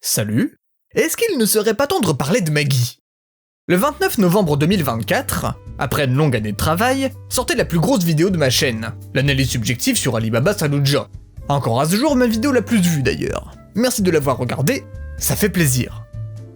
Salut. Est-ce qu'il ne serait pas temps de reparler de Maggie? Le 29 novembre 2024, après une longue année de travail, sortait la plus grosse vidéo de ma chaîne, l'analyse subjective sur Alibaba Saloja. Encore à ce jour, ma vidéo la plus vue d'ailleurs. Merci de l'avoir regardée, ça fait plaisir.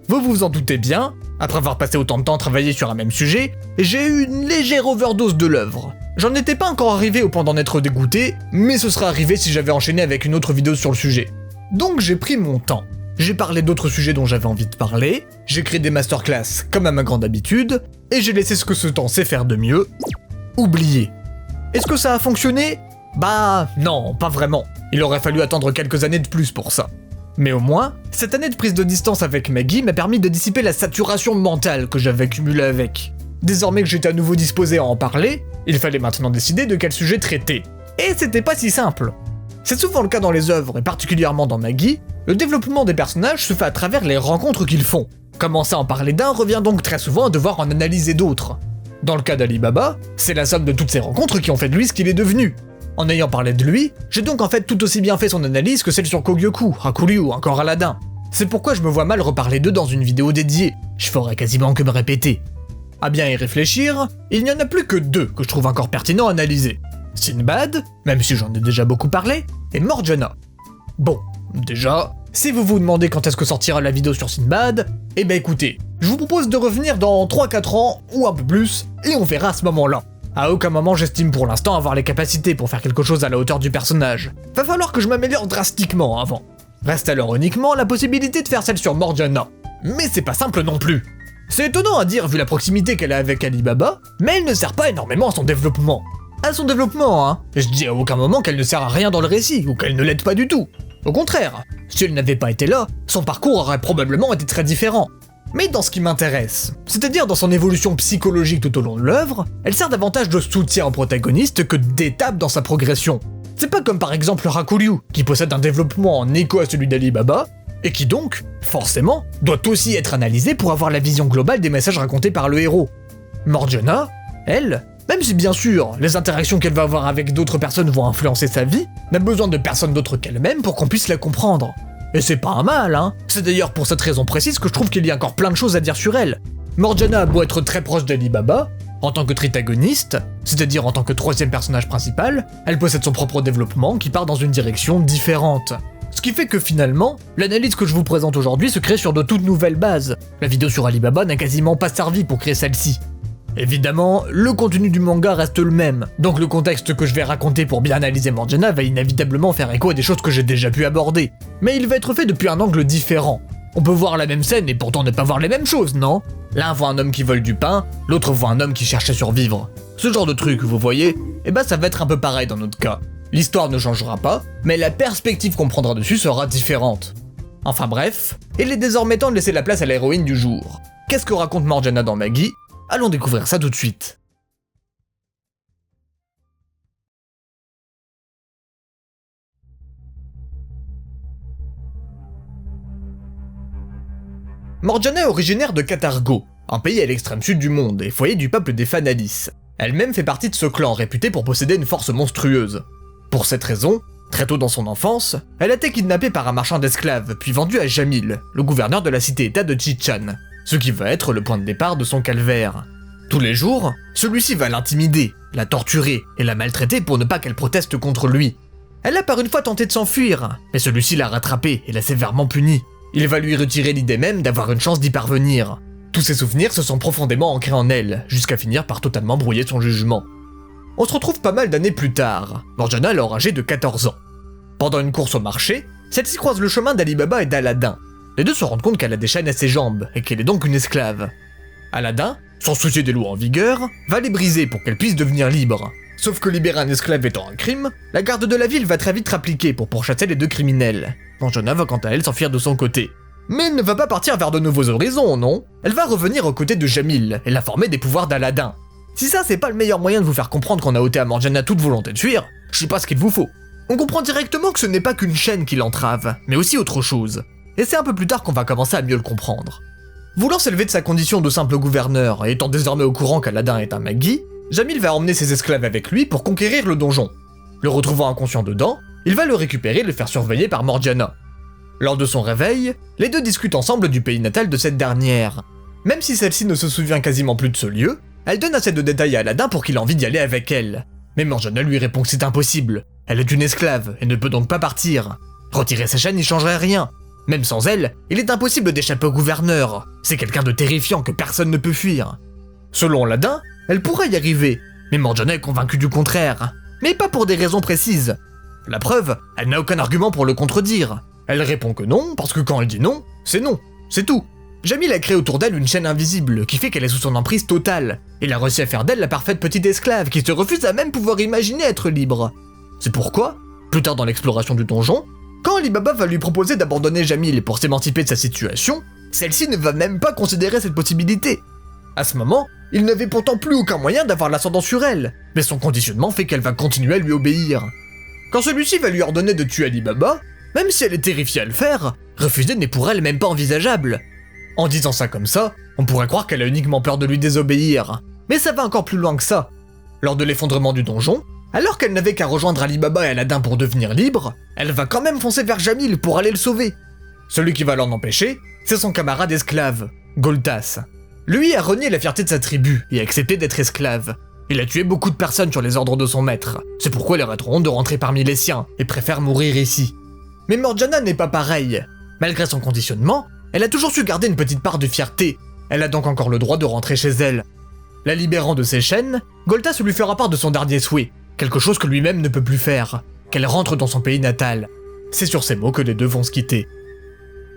Vous vous en doutez bien, après avoir passé autant de temps à travailler sur un même sujet, j'ai eu une légère overdose de l'œuvre. J'en étais pas encore arrivé au point d'en être dégoûté, mais ce serait arrivé si j'avais enchaîné avec une autre vidéo sur le sujet. Donc j'ai pris mon temps. J'ai parlé d'autres sujets dont j'avais envie de parler, j'ai créé des masterclass comme à ma grande habitude, et j'ai laissé ce que ce temps sait faire de mieux, oublier. Est-ce que ça a fonctionné? Bah non, pas vraiment. Il aurait fallu attendre quelques années de plus pour ça. Mais au moins, cette année de prise de distance avec Maggie m'a permis de dissiper la saturation mentale que j'avais accumulée avec. Désormais que j'étais à nouveau disposé à en parler, il fallait maintenant décider de quel sujet traiter. Et c'était pas si simple. C'est souvent le cas dans les œuvres, et particulièrement dans Maggie, le développement des personnages se fait à travers les rencontres qu'ils font. Commencer à en parler d'un revient donc très souvent à devoir en analyser d'autres. Dans le cas d'Alibaba, c'est la somme de toutes ces rencontres qui ont fait de lui ce qu'il est devenu. En ayant parlé de lui, j'ai donc en fait tout aussi bien fait son analyse que celle sur Kogyoku, Hakuryu ou encore Aladdin. C'est pourquoi je me vois mal reparler d'eux dans une vidéo dédiée, je ferais quasiment que me répéter. À bien y réfléchir, il n'y en a plus que deux que je trouve encore pertinents à analyser. Sinbad, même si j'en ai déjà beaucoup parlé, et Morgiana. Bon, déjà, si vous vous demandez quand est-ce que sortira la vidéo sur Sinbad, eh ben écoutez, je vous propose de revenir dans 3-4 ans, ou un peu plus, et on verra à ce moment-là. À aucun moment j'estime pour l'instant avoir les capacités pour faire quelque chose à la hauteur du personnage. Va falloir que je m'améliore drastiquement avant. Reste alors uniquement la possibilité de faire celle sur Morgiana. Mais c'est pas simple non plus. C'est étonnant à dire vu la proximité qu'elle a avec Alibaba, mais elle ne sert pas énormément à son développement. À son développement, hein. Je dis à aucun moment qu'elle ne sert à rien dans le récit, ou qu'elle ne l'aide pas du tout. Au contraire, si elle n'avait pas été là, son parcours aurait probablement été très différent. Mais dans ce qui m'intéresse, c'est-à-dire dans son évolution psychologique tout au long de l'œuvre, elle sert davantage de soutien au protagoniste que d'étape dans sa progression. C'est pas comme par exemple Hakuryu, qui possède un développement en écho à celui d'Alibaba, et qui donc, forcément, doit aussi être analysé pour avoir la vision globale des messages racontés par le héros. Morgiana, elle, même si bien sûr, les interactions qu'elle va avoir avec d'autres personnes vont influencer sa vie, n'a besoin de personne d'autre qu'elle-même pour qu'on puisse la comprendre. Et c'est pas un mal, hein. C'est d'ailleurs pour cette raison précise que je trouve qu'il y a encore plein de choses à dire sur elle. Morgiana a beau être très proche d'Alibaba, en tant que tritagoniste, c'est-à-dire en tant que troisième personnage principal, elle possède son propre développement qui part dans une direction différente. Ce qui fait que finalement, l'analyse que je vous présente aujourd'hui se crée sur de toutes nouvelles bases. La vidéo sur Alibaba n'a quasiment pas servi pour créer celle-ci. Évidemment, le contenu du manga reste le même, donc le contexte que je vais raconter pour bien analyser Morgiana va inévitablement faire écho à des choses que j'ai déjà pu aborder. Mais il va être fait depuis un angle différent. On peut voir la même scène et pourtant ne pas voir les mêmes choses, non? L'un voit un homme qui vole du pain, l'autre voit un homme qui cherche à survivre. Ce genre de truc, vous voyez, eh ben ça va être un peu pareil dans notre cas. L'histoire ne changera pas, mais la perspective qu'on prendra dessus sera différente. Enfin bref, il est désormais temps de laisser la place à l'héroïne du jour. Qu'est-ce que raconte Morgiana dans Maggie? Allons découvrir ça tout de suite. Morgiana est originaire de Katargo, un pays à l'extrême sud du monde et foyer du peuple des Fanalis. Elle-même fait partie de ce clan réputé pour posséder une force monstrueuse. Pour cette raison, très tôt dans son enfance, elle a été kidnappée par un marchand d'esclaves puis vendue à Jamil, le gouverneur de la cité-état de Chichan, ce qui va être le point de départ de son calvaire. Tous les jours, celui-ci va l'intimider, la torturer et la maltraiter pour ne pas qu'elle proteste contre lui. Elle a par une fois tenté de s'enfuir, mais celui-ci l'a rattrapée et l'a sévèrement punie. Il va lui retirer l'idée même d'avoir une chance d'y parvenir. Tous ses souvenirs se sont profondément ancrés en elle, jusqu'à finir par totalement brouiller son jugement. On se retrouve pas mal d'années plus tard, Morgiana est alors âgée de 14 ans. Pendant une course au marché, celle-ci croise le chemin d'Alibaba et d'Aladdin. Les deux se rendent compte qu'elle a des chaînes à ses jambes, et qu'elle est donc une esclave. Aladdin, sans soucier des lois en vigueur, va les briser pour qu'elle puisse devenir libre. Sauf que libérer un esclave étant un crime, la garde de la ville va très vite appliquer pour pourchasser les deux criminels. Morgiana va quant à elle s'enfuir de son côté. Mais elle ne va pas partir vers de nouveaux horizons, non? Elle va revenir aux côtés de Jamil et l'informer des pouvoirs d'Aladdin. Si ça c'est pas le meilleur moyen de vous faire comprendre qu'on a ôté à Morgiana toute volonté de fuir, je sais pas ce qu'il vous faut. On comprend directement que ce n'est pas qu'une chaîne qui l'entrave, mais aussi autre chose. Et c'est un peu plus tard qu'on va commencer à mieux le comprendre. Voulant s'élever de sa condition de simple gouverneur et étant désormais au courant qu'Aladdin est un Maggie, Jamil va emmener ses esclaves avec lui pour conquérir le donjon. Le retrouvant inconscient dedans, il va le récupérer et le faire surveiller par Morgiana. Lors de son réveil, les deux discutent ensemble du pays natal de cette dernière. Même si celle-ci ne se souvient quasiment plus de ce lieu, elle donne assez de détails à Aladdin pour qu'il ait envie d'y aller avec elle. Mais Morgiana lui répond que c'est impossible. Elle est une esclave et ne peut donc pas partir. Retirer ses chaînes n'y changerait rien. Même sans elle, il est impossible d'échapper au gouverneur. C'est quelqu'un de terrifiant que personne ne peut fuir. Selon Aladdin, elle pourrait y arriver, mais Morgiana est convaincue du contraire. Mais pas pour des raisons précises. La preuve, elle n'a aucun argument pour le contredire. Elle répond que non, parce que quand elle dit non, c'est tout. Jamil a créé autour d'elle une chaîne invisible qui fait qu'elle est sous son emprise totale. Il a réussi à faire d'elle la parfaite petite esclave qui se refuse à même pouvoir imaginer être libre. C'est pourquoi, plus tard dans l'exploration du donjon, quand Ali Baba va lui proposer d'abandonner Jamil pour s'émanciper de sa situation, celle-ci ne va même pas considérer cette possibilité. À ce moment, il n'avait pourtant plus aucun moyen d'avoir l'ascendant sur elle, mais son conditionnement fait qu'elle va continuer à lui obéir. Quand celui-ci va lui ordonner de tuer Ali Baba, même si elle est terrifiée à le faire, refuser n'est pour elle même pas envisageable. En disant ça comme ça, on pourrait croire qu'elle a uniquement peur de lui désobéir. Mais ça va encore plus loin que ça. Lors de l'effondrement du donjon, alors qu'elle n'avait qu'à rejoindre Ali Baba et Aladdin pour devenir libre, elle va quand même foncer vers Jamil pour aller le sauver. Celui qui va l'en empêcher, c'est son camarade esclave, Goltas. Lui a renié la fierté de sa tribu et a accepté d'être esclave. Il a tué beaucoup de personnes sur les ordres de son maître. C'est pourquoi il aurait trop honte de rentrer parmi les siens et préfère mourir ici. Mais Morgiana n'est pas pareille. Malgré son conditionnement, elle a toujours su garder une petite part de fierté. Elle a donc encore le droit de rentrer chez elle. La libérant de ses chaînes, Goltas lui fera part de son dernier souhait, quelque chose que lui-même ne peut plus faire, qu'elle rentre dans son pays natal. C'est sur ces mots que les deux vont se quitter.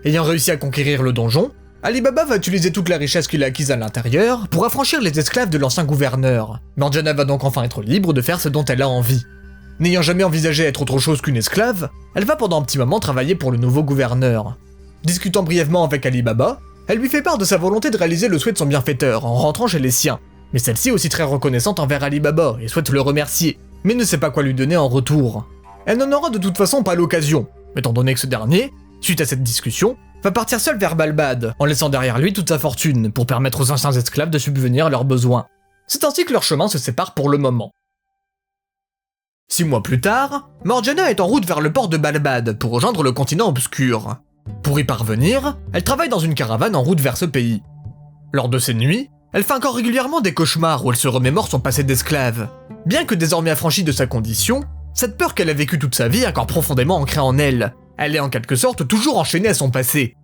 Ayant réussi à conquérir le donjon, Ali Baba va utiliser toute la richesse qu'il a acquise à l'intérieur pour affranchir les esclaves de l'ancien gouverneur. Morgiana va donc enfin être libre de faire ce dont elle a envie. N'ayant jamais envisagé être autre chose qu'une esclave, elle va pendant un petit moment travailler pour le nouveau gouverneur. Discutant brièvement avec Ali Baba, elle lui fait part de sa volonté de réaliser le souhait de son bienfaiteur en rentrant chez les siens. Mais celle-ci est aussi très reconnaissante envers Ali Baba et souhaite le remercier, mais ne sait pas quoi lui donner en retour. Elle n'en aura de toute façon pas l'occasion, étant donné que ce dernier, suite à cette discussion, va partir seul vers Balbad, en laissant derrière lui toute sa fortune pour permettre aux anciens esclaves de subvenir à leurs besoins. C'est ainsi que leurs chemins se séparent pour le moment. 6 mois plus tard, Morgiana est en route vers le port de Balbad pour rejoindre le continent obscur. Pour y parvenir, elle travaille dans une caravane en route vers ce pays. Lors de ces nuits, elle fait encore régulièrement des cauchemars où elle se remémore son passé d'esclave. Bien que désormais affranchie de sa condition, cette peur qu'elle a vécue toute sa vie est encore profondément ancrée en elle. Elle est en quelque sorte toujours enchaînée à son passé.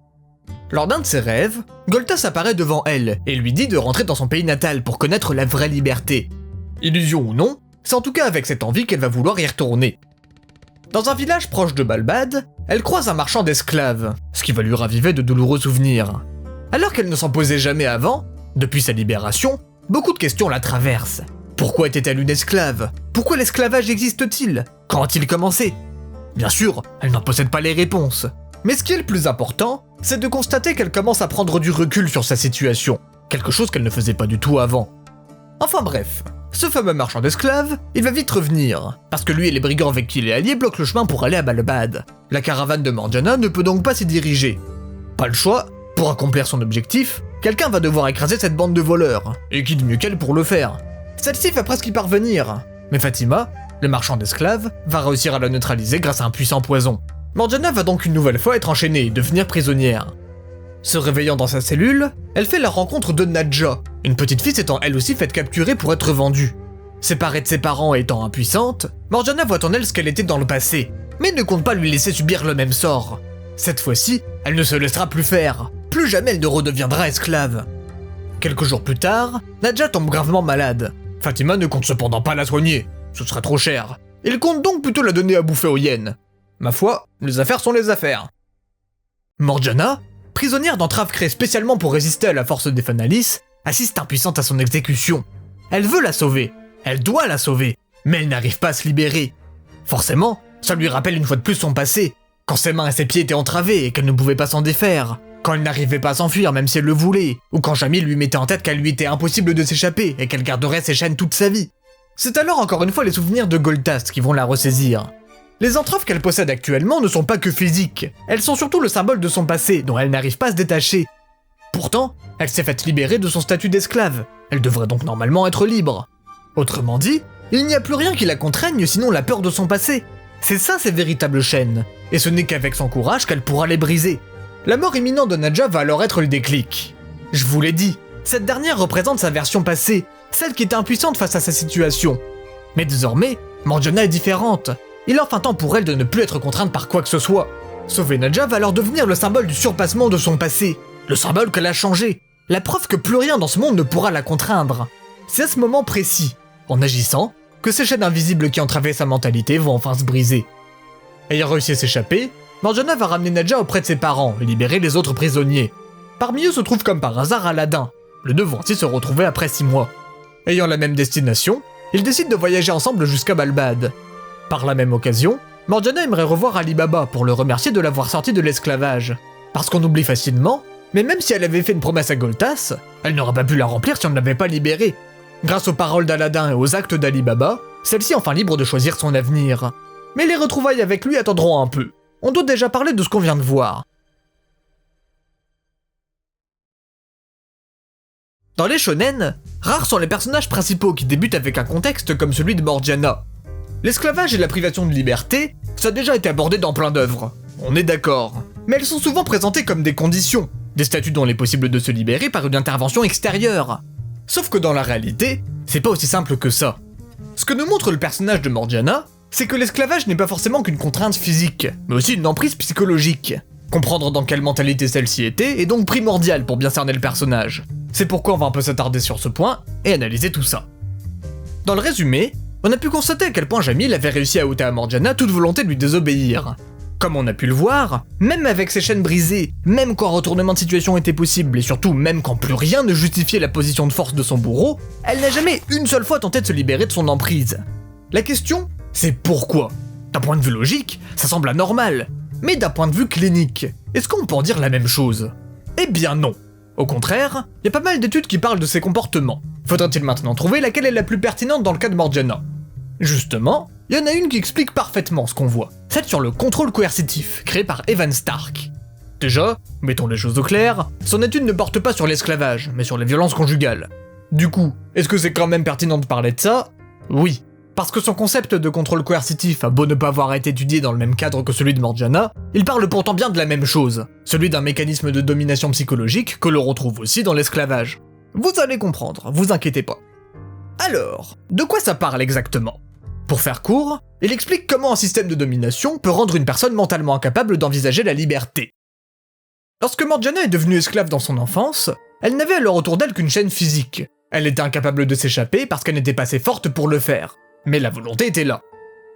Lors d'un de ses rêves, Goltas apparaît devant elle et lui dit de rentrer dans son pays natal pour connaître la vraie liberté. Illusion ou non, c'est en tout cas avec cette envie qu'elle va vouloir y retourner. Dans un village proche de Balbad, elle croise un marchand d'esclaves, ce qui va lui raviver de douloureux souvenirs. Alors qu'elle ne s'en posait jamais avant, depuis sa libération, beaucoup de questions la traversent. Pourquoi était-elle une esclave? Pourquoi l'esclavage existe-t-il? Quand a-t-il commencé? Bien sûr, elle n'en possède pas les réponses. Mais ce qui est le plus important, c'est de constater qu'elle commence à prendre du recul sur sa situation, quelque chose qu'elle ne faisait pas du tout avant. Enfin bref, ce fameux marchand d'esclaves, il va vite revenir, parce que lui et les brigands avec qui il est allié bloquent le chemin pour aller à Balbad. La caravane de Morgiana ne peut donc pas s'y diriger. Pas le choix, pour accomplir son objectif, quelqu'un va devoir écraser cette bande de voleurs, et qui de mieux qu'elle pour le faire. Celle-ci va presque y parvenir, mais Fatima, le marchand d'esclaves, va réussir à la neutraliser grâce à un puissant poison. Morgiana va donc une nouvelle fois être enchaînée et devenir prisonnière. Se réveillant dans sa cellule, elle fait la rencontre de Nadja, une petite fille s'étant elle aussi faite capturer pour être vendue. Séparée de ses parents et étant impuissante, Morgiana voit en elle ce qu'elle était dans le passé, mais ne compte pas lui laisser subir le même sort. Cette fois-ci, elle ne se laissera plus faire, plus jamais elle ne redeviendra esclave. Quelques jours plus tard, Nadja tombe gravement malade. Fatima ne compte cependant pas la soigner, ce serait trop cher. Il compte donc plutôt la donner à bouffer aux hyènes. Ma foi, les affaires sont les affaires. Morgiana, prisonnière d'entrave créée spécialement pour résister à la force des Fanalis, assiste impuissante à son exécution. Elle veut la sauver, elle doit la sauver, mais elle n'arrive pas à se libérer. Forcément, ça lui rappelle une fois de plus son passé, quand ses mains et ses pieds étaient entravés et qu'elle ne pouvait pas s'en défaire, quand elle n'arrivait pas à s'enfuir même si elle le voulait, ou quand Jamil lui mettait en tête qu'elle lui était impossible de s'échapper et qu'elle garderait ses chaînes toute sa vie. C'est alors encore une fois les souvenirs de Goltas qui vont la ressaisir. Les entraves qu'elle possède actuellement ne sont pas que physiques, elles sont surtout le symbole de son passé dont elle n'arrive pas à se détacher. Pourtant, elle s'est faite libérer de son statut d'esclave, elle devrait donc normalement être libre. Autrement dit, il n'y a plus rien qui la contraigne sinon la peur de son passé. C'est ça ces véritables chaînes, et ce n'est qu'avec son courage qu'elle pourra les briser. La mort imminente de Nadja va alors être le déclic. Je vous l'ai dit, cette dernière représente sa version passée, celle qui était impuissante face à sa situation. Mais désormais, Morgiana est différente. Il est enfin temps pour elle de ne plus être contrainte par quoi que ce soit. Sauver Nadja va alors devenir le symbole du surpassement de son passé, le symbole qu'elle a changé, la preuve que plus rien dans ce monde ne pourra la contraindre. C'est à ce moment précis, en agissant, que ces chaînes invisibles qui entravaient sa mentalité vont enfin se briser. Ayant réussi à s'échapper, Morgiana va ramener Nadja auprès de ses parents et libérer les autres prisonniers. Parmi eux se trouve comme par hasard Aladdin. Les deux vont ainsi se retrouver après 6 mois. Ayant la même destination, ils décident de voyager ensemble jusqu'à Balbad. Par la même occasion, Morgiana aimerait revoir Ali Baba pour le remercier de l'avoir sorti de l'esclavage. Parce qu'on oublie facilement, mais même si elle avait fait une promesse à Goltas, elle n'aurait pas pu la remplir si on ne l'avait pas libérée. Grâce aux paroles d'Aladin et aux actes d'Ali Baba, celle-ci est enfin libre de choisir son avenir. Mais les retrouvailles avec lui attendront un peu. On doit déjà parler de ce qu'on vient de voir. Dans les shonen, rares sont les personnages principaux qui débutent avec un contexte comme celui de Morgiana. L'esclavage et la privation de liberté, ça a déjà été abordé dans plein d'œuvres, on est d'accord. Mais elles sont souvent présentées comme des conditions, des statuts dont il est possible de se libérer par une intervention extérieure. Sauf que dans la réalité, c'est pas aussi simple que ça. Ce que nous montre le personnage de Morgiana, c'est que l'esclavage n'est pas forcément qu'une contrainte physique, mais aussi une emprise psychologique. Comprendre dans quelle mentalité celle-ci était est donc primordial pour bien cerner le personnage. C'est pourquoi on va un peu s'attarder sur ce point et analyser tout ça. Dans le résumé, on a pu constater à quel point Jamil avait réussi à ôter à Morgiana toute volonté de lui désobéir. Comme on a pu le voir, même avec ses chaînes brisées, même quand un retournement de situation était possible et surtout même quand plus rien ne justifiait la position de force de son bourreau, elle n'a jamais une seule fois tenté de se libérer de son emprise. La question, c'est pourquoi ? D'un point de vue logique, ça semble anormal. Mais d'un point de vue clinique, est-ce qu'on peut en dire la même chose ? Eh bien non. Au contraire, il y a pas mal d'études qui parlent de ces comportements. Faudrait-il maintenant trouver laquelle est la plus pertinente dans le cas de Morgiana ? Justement, il y en a une qui explique parfaitement ce qu'on voit, celle sur le contrôle coercitif, créé par Evan Stark. Déjà, mettons les choses au clair, son étude ne porte pas sur l'esclavage, mais sur les violences conjugales. Du coup, est-ce que c'est quand même pertinent de parler de ça ? Oui. Parce que son concept de contrôle coercitif a beau ne pas avoir été étudié dans le même cadre que celui de Morgiana, il parle pourtant bien de la même chose, celui d'un mécanisme de domination psychologique que l'on retrouve aussi dans l'esclavage. Vous allez comprendre, vous inquiétez pas. Alors, de quoi ça parle exactement ? Pour faire court, il explique comment un système de domination peut rendre une personne mentalement incapable d'envisager la liberté. Lorsque Morgiana est devenue esclave dans son enfance, elle n'avait alors autour d'elle qu'une chaîne physique. Elle était incapable de s'échapper parce qu'elle n'était pas assez forte pour le faire. Mais la volonté était là.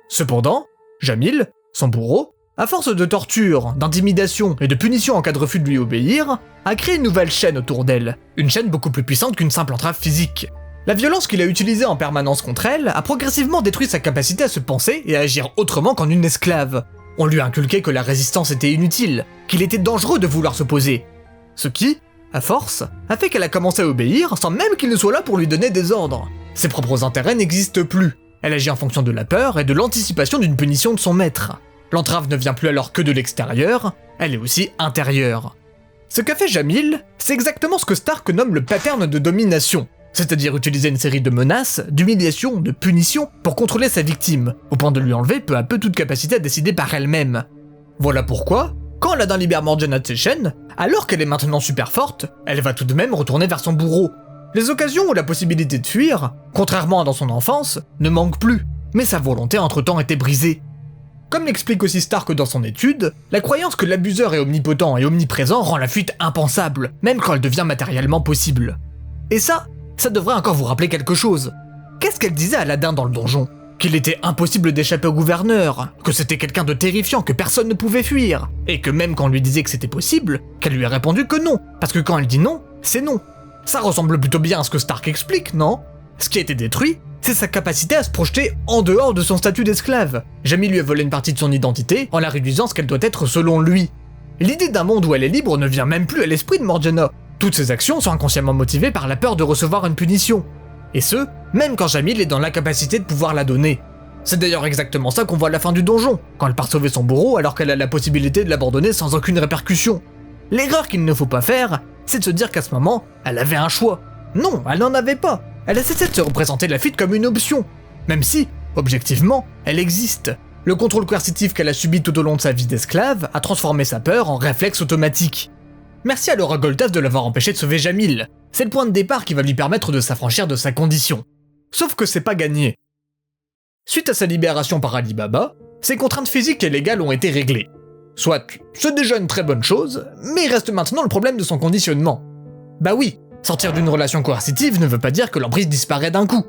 Cependant, Jamil, son bourreau, à force de torture, d'intimidation et de punition en cas de refus de lui obéir, a créé une nouvelle chaîne autour d'elle, une chaîne beaucoup plus puissante qu'une simple entrave physique. La violence qu'il a utilisée en permanence contre elle a progressivement détruit sa capacité à se penser et à agir autrement qu'en une esclave. On lui a inculqué que la résistance était inutile, qu'il était dangereux de vouloir s'opposer. Ce qui, à force, a fait qu'elle a commencé à obéir sans même qu'il ne soit là pour lui donner des ordres. Ses propres intérêts n'existent plus. Elle agit en fonction de la peur et de l'anticipation d'une punition de son maître. L'entrave ne vient plus alors que de l'extérieur, elle est aussi intérieure. Ce qu'a fait Jamil, c'est exactement ce que Stark nomme le pattern de domination, c'est-à-dire utiliser une série de menaces, d'humiliations, de punitions pour contrôler sa victime, au point de lui enlever peu à peu toute capacité à décider par elle-même. Voilà pourquoi, quand Aladdin libère Morgiana de ses chaînes, alors qu'elle est maintenant super forte, elle va tout de même retourner vers son bourreau. Les occasions ou la possibilité de fuir, contrairement à dans son enfance, ne manquent plus, mais sa volonté entre-temps était brisée. Comme l'explique aussi Stark dans son étude, la croyance que l'abuseur est omnipotent et omniprésent rend la fuite impensable, même quand elle devient matériellement possible. Et ça devrait encore vous rappeler quelque chose. Qu'est-ce qu'elle disait à Aladdin dans le donjon ? Qu'il était impossible d'échapper au gouverneur, que c'était quelqu'un de terrifiant que personne ne pouvait fuir, et que même quand on lui disait que c'était possible, qu'elle lui a répondu que non, parce que quand elle dit non, c'est non. Ça ressemble plutôt bien à ce que Stark explique, non ? Ce qui a été détruit, c'est sa capacité à se projeter en dehors de son statut d'esclave. Jamil lui a volé une partie de son identité en la réduisant à ce qu'elle doit être selon lui. L'idée d'un monde où elle est libre ne vient même plus à l'esprit de Morgiana. Toutes ses actions sont inconsciemment motivées par la peur de recevoir une punition. Et ce, même quand Jamil est dans l'incapacité de pouvoir la donner. C'est d'ailleurs exactement ça qu'on voit à la fin du donjon, quand elle part sauver son bourreau alors qu'elle a la possibilité de l'abandonner sans aucune répercussion. L'erreur qu'il ne faut pas faire, c'est de se dire qu'à ce moment, elle avait un choix. Non, elle n'en avait pas. Elle a cessé de se représenter la fuite comme une option. Même si, objectivement, elle existe. Le contrôle coercitif qu'elle a subi tout au long de sa vie d'esclave a transformé sa peur en réflexe automatique. Merci à Laura Goltaz de l'avoir empêché de sauver Jamil. C'est le point de départ qui va lui permettre de s'affranchir de sa condition. Sauf que c'est pas gagné. Suite à sa libération par Ali Baba, ses contraintes physiques et légales ont été réglées. Soit, c'est déjà une très bonne chose, mais il reste maintenant le problème de son conditionnement. Bah oui, sortir d'une relation coercitive ne veut pas dire que l'emprise disparaît d'un coup.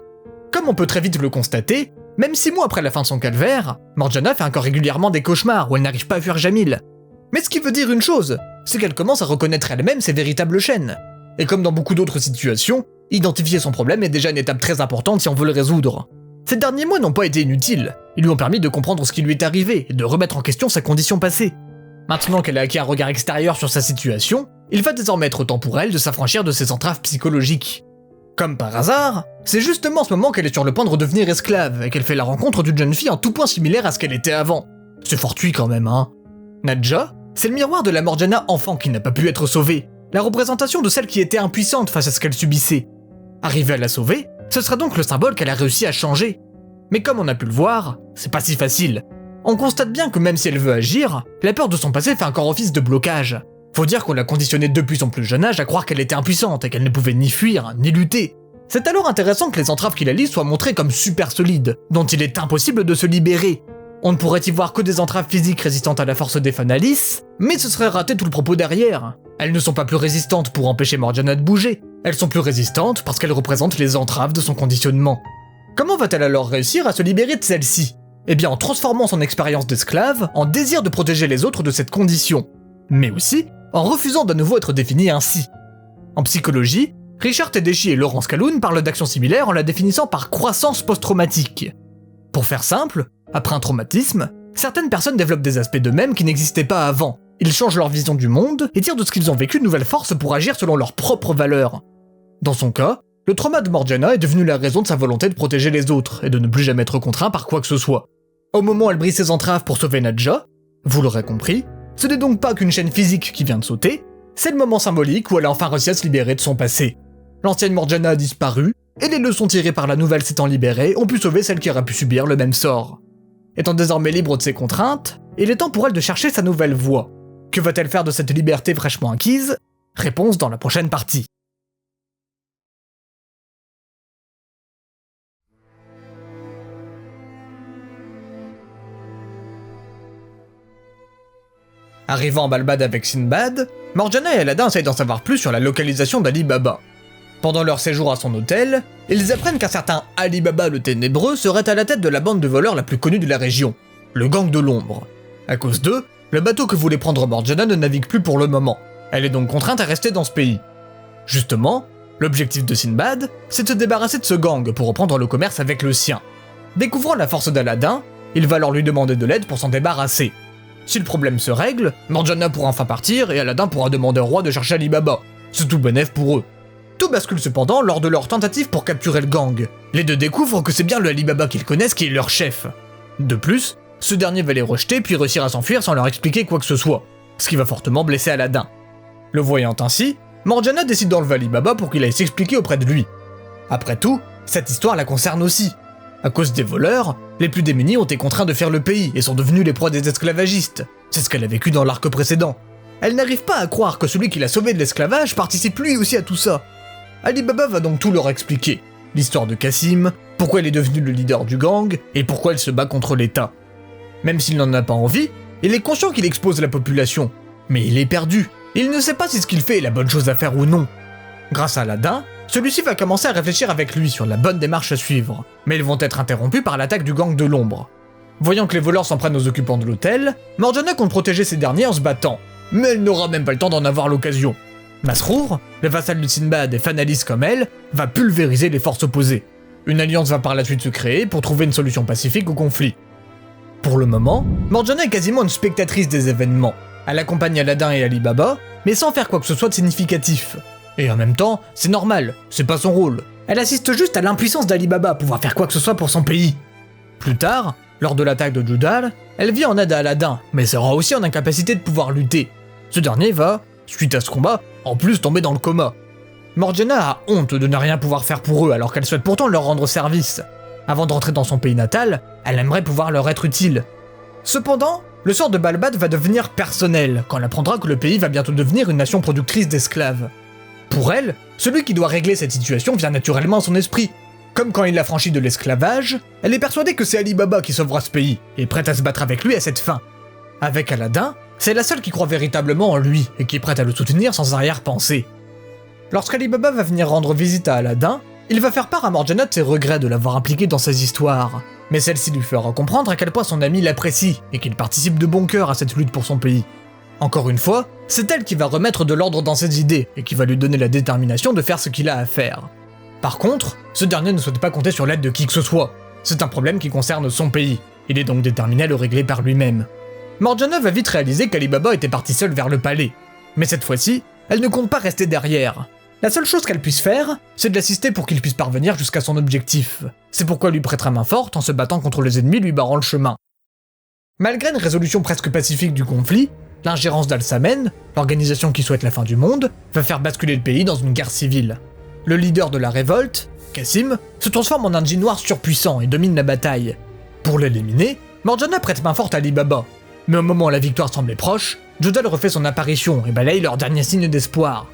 Comme on peut très vite le constater, même 6 mois après la fin de son calvaire, Morgiana fait encore régulièrement des cauchemars où elle n'arrive pas à fuir Jamil. Mais ce qui veut dire une chose, c'est qu'elle commence à reconnaître elle-même ses véritables chaînes. Et comme dans beaucoup d'autres situations, identifier son problème est déjà une étape très importante si on veut le résoudre. Ces derniers mois n'ont pas été inutiles, ils lui ont permis de comprendre ce qui lui est arrivé et de remettre en question sa condition passée. Maintenant qu'elle a acquis un regard extérieur sur sa situation, il va désormais être temps pour elle de s'affranchir de ses entraves psychologiques. Comme par hasard, c'est justement en ce moment qu'elle est sur le point de redevenir esclave et qu'elle fait la rencontre d'une jeune fille en tout point similaire à ce qu'elle était avant. C'est fortuit quand même, hein. Nadja, c'est le miroir de la Morgiana enfant qui n'a pas pu être sauvée, la représentation de celle qui était impuissante face à ce qu'elle subissait. Arriver à la sauver, ce sera donc le symbole qu'elle a réussi à changer. Mais comme on a pu le voir, c'est pas si facile. On constate bien que même si elle veut agir, la peur de son passé fait encore office de blocage. Faut dire qu'on l'a conditionnée depuis son plus jeune âge à croire qu'elle était impuissante et qu'elle ne pouvait ni fuir, ni lutter. C'est alors intéressant que les entraves qui la lient soient montrées comme super solides, dont il est impossible de se libérer. On ne pourrait y voir que des entraves physiques résistantes à la force des Fanalis, mais ce serait rater tout le propos derrière. Elles ne sont pas plus résistantes pour empêcher Morgiana de bouger, elles sont plus résistantes parce qu'elles représentent les entraves de son conditionnement. Comment va-t-elle alors réussir à se libérer de celle-ci ? Eh bien en transformant son expérience d'esclave en désir de protéger les autres de cette condition, mais aussi en refusant de nouveau être définie ainsi. En psychologie, Richard Tedeschi et Laurence Calhoun parlent d'actions similaires en la définissant par croissance post-traumatique. Pour faire simple, après un traumatisme, certaines personnes développent des aspects d'eux-mêmes qui n'existaient pas avant. Ils changent leur vision du monde et tirent de ce qu'ils ont vécu de nouvelles forces pour agir selon leurs propres valeurs. Dans son cas, le trauma de Morgiana est devenu la raison de sa volonté de protéger les autres et de ne plus jamais être contraint par quoi que ce soit. Au moment où elle brise ses entraves pour sauver Nadja, vous l'aurez compris, ce n'est donc pas qu'une chaîne physique qui vient de sauter, c'est le moment symbolique où elle a enfin réussi à se libérer de son passé. L'ancienne Morgiana a disparu, et les leçons tirées par la nouvelle s'étant libérée ont pu sauver celle qui aurait pu subir le même sort. Étant désormais libre de ses contraintes, il est temps pour elle de chercher sa nouvelle voie. Que va-t-elle faire de cette liberté fraîchement acquise ? Réponse dans la prochaine partie. Arrivant en Balbad avec Sinbad, Morgiana et Aladdin essayent d'en savoir plus sur la localisation d'Ali Baba. Pendant leur séjour à son hôtel, ils apprennent qu'un certain Ali Baba le Ténébreux serait à la tête de la bande de voleurs la plus connue de la région, le Gang de l'Ombre. À cause d'eux, le bateau que voulait prendre Morgiana ne navigue plus pour le moment. Elle est donc contrainte à rester dans ce pays. Justement, l'objectif de Sinbad, c'est de se débarrasser de ce gang pour reprendre le commerce avec le sien. Découvrant la force d'Aladin, il va alors lui demander de l'aide pour s'en débarrasser. Si le problème se règle, Morgiana pourra enfin partir et Aladin pourra demander au roi de chercher Ali Baba. C'est tout bénef pour eux. Tout bascule cependant lors de leur tentative pour capturer le gang. Les deux découvrent que c'est bien le Ali Baba qu'ils connaissent qui est leur chef. De plus, ce dernier va les rejeter puis réussir à s'enfuir sans leur expliquer quoi que ce soit, ce qui va fortement blesser Aladin. Le voyant ainsi, Morgiana décide d'enlever Ali Baba pour qu'il aille s'expliquer auprès de lui. Après tout, cette histoire la concerne aussi. À cause des voleurs, les plus démunis ont été contraints de fuir le pays et sont devenus les proies des esclavagistes. C'est ce qu'elle a vécu dans l'arc précédent. Elle n'arrive pas à croire que celui qui l'a sauvé de l'esclavage participe lui aussi à tout ça. Ali Baba va donc tout leur expliquer. L'histoire de Cassim, pourquoi elle est devenue le leader du gang, et pourquoi elle se bat contre l'État. Même s'il n'en a pas envie, il est conscient qu'il expose la population. Mais il est perdu. Il ne sait pas si ce qu'il fait est la bonne chose à faire ou non. Grâce à Aladin, celui-ci va commencer à réfléchir avec lui sur la bonne démarche à suivre, mais ils vont être interrompus par l'attaque du gang de l'ombre. Voyant que les voleurs s'en prennent aux occupants de l'hôtel, Morgiana compte protéger ces derniers en se battant, mais elle n'aura même pas le temps d'en avoir l'occasion. Masrour, le vassal de Sinbad et Fanalis comme elle, va pulvériser les forces opposées. Une alliance va par la suite se créer pour trouver une solution pacifique au conflit. Pour le moment, Morgiana est quasiment une spectatrice des événements. Elle accompagne Aladin et Ali Baba, mais sans faire quoi que ce soit de significatif. Et en même temps, c'est normal, c'est pas son rôle. Elle assiste juste à l'impuissance d'Ali Baba à pouvoir faire quoi que ce soit pour son pays. Plus tard, lors de l'attaque de Judal, elle vient en aide à Aladin, mais sera aussi en incapacité de pouvoir lutter. Ce dernier va, suite à ce combat, en plus tomber dans le coma. Morgiana a honte de ne rien pouvoir faire pour eux alors qu'elle souhaite pourtant leur rendre service. Avant de rentrer dans son pays natal, elle aimerait pouvoir leur être utile. Cependant, le sort de Balbad va devenir personnel quand elle apprendra que le pays va bientôt devenir une nation productrice d'esclaves. Pour elle, celui qui doit régler cette situation vient naturellement à son esprit. Comme quand il l'a franchi de l'esclavage, elle est persuadée que c'est Ali Baba qui sauvera ce pays, et prête à se battre avec lui à cette fin. Avec Aladdin, c'est la seule qui croit véritablement en lui, et qui est prête à le soutenir sans arrière-pensée. Lorsqu'Ali Baba va venir rendre visite à Aladdin, il va faire part à Morgiana de ses regrets de l'avoir impliqué dans ses histoires, mais celle-ci lui fera comprendre à quel point son ami l'apprécie, et qu'il participe de bon cœur à cette lutte pour son pays. Encore une fois, c'est elle qui va remettre de l'ordre dans ses idées, et qui va lui donner la détermination de faire ce qu'il a à faire. Par contre, ce dernier ne souhaite pas compter sur l'aide de qui que ce soit. C'est un problème qui concerne son pays. Il est donc déterminé à le régler par lui-même. Morgiana va vite réaliser qu'Ali Baba était parti seul vers le palais. Mais cette fois-ci, elle ne compte pas rester derrière. La seule chose qu'elle puisse faire, c'est de l'assister pour qu'il puisse parvenir jusqu'à son objectif. C'est pourquoi elle lui prêtera main forte en se battant contre les ennemis lui barrant le chemin. Malgré une résolution presque pacifique du conflit, l'ingérence d'Al-Samen, l'organisation qui souhaite la fin du monde, va faire basculer le pays dans une guerre civile. Le leader de la révolte, Cassim, se transforme en un djinn noir surpuissant et domine la bataille. Pour l'éliminer, Morgiana prête main forte à Ali Baba. Mais au moment où la victoire semblait proche, Jodal refait son apparition et balaye leur dernier signe d'espoir.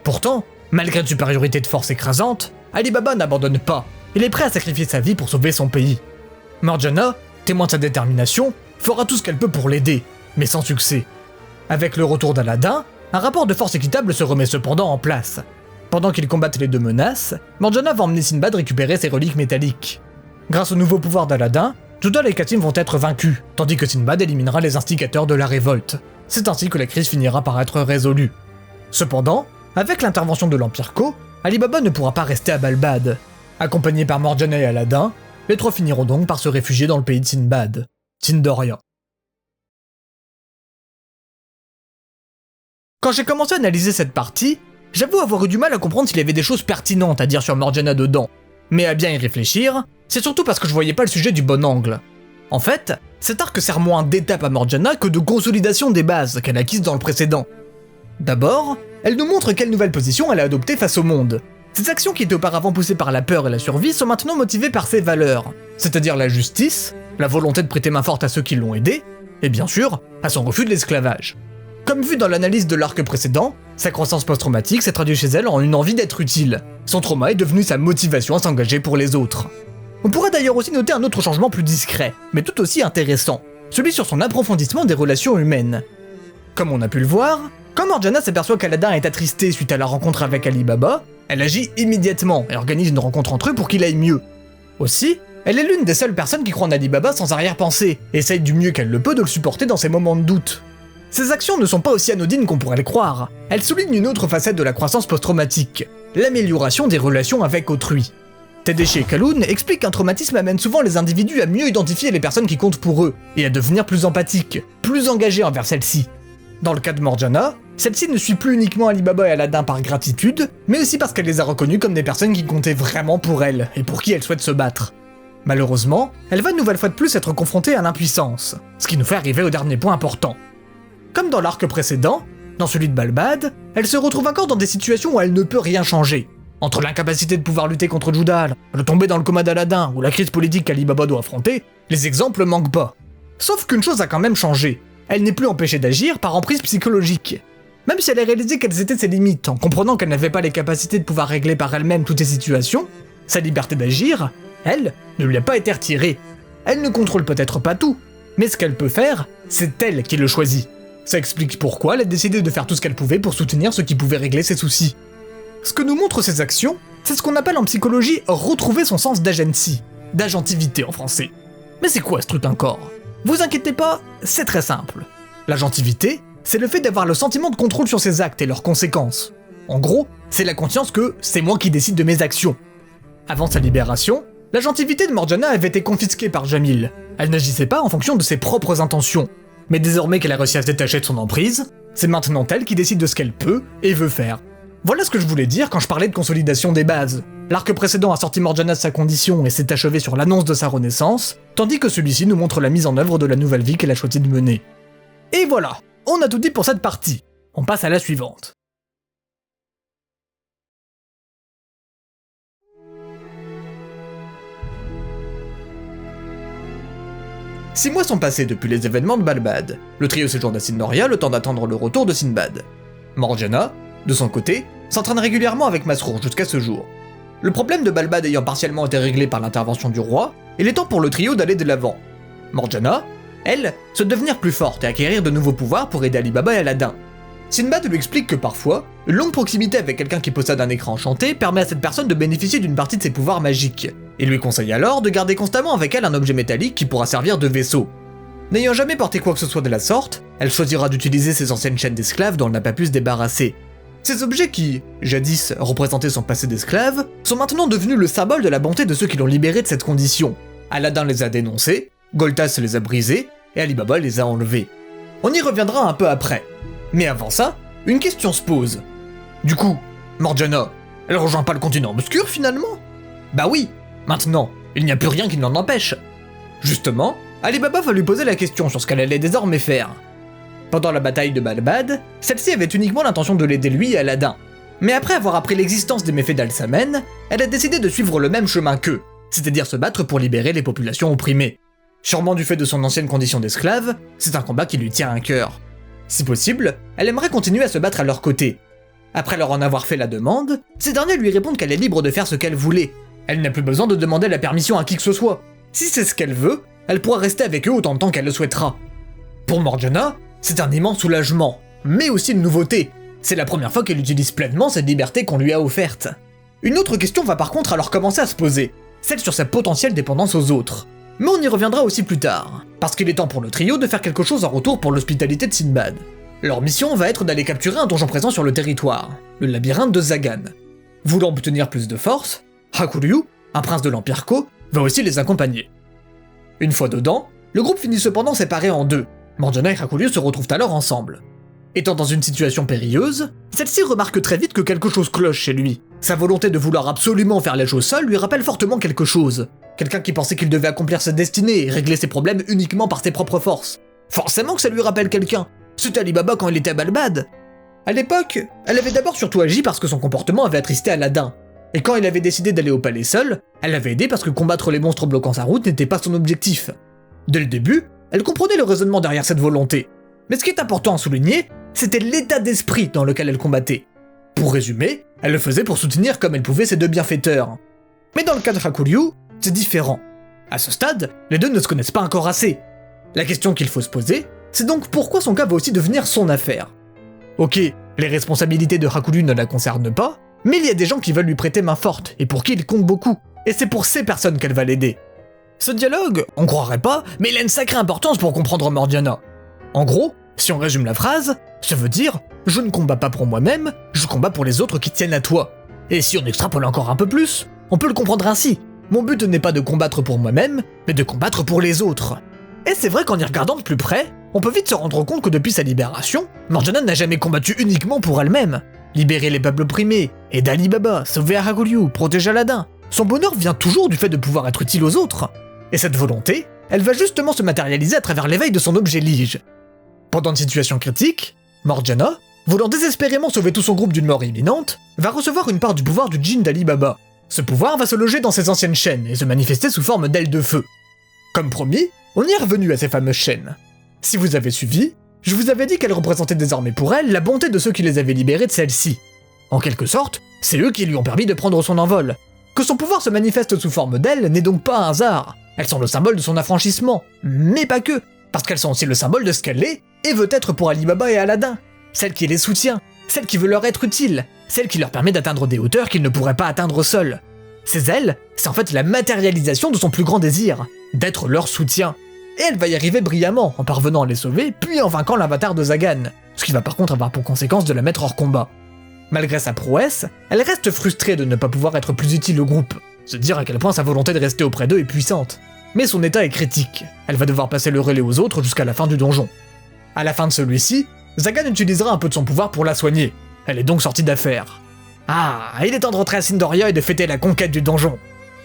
Pourtant, malgré une supériorité de force écrasante, Ali Baba n'abandonne pas. Il est prêt à sacrifier sa vie pour sauver son pays. Morgiana, témoin de sa détermination, fera tout ce qu'elle peut pour l'aider, mais sans succès. Avec le retour d'Aladin, un rapport de force équitable se remet cependant en place. Pendant qu'ils combattent les deux menaces, Morgiana va emmener Sinbad récupérer ses reliques métalliques. Grâce au nouveau pouvoir d'Aladin, Jodal et Katim vont être vaincus, tandis que Sinbad éliminera les instigateurs de la révolte. C'est ainsi que la crise finira par être résolue. Cependant, avec l'intervention de l'Empire Ko, Ali Baba ne pourra pas rester à Balbad. Accompagnés par Morgiana et Aladin, les trois finiront donc par se réfugier dans le pays de Sinbad, Tindoria. Quand j'ai commencé à analyser cette partie, j'avoue avoir eu du mal à comprendre s'il y avait des choses pertinentes à dire sur Morgiana dedans. Mais à bien y réfléchir, c'est surtout parce que je voyais pas le sujet du bon angle. En fait, cet arc sert moins d'étape à Morgiana que de consolidation des bases qu'elle acquise dans le précédent. D'abord, elle nous montre quelle nouvelle position elle a adoptée face au monde. Ces actions qui étaient auparavant poussées par la peur et la survie sont maintenant motivées par ses valeurs, c'est-à-dire la justice, la volonté de prêter main forte à ceux qui l'ont aidé, et bien sûr, à son refus de l'esclavage. Comme vu dans l'analyse de l'arc précédent, sa croissance post-traumatique s'est traduite chez elle en une envie d'être utile. Son trauma est devenu sa motivation à s'engager pour les autres. On pourrait d'ailleurs aussi noter un autre changement plus discret, mais tout aussi intéressant, celui sur son approfondissement des relations humaines. Comme on a pu le voir, quand Morgiana s'aperçoit qu'Aladin est attristé suite à la rencontre avec Ali Baba, elle agit immédiatement et organise une rencontre entre eux pour qu'il aille mieux. Aussi, elle est l'une des seules personnes qui croient en Ali Baba sans arrière-pensée, et essaye du mieux qu'elle le peut de le supporter dans ses moments de doute. Ces actions ne sont pas aussi anodines qu'on pourrait le croire, elles soulignent une autre facette de la croissance post-traumatique, l'amélioration des relations avec autrui. Tedeschi et Kaloun expliquent qu'un traumatisme amène souvent les individus à mieux identifier les personnes qui comptent pour eux, et à devenir plus empathiques, plus engagés envers celles-ci. Dans le cas de Morgiana, celle-ci ne suit plus uniquement Ali Baba et Aladin par gratitude, mais aussi parce qu'elle les a reconnus comme des personnes qui comptaient vraiment pour elle, et pour qui elle souhaite se battre. Malheureusement, elle va une nouvelle fois de plus être confrontée à l'impuissance, ce qui nous fait arriver au dernier point important. Comme dans l'arc précédent, dans celui de Balbad, elle se retrouve encore dans des situations où elle ne peut rien changer. Entre l'incapacité de pouvoir lutter contre Judal, le tomber dans le coma d'Aladin ou la crise politique qu'Ali Baba doit affronter, les exemples manquent pas. Sauf qu'une chose a quand même changé, elle n'est plus empêchée d'agir par emprise psychologique. Même si elle a réalisé quelles étaient ses limites en comprenant qu'elle n'avait pas les capacités de pouvoir régler par elle-même toutes les situations, sa liberté d'agir, elle, ne lui a pas été retirée. Elle ne contrôle peut-être pas tout, mais ce qu'elle peut faire, c'est elle qui le choisit. Ça explique pourquoi elle a décidé de faire tout ce qu'elle pouvait pour soutenir ce qui pouvait régler ses soucis. Ce que nous montrent ces actions, c'est ce qu'on appelle en psychologie retrouver son sens d'agency, d'agentivité en français. Mais c'est quoi ce truc encore ? Vous inquiétez pas, c'est très simple. L'agentivité, c'est le fait d'avoir le sentiment de contrôle sur ses actes et leurs conséquences. En gros, c'est la conscience que c'est moi qui décide de mes actions. Avant sa libération, l'agentivité de Morgiana avait été confisquée par Jamil. Elle n'agissait pas en fonction de ses propres intentions. Mais désormais qu'elle a réussi à se détacher de son emprise, c'est maintenant elle qui décide de ce qu'elle peut et veut faire. Voilà ce que je voulais dire quand je parlais de consolidation des bases. L'arc précédent a sorti Morgiana de sa condition et s'est achevé sur l'annonce de sa renaissance, tandis que celui-ci nous montre la mise en œuvre de la nouvelle vie qu'elle a choisi de mener. Et voilà, on a tout dit pour cette partie. On passe à la suivante. 6 mois sont passés depuis les événements de Balbad. Le trio séjourne à Sindoria le temps d'attendre le retour de Sinbad. Morgiana, de son côté, s'entraîne régulièrement avec Masrour jusqu'à ce jour. Le problème de Balbad ayant partiellement été réglé par l'intervention du roi, il est temps pour le trio d'aller de l'avant. Morgiana, elle, souhaite devenir plus forte et acquérir de nouveaux pouvoirs pour aider Ali Baba et Aladdin. Sinbad lui explique que parfois, une longue proximité avec quelqu'un qui possède un écran enchanté permet à cette personne de bénéficier d'une partie de ses pouvoirs magiques. Il lui conseille alors de garder constamment avec elle un objet métallique qui pourra servir de vaisseau. N'ayant jamais porté quoi que ce soit de la sorte, elle choisira d'utiliser ses anciennes chaînes d'esclaves dont elle n'a pas pu se débarrasser. Ces objets qui, jadis, représentaient son passé d'esclave, sont maintenant devenus le symbole de la bonté de ceux qui l'ont libéré de cette condition. Aladdin les a dénoncés, Goltas les a brisés, et Ali Baba les a enlevés. On y reviendra un peu après. Mais avant ça, une question se pose. Du coup, Morgiana, elle rejoint pas le continent obscur finalement? Bah oui, maintenant, il n'y a plus rien qui n'en empêche. Justement, Ali Baba va lui poser la question sur ce qu'elle allait désormais faire. Pendant la bataille de Balbad, celle-ci avait uniquement l'intention de l'aider lui et Aladdin. Mais après avoir appris l'existence des méfaits d'Al-Samen, elle a décidé de suivre le même chemin qu'eux, c'est-à-dire se battre pour libérer les populations opprimées. Sûrement du fait de son ancienne condition d'esclave, c'est un combat qui lui tient à cœur. Si possible, elle aimerait continuer à se battre à leur côté. Après leur en avoir fait la demande, ces derniers lui répondent qu'elle est libre de faire ce qu'elle voulait. Elle n'a plus besoin de demander la permission à qui que ce soit. Si c'est ce qu'elle veut, elle pourra rester avec eux autant de temps qu'elle le souhaitera. Pour Morgiana, c'est un immense soulagement, mais aussi une nouveauté. C'est la première fois qu'elle utilise pleinement cette liberté qu'on lui a offerte. Une autre question va par contre alors commencer à se poser, celle sur sa potentielle dépendance aux autres. Mais on y reviendra aussi plus tard, parce qu'il est temps pour le trio de faire quelque chose en retour pour l'hospitalité de Sinbad. Leur mission va être d'aller capturer un donjon présent sur le territoire, le labyrinthe de Zagan. Voulant obtenir plus de force, Hakuryu, un prince de l'Empire Ko, va aussi les accompagner. Une fois dedans, le groupe finit cependant séparé en deux. Morgiana et Hakuryu se retrouvent alors ensemble. Étant dans une situation périlleuse, celle-ci remarque très vite que quelque chose cloche chez lui. Sa volonté de vouloir absolument faire les choses seul lui rappelle fortement quelque chose. Quelqu'un qui pensait qu'il devait accomplir sa destinée et régler ses problèmes uniquement par ses propres forces. Forcément que ça lui rappelle quelqu'un. C'était Ali Baba quand il était à Balbad. À l'époque, elle avait d'abord surtout agi parce que son comportement avait attristé Aladdin. Et quand il avait décidé d'aller au palais seul, elle l'avait aidé parce que combattre les monstres bloquant sa route n'était pas son objectif. Dès le début, elle comprenait le raisonnement derrière cette volonté. Mais ce qui est important à souligner, c'était l'état d'esprit dans lequel elle combattait. Pour résumer, elle le faisait pour soutenir comme elle pouvait ses deux bienfaiteurs. Mais dans le cas de Hakuryu, c'est différent. À ce stade, les deux ne se connaissent pas encore assez. La question qu'il faut se poser, c'est donc pourquoi son cas va aussi devenir son affaire. Ok, les responsabilités de Hakuryu ne la concernent pas, mais il y a des gens qui veulent lui prêter main forte et pour qui il compte beaucoup, et c'est pour ces personnes qu'elle va l'aider. Ce dialogue, on croirait pas, mais il a une sacrée importance pour comprendre Morgiana. En gros, si on résume la phrase, ça veut dire « je ne combats pas pour moi-même, je combats pour les autres qui tiennent à toi ». Et si on extrapole encore un peu plus, on peut le comprendre ainsi. Mon but n'est pas de combattre pour moi-même, mais de combattre pour les autres. Et c'est vrai qu'en y regardant de plus près, on peut vite se rendre compte que depuis sa libération, Morgiana n'a jamais combattu uniquement pour elle-même. Libérer les peuples opprimés, aider Ali Baba, sauver Hakuryu, protéger Aladdin, son bonheur vient toujours du fait de pouvoir être utile aux autres. Et cette volonté, elle va justement se matérialiser à travers l'éveil de son objet lige. Pendant une situation critique, Morgiana, voulant désespérément sauver tout son groupe d'une mort imminente, va recevoir une part du pouvoir du djinn d'Ali Baba. Ce pouvoir va se loger dans ses anciennes chaînes et se manifester sous forme d'ailes de feu. Comme promis, on y est revenu à ces fameuses chaînes. Si vous avez suivi, je vous avais dit qu'elles représentaient désormais pour elle la bonté de ceux qui les avaient libérés de celle-ci. En quelque sorte, c'est eux qui lui ont permis de prendre son envol. Que son pouvoir se manifeste sous forme d'ailes n'est donc pas un hasard. Elles sont le symbole de son affranchissement, mais pas que, parce qu'elles sont aussi le symbole de ce qu'elle est et veut être pour Ali Baba et Aladdin. Celle qui les soutient, celle qui veut leur être utile, celle qui leur permet d'atteindre des hauteurs qu'ils ne pourraient pas atteindre seuls. Ces ailes, c'est en fait la matérialisation de son plus grand désir, d'être leur soutien. Et elle va y arriver brillamment, en parvenant à les sauver, puis en vainquant l'avatar de Zagan, ce qui va par contre avoir pour conséquence de la mettre hors combat. Malgré sa prouesse, elle reste frustrée de ne pas pouvoir être plus utile au groupe, se dire à quel point sa volonté de rester auprès d'eux est puissante. Mais son état est critique, elle va devoir passer le relais aux autres jusqu'à la fin du donjon. À la fin de celui-ci, Zagan utilisera un peu de son pouvoir pour la soigner, elle est donc sortie d'affaire. Ah, il est temps de rentrer à Sindoria et de fêter la conquête du donjon.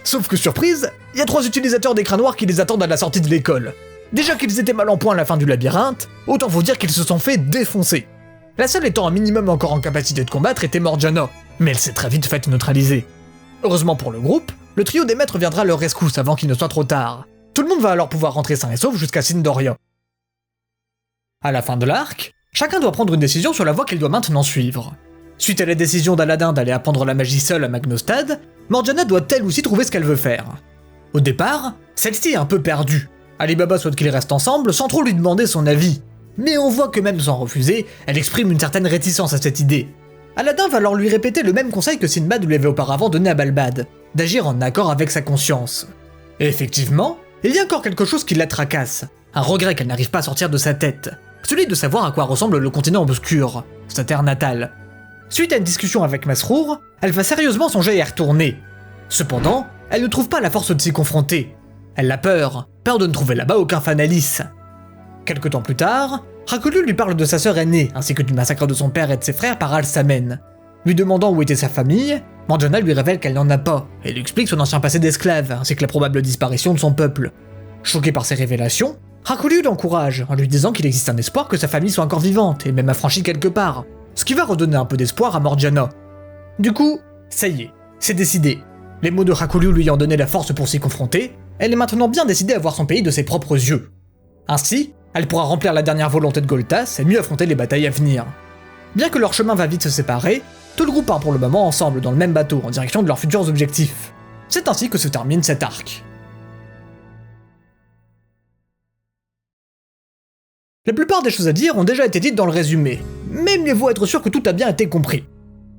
Sauf que surprise, il y a 3 utilisateurs d'écran noir qui les attendent à la sortie de l'école. Déjà qu'ils étaient mal en point à la fin du labyrinthe, autant vous dire qu'ils se sont fait défoncer. La seule étant un minimum encore en capacité de combattre était Morgiana, mais elle s'est très vite faite neutraliser. Heureusement pour le groupe, le trio des maîtres viendra à leur rescousse avant qu'il ne soit trop tard. Tout le monde va alors pouvoir rentrer sain et sauf jusqu'à Sindoria. À la fin de l'arc, chacun doit prendre une décision sur la voie qu'il doit maintenant suivre. Suite à la décision d'Aladin d'aller apprendre la magie seule à Magnostad, Morgiana doit elle aussi trouver ce qu'elle veut faire. Au départ, celle-ci est un peu perdue. Ali Baba souhaite qu'ils restent ensemble sans trop lui demander son avis. Mais on voit que même sans refuser, elle exprime une certaine réticence à cette idée. Aladin va alors lui répéter le même conseil que Sinbad lui avait auparavant donné à Balbad, d'agir en accord avec sa conscience. Et effectivement, il y a encore quelque chose qui la tracasse, un regret qu'elle n'arrive pas à sortir de sa tête, celui de savoir à quoi ressemble le continent obscur, sa terre natale. Suite à une discussion avec Masrour, elle va sérieusement songer à y retourner. Cependant, elle ne trouve pas la force de s'y confronter. Elle a peur de ne trouver là-bas aucun Fanalis. Quelque temps plus tard, Rakulu lui parle de sa sœur aînée, ainsi que du massacre de son père et de ses frères par Al-Samen. Lui demandant où était sa famille, Morgiana lui révèle qu'elle n'en a pas, et lui explique son ancien passé d'esclave, ainsi que la probable disparition de son peuple. Choqué par ces révélations, Rakulu l'encourage, en lui disant qu'il existe un espoir que sa famille soit encore vivante, et même affranchie quelque part, ce qui va redonner un peu d'espoir à Morgiana. Du coup, ça y est, c'est décidé. Les mots de Rakulu lui ayant donné la force pour s'y confronter, elle est maintenant bien décidée à voir son pays de ses propres yeux. Ainsi, elle pourra remplir la dernière volonté de Goltas et mieux affronter les batailles à venir. Bien que leur chemin va vite se séparer, tout le groupe part pour le moment ensemble dans le même bateau en direction de leurs futurs objectifs. C'est ainsi que se termine cet arc. La plupart des choses à dire ont déjà été dites dans le résumé, mais mieux vaut être sûr que tout a bien été compris.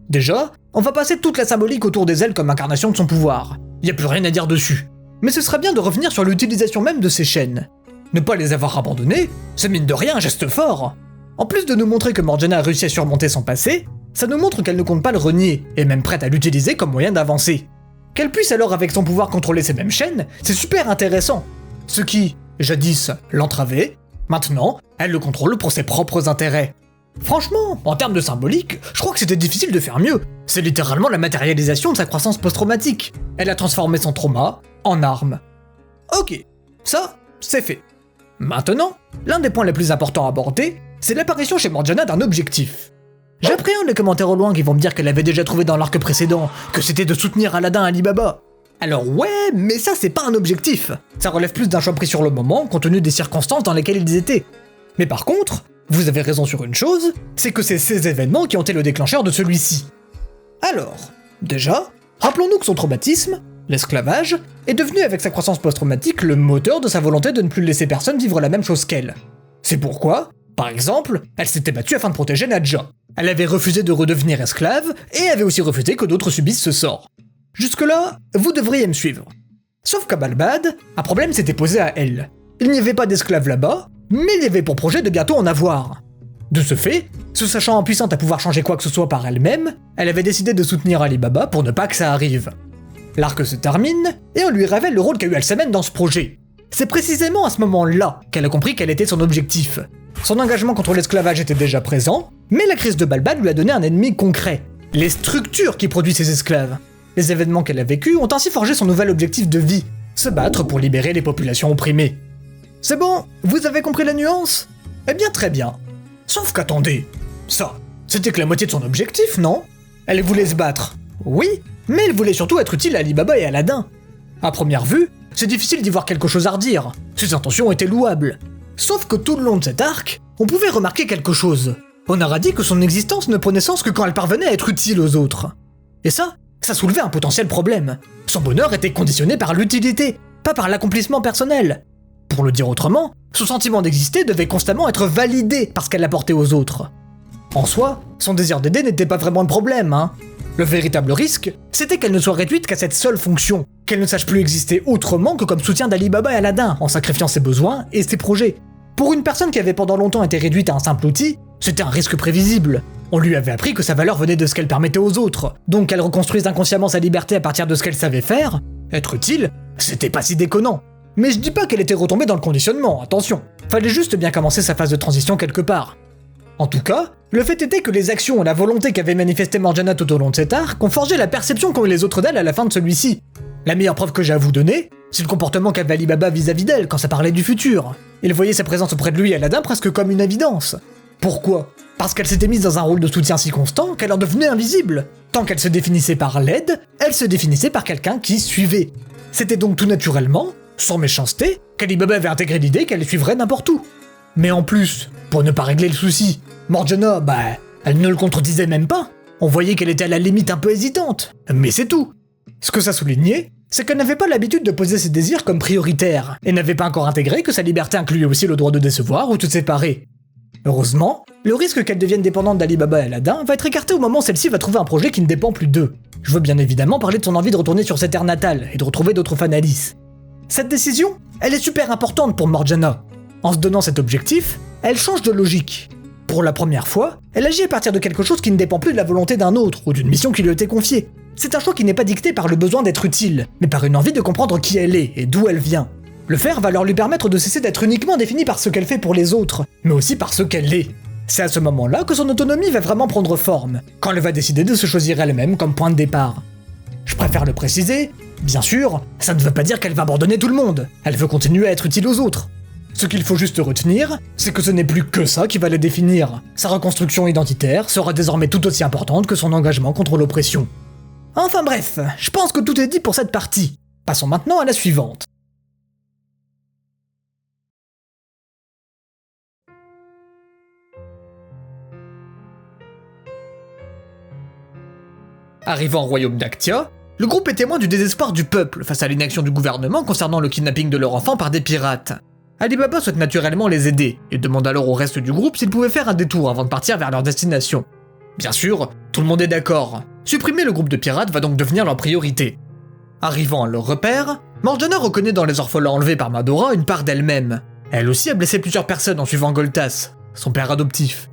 Déjà, on va passer toute la symbolique autour des ailes comme incarnation de son pouvoir. Y a plus rien à dire dessus. Mais ce serait bien de revenir sur l'utilisation même de ces chaînes. Ne pas les avoir abandonnées, c'est mine de rien un geste fort. En plus de nous montrer que Morgiana a réussi à surmonter son passé, ça nous montre qu'elle ne compte pas le renier, et même prête à l'utiliser comme moyen d'avancer. Qu'elle puisse alors avec son pouvoir contrôler ces mêmes chaînes, c'est super intéressant. Ce qui, jadis, l'entravait, maintenant, elle le contrôle pour ses propres intérêts. Franchement, en termes de symbolique, je crois que c'était difficile de faire mieux. C'est littéralement la matérialisation de sa croissance post-traumatique. Elle a transformé son trauma en arme. Ok, ça, c'est fait. Maintenant, l'un des points les plus importants à aborder, c'est l'apparition chez Morgiana d'un objectif. J'appréhende les commentaires au loin qui vont me dire qu'elle avait déjà trouvé dans l'arc précédent, que c'était de soutenir Aladin Ali Baba. Alors ouais, mais ça c'est pas un objectif. Ça relève plus d'un choix pris sur le moment, compte tenu des circonstances dans lesquelles ils étaient. Mais par contre, vous avez raison sur une chose, c'est que c'est ces événements qui ont été le déclencheur de celui-ci. Alors, déjà, rappelons-nous que son traumatisme, l'esclavage, est devenu avec sa croissance post-traumatique le moteur de sa volonté de ne plus laisser personne vivre la même chose qu'elle. C'est pourquoi, par exemple, elle s'était battue afin de protéger Nadja. Elle avait refusé de redevenir esclave, et avait aussi refusé que d'autres subissent ce sort. Jusque-là, vous devriez me suivre. Sauf qu'à Balbad, un problème s'était posé à elle. Il n'y avait pas d'esclaves là-bas, mais il y avait pour projet de bientôt en avoir. De ce fait, se sachant impuissante à pouvoir changer quoi que ce soit par elle-même, elle avait décidé de soutenir Ali Baba pour ne pas que ça arrive. L'arc se termine, et on lui révèle le rôle qu'a eu Al-Samen dans ce projet. C'est précisément à ce moment-là qu'elle a compris quel était son objectif. Son engagement contre l'esclavage était déjà présent, mais la crise de Balbad lui a donné un ennemi concret, les structures qui produisent ces esclaves. Les événements qu'elle a vécus ont ainsi forgé son nouvel objectif de vie, se battre pour libérer les populations opprimées. C'est bon, vous avez compris la nuance? Eh bien très bien. Sauf qu'attendez, ça, c'était que la moitié de son objectif, non? Elle voulait se battre, oui, mais elle voulait surtout être utile à Ali Baba et Aladin. À première vue, c'est difficile d'y voir quelque chose à redire, ses intentions étaient louables. Sauf que tout le long de cet arc, on pouvait remarquer quelque chose. On a dit que son existence ne prenait sens que quand elle parvenait à être utile aux autres. Et ça soulevait un potentiel problème. Son bonheur était conditionné par l'utilité, pas par l'accomplissement personnel. Pour le dire autrement, son sentiment d'exister devait constamment être validé par ce qu'elle apportait aux autres. En soi, son désir d'aider n'était pas vraiment le problème, hein. Le véritable risque, c'était qu'elle ne soit réduite qu'à cette seule fonction, qu'elle ne sache plus exister autrement que comme soutien d'Ali Baba et Aladin, en sacrifiant ses besoins et ses projets. Pour une personne qui avait pendant longtemps été réduite à un simple outil, c'était un risque prévisible. On lui avait appris que sa valeur venait de ce qu'elle permettait aux autres, donc qu'elle reconstruise inconsciemment sa liberté à partir de ce qu'elle savait faire, être utile, c'était pas si déconnant. Mais je dis pas qu'elle était retombée dans le conditionnement, attention. Fallait juste bien commencer sa phase de transition quelque part. En tout cas, le fait était que les actions et la volonté qu'avait manifesté Morgiana tout au long de cet arc ont forgé la perception qu'ont eu les autres d'elle à la fin de celui-ci. La meilleure preuve que j'ai à vous donner, c'est le comportement qu'avait Ali Baba vis-à-vis d'elle quand ça parlait du futur. Il voyait sa présence auprès de lui et Aladin presque comme une évidence. Pourquoi? Parce qu'elle s'était mise dans un rôle de soutien si constant qu'elle en devenait invisible. Tant qu'elle se définissait par l'aide, elle se définissait par quelqu'un qui suivait. C'était donc tout naturellement sans méchanceté, qu'Alibaba avait intégré l'idée qu'elle les suivrait n'importe où. Mais en plus, pour ne pas régler le souci, Morgiana, elle ne le contredisait même pas. On voyait qu'elle était à la limite un peu hésitante, mais c'est tout. Ce que ça soulignait, c'est qu'elle n'avait pas l'habitude de poser ses désirs comme prioritaires, et n'avait pas encore intégré que sa liberté incluait aussi le droit de décevoir ou de se séparer. Heureusement, le risque qu'elle devienne dépendante d'Alibaba et Aladdin va être écarté au moment où celle-ci va trouver un projet qui ne dépend plus d'eux. Je veux bien évidemment parler de son envie de retourner sur sa terre natale et de retrouver d'autres fans Alice. Cette décision, elle est super importante pour Morgiana. En se donnant cet objectif, elle change de logique. Pour la première fois, elle agit à partir de quelque chose qui ne dépend plus de la volonté d'un autre ou d'une mission qui lui a été confiée. C'est un choix qui n'est pas dicté par le besoin d'être utile, mais par une envie de comprendre qui elle est et d'où elle vient. Le faire va alors lui permettre de cesser d'être uniquement définie par ce qu'elle fait pour les autres, mais aussi par ce qu'elle est. C'est à ce moment-là que son autonomie va vraiment prendre forme, quand elle va décider de se choisir elle-même comme point de départ. Je préfère le préciser, bien sûr, ça ne veut pas dire qu'elle va abandonner tout le monde, elle veut continuer à être utile aux autres. Ce qu'il faut juste retenir, c'est que ce n'est plus que ça qui va la définir. Sa reconstruction identitaire sera désormais tout aussi importante que son engagement contre l'oppression. Enfin bref, je pense que tout est dit pour cette partie. Passons maintenant à la suivante. Arrivant au royaume d'Actia, le groupe est témoin du désespoir du peuple face à l'inaction du gouvernement concernant le kidnapping de leur enfant par des pirates. Alibaba souhaite naturellement les aider et demande alors au reste du groupe s'ils pouvaient faire un détour avant de partir vers leur destination. Bien sûr, tout le monde est d'accord. Supprimer le groupe de pirates va donc devenir leur priorité. Arrivant à leur repère, Morgiana reconnaît dans les orphelins enlevés par Madora une part d'elle-même. Elle aussi a blessé plusieurs personnes en suivant Goltas, son père adoptif.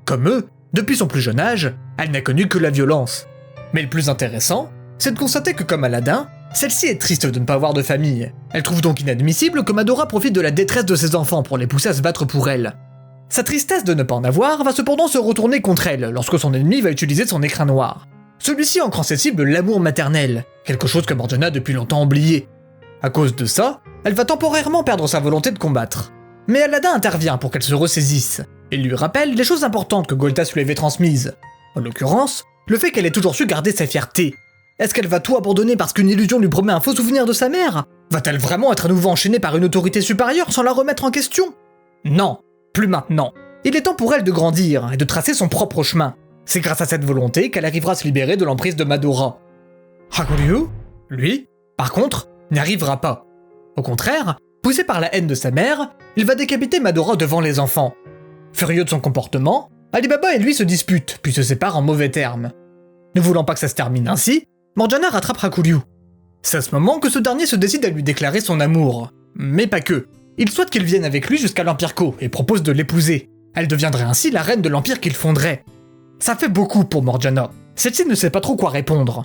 Comme eux, depuis son plus jeune âge, elle n'a connu que la violence. Mais le plus intéressant, c'est de constater que comme Aladdin, celle-ci est triste de ne pas avoir de famille. Elle trouve donc inadmissible que Madora profite de la détresse de ses enfants pour les pousser à se battre pour elle. Sa tristesse de ne pas en avoir va cependant se retourner contre elle lorsque son ennemi va utiliser son écrin noir. Celui-ci ancre en ses cibles l'amour maternel, quelque chose que Morgiana a depuis longtemps oublié. À cause de ça, elle va temporairement perdre sa volonté de combattre. Mais Aladdin intervient pour qu'elle se ressaisisse, et lui rappelle les choses importantes que Goltas lui avait transmises. En l'occurrence, le fait qu'elle ait toujours su garder sa fierté. Est-ce qu'elle va tout abandonner parce qu'une illusion lui promet un faux souvenir de sa mère? Va-t-elle vraiment être à nouveau enchaînée par une autorité supérieure sans la remettre en question? Non, plus maintenant. Il est temps pour elle de grandir et de tracer son propre chemin. C'est grâce à cette volonté qu'elle arrivera à se libérer de l'emprise de Madora. Hakuryu, lui, par contre, n'y arrivera pas. Au contraire, poussé par la haine de sa mère, il va décapiter Madora devant les enfants. Furieux de son comportement, Alibaba et lui se disputent, puis se séparent en mauvais termes. Ne voulant pas que ça se termine ainsi, Morgiana rattrape Hakuryu. C'est à ce moment que ce dernier se décide à lui déclarer son amour. Mais pas que. Il souhaite qu'il vienne avec lui jusqu'à l'Empire Ko et propose de l'épouser. Elle deviendrait ainsi la reine de l'Empire qu'il fonderait. Ça fait beaucoup pour Morgiana. Celle-ci ne sait pas trop quoi répondre.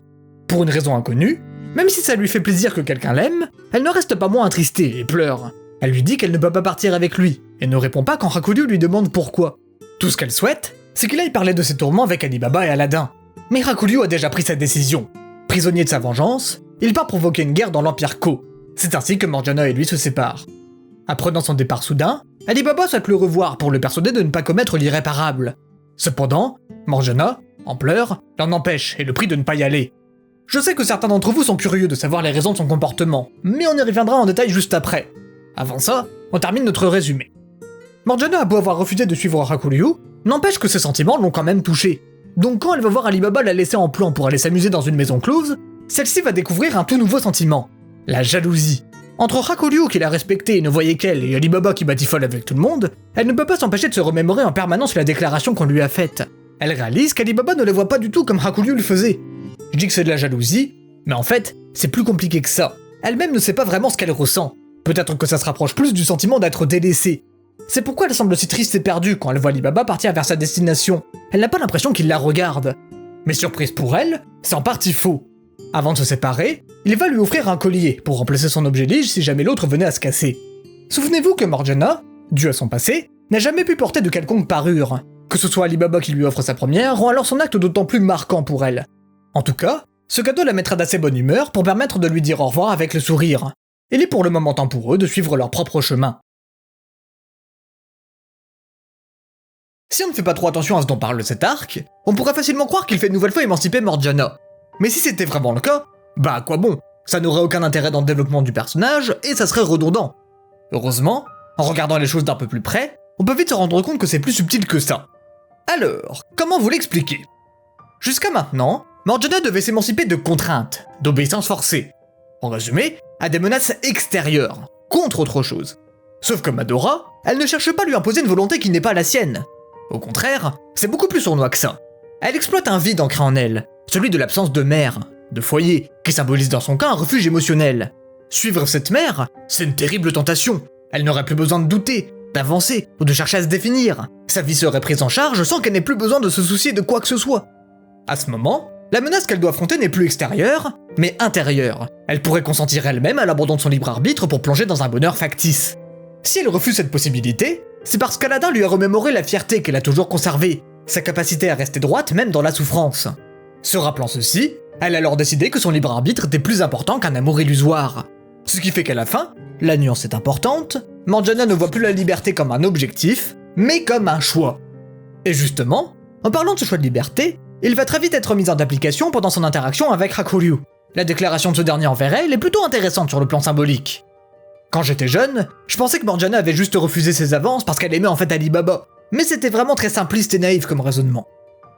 Pour une raison inconnue, même si ça lui fait plaisir que quelqu'un l'aime, elle ne reste pas moins attristée et pleure. Elle lui dit qu'elle ne peut pas partir avec lui, et ne répond pas quand Hakuryu lui demande pourquoi. Tout ce qu'elle souhaite, c'est qu'il aille parler de ses tourments avec Alibaba et Aladdin. Mais Hakuryu a déjà pris sa décision. Prisonnier de sa vengeance, il part provoquer une guerre dans l'Empire Ko. C'est ainsi que Morgiana et lui se séparent. Apprenant son départ soudain, Alibaba souhaite le revoir pour le persuader de ne pas commettre l'irréparable. Cependant, Morgiana, en pleurs, l'en empêche et le prie de ne pas y aller. Je sais que certains d'entre vous sont curieux de savoir les raisons de son comportement, mais on y reviendra en détail juste après. Avant ça, on termine notre résumé. Morgiana a beau avoir refusé de suivre Hakuryu, n'empêche que ses sentiments l'ont quand même touchée. Donc quand elle va voir Alibaba la laisser en plan pour aller s'amuser dans une maison close, celle-ci va découvrir un tout nouveau sentiment, la jalousie. Entre Hakuryu qui la respectait et ne voyait qu'elle et Alibaba qui batifole avec tout le monde, elle ne peut pas s'empêcher de se remémorer en permanence la déclaration qu'on lui a faite. Elle réalise qu'Alibaba ne la voit pas du tout comme Hakuryu le faisait. Je dis que c'est de la jalousie, mais en fait, c'est plus compliqué que ça. Elle-même ne sait pas vraiment ce qu'elle ressent. Peut-être que ça se rapproche plus du sentiment d'être délaissée. C'est pourquoi elle semble si triste et perdue quand elle voit Alibaba partir vers sa destination. Elle n'a pas l'impression qu'il la regarde. Mais surprise pour elle, c'est en partie faux. Avant de se séparer, il va lui offrir un collier pour remplacer son objet lige si jamais l'autre venait à se casser. Souvenez-vous que Morgiana, dû à son passé, n'a jamais pu porter de quelconque parure. Que ce soit Alibaba qui lui offre sa première rend alors son acte d'autant plus marquant pour elle. En tout cas, ce cadeau la mettra d'assez bonne humeur pour permettre de lui dire au revoir avec le sourire. Il est pour le moment temps pour eux de suivre leur propre chemin. Si on ne fait pas trop attention à ce dont parle cet arc, on pourrait facilement croire qu'il fait une nouvelle fois émanciper Morgiana. Mais si c'était vraiment le cas, bah à quoi bon? Ça n'aurait aucun intérêt dans le développement du personnage, et ça serait redondant. Heureusement, en regardant les choses d'un peu plus près, on peut vite se rendre compte que c'est plus subtil que ça. Alors, comment vous l'expliquer? Jusqu'à maintenant, Morgiana devait s'émanciper de contraintes, d'obéissance forcée. En résumé, à des menaces extérieures, contre autre chose. Sauf que Madara, elle ne cherche pas à lui imposer une volonté qui n'est pas la sienne. Au contraire, c'est beaucoup plus sournois que ça. Elle exploite un vide ancré en elle, celui de l'absence de mère, de foyer, qui symbolise dans son cas un refuge émotionnel. Suivre cette mère, c'est une terrible tentation. Elle n'aurait plus besoin de douter, d'avancer ou de chercher à se définir. Sa vie serait prise en charge sans qu'elle n'ait plus besoin de se soucier de quoi que ce soit. À ce moment, la menace qu'elle doit affronter n'est plus extérieure, mais intérieure. Elle pourrait consentir elle-même à l'abandon de son libre arbitre pour plonger dans un bonheur factice. Si elle refuse cette possibilité, c'est parce qu'Aladin lui a remémoré la fierté qu'elle a toujours conservée, sa capacité à rester droite même dans la souffrance. Se rappelant ceci, elle a alors décidé que son libre arbitre était plus important qu'un amour illusoire. Ce qui fait qu'à la fin, la nuance est importante, Morgiana ne voit plus la liberté comme un objectif, mais comme un choix. Et justement, en parlant de ce choix de liberté, il va très vite être mis en application pendant son interaction avec Hakuryu. La déclaration de ce dernier envers elle est plutôt intéressante sur le plan symbolique. Quand j'étais jeune, je pensais que Morgiana avait juste refusé ses avances parce qu'elle aimait en fait Alibaba, mais c'était vraiment très simpliste et naïf comme raisonnement.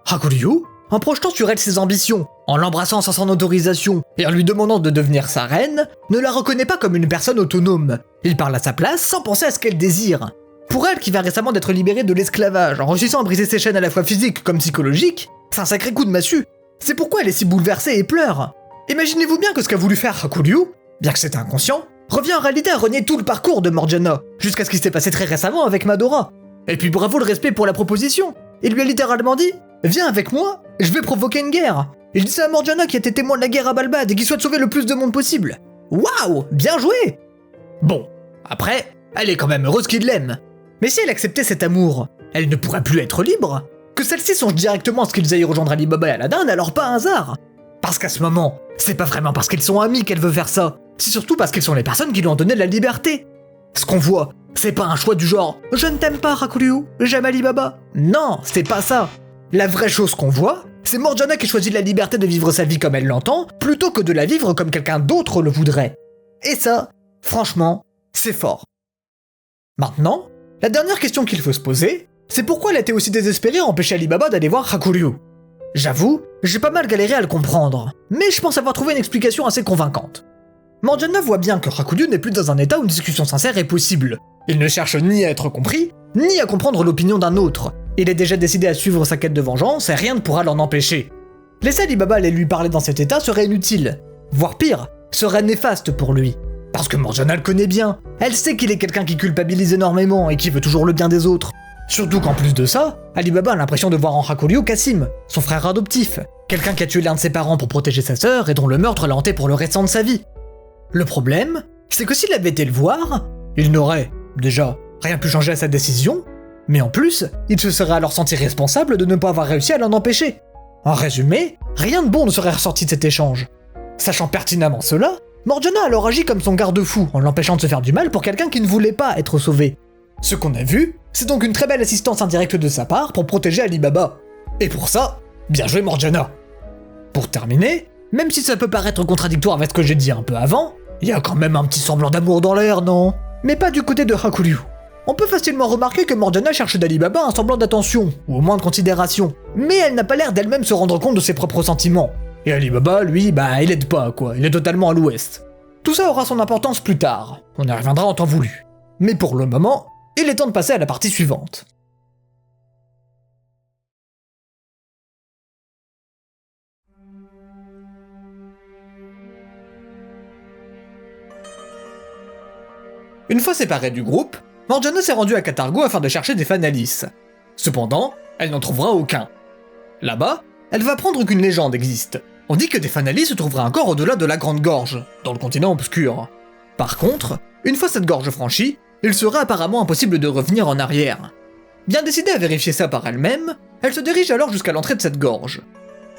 Hakuryu, en projetant sur elle ses ambitions, en l'embrassant sans son autorisation et en lui demandant de devenir sa reine, ne la reconnaît pas comme une personne autonome. Il parle à sa place sans penser à ce qu'elle désire. Pour elle qui vient récemment d'être libérée de l'esclavage en réussissant à briser ses chaînes à la fois physiques comme psychologiques, c'est un sacré coup de massue. C'est pourquoi elle est si bouleversée et pleure. Imaginez-vous bien que ce qu'a voulu faire Hakuryu, bien que c'était inconscient, revient en réalité à renier tout le parcours de Morgiana, jusqu'à ce qui s'est passé très récemment avec Madara. Et puis bravo le respect pour la proposition. Il lui a littéralement dit « Viens avec moi, je vais provoquer une guerre ». Il dit ça à Morgiana qui était témoin de la guerre à Balbad et qui souhaite sauver le plus de monde possible. Waouh, bien joué. Bon, après, elle est quand même heureuse qu'il l'aime. Mais si elle acceptait cet amour, elle ne pourrait plus être libre. Que celle-ci songe directement à ce qu'ils aillent rejoindre Alibaba et Aladin n'est alors pas un hasard. Parce qu'à ce moment, c'est pas vraiment parce qu'ils sont amis qu'elle veut faire ça, c'est surtout parce qu'ils sont les personnes qui lui ont donné la liberté. Ce qu'on voit, c'est pas un choix du genre « Je ne t'aime pas, Hakuryu, j'aime Alibaba ». Non, c'est pas ça. La vraie chose qu'on voit, c'est Morgiana qui choisit la liberté de vivre sa vie comme elle l'entend, plutôt que de la vivre comme quelqu'un d'autre le voudrait. Et ça, franchement, c'est fort. Maintenant, la dernière question qu'il faut se poser, c'est pourquoi elle était aussi désespérée à empêcher Alibaba d'aller voir Hakuryu. J'avoue, j'ai pas mal galéré à le comprendre, mais je pense avoir trouvé une explication assez convaincante. Morgiana voit bien que Hakuryu n'est plus dans un état où une discussion sincère est possible. Il ne cherche ni à être compris, ni à comprendre l'opinion d'un autre. Il est déjà décidé à suivre sa quête de vengeance et rien ne pourra l'en empêcher. Laisser Alibaba aller lui parler dans cet état serait inutile, voire pire, serait néfaste pour lui. Parce que Morgiana le connaît bien, elle sait qu'il est quelqu'un qui culpabilise énormément et qui veut toujours le bien des autres. Surtout qu'en plus de ça, Alibaba a l'impression de voir en Hakuryu Kassim, son frère adoptif, quelqu'un qui a tué l'un de ses parents pour protéger sa sœur et dont le meurtre l'a hanté pour le restant de sa vie. Le problème, c'est que s'il avait été le voir, il n'aurait, déjà, rien pu changer à sa décision, mais en plus, il se serait alors senti responsable de ne pas avoir réussi à l'en empêcher. En résumé, rien de bon ne serait ressorti de cet échange. Sachant pertinemment cela, Morgiana a alors agi comme son garde-fou en l'empêchant de se faire du mal pour quelqu'un qui ne voulait pas être sauvé. Ce qu'on a vu, c'est donc une très belle assistance indirecte de sa part pour protéger Alibaba. Et pour ça, bien joué Morgiana. Pour terminer, même si ça peut paraître contradictoire avec ce que j'ai dit un peu avant, il y a quand même un petit semblant d'amour dans l'air, non? Mais pas du côté de Hakuryu. On peut facilement remarquer que Morgiana cherche d'Alibaba un semblant d'attention, ou au moins de considération, mais elle n'a pas l'air d'elle-même se rendre compte de ses propres sentiments. Et Alibaba, lui, il aide pas, quoi, il est totalement à l'ouest. Tout ça aura son importance plus tard, on y reviendra en temps voulu. Mais pour le moment, il est temps de passer à la partie suivante. Une fois séparée du groupe, Morgiana s'est rendue à Katargo afin de chercher des Fanalis. Cependant, elle n'en trouvera aucun. Là-bas, elle va apprendre qu'une légende existe. On dit que des Fanalis se trouveraient encore au-delà de la Grande Gorge, dans le continent obscur. Par contre, une fois cette gorge franchie, il serait apparemment impossible de revenir en arrière. Bien décidée à vérifier ça par elle-même, elle se dirige alors jusqu'à l'entrée de cette gorge.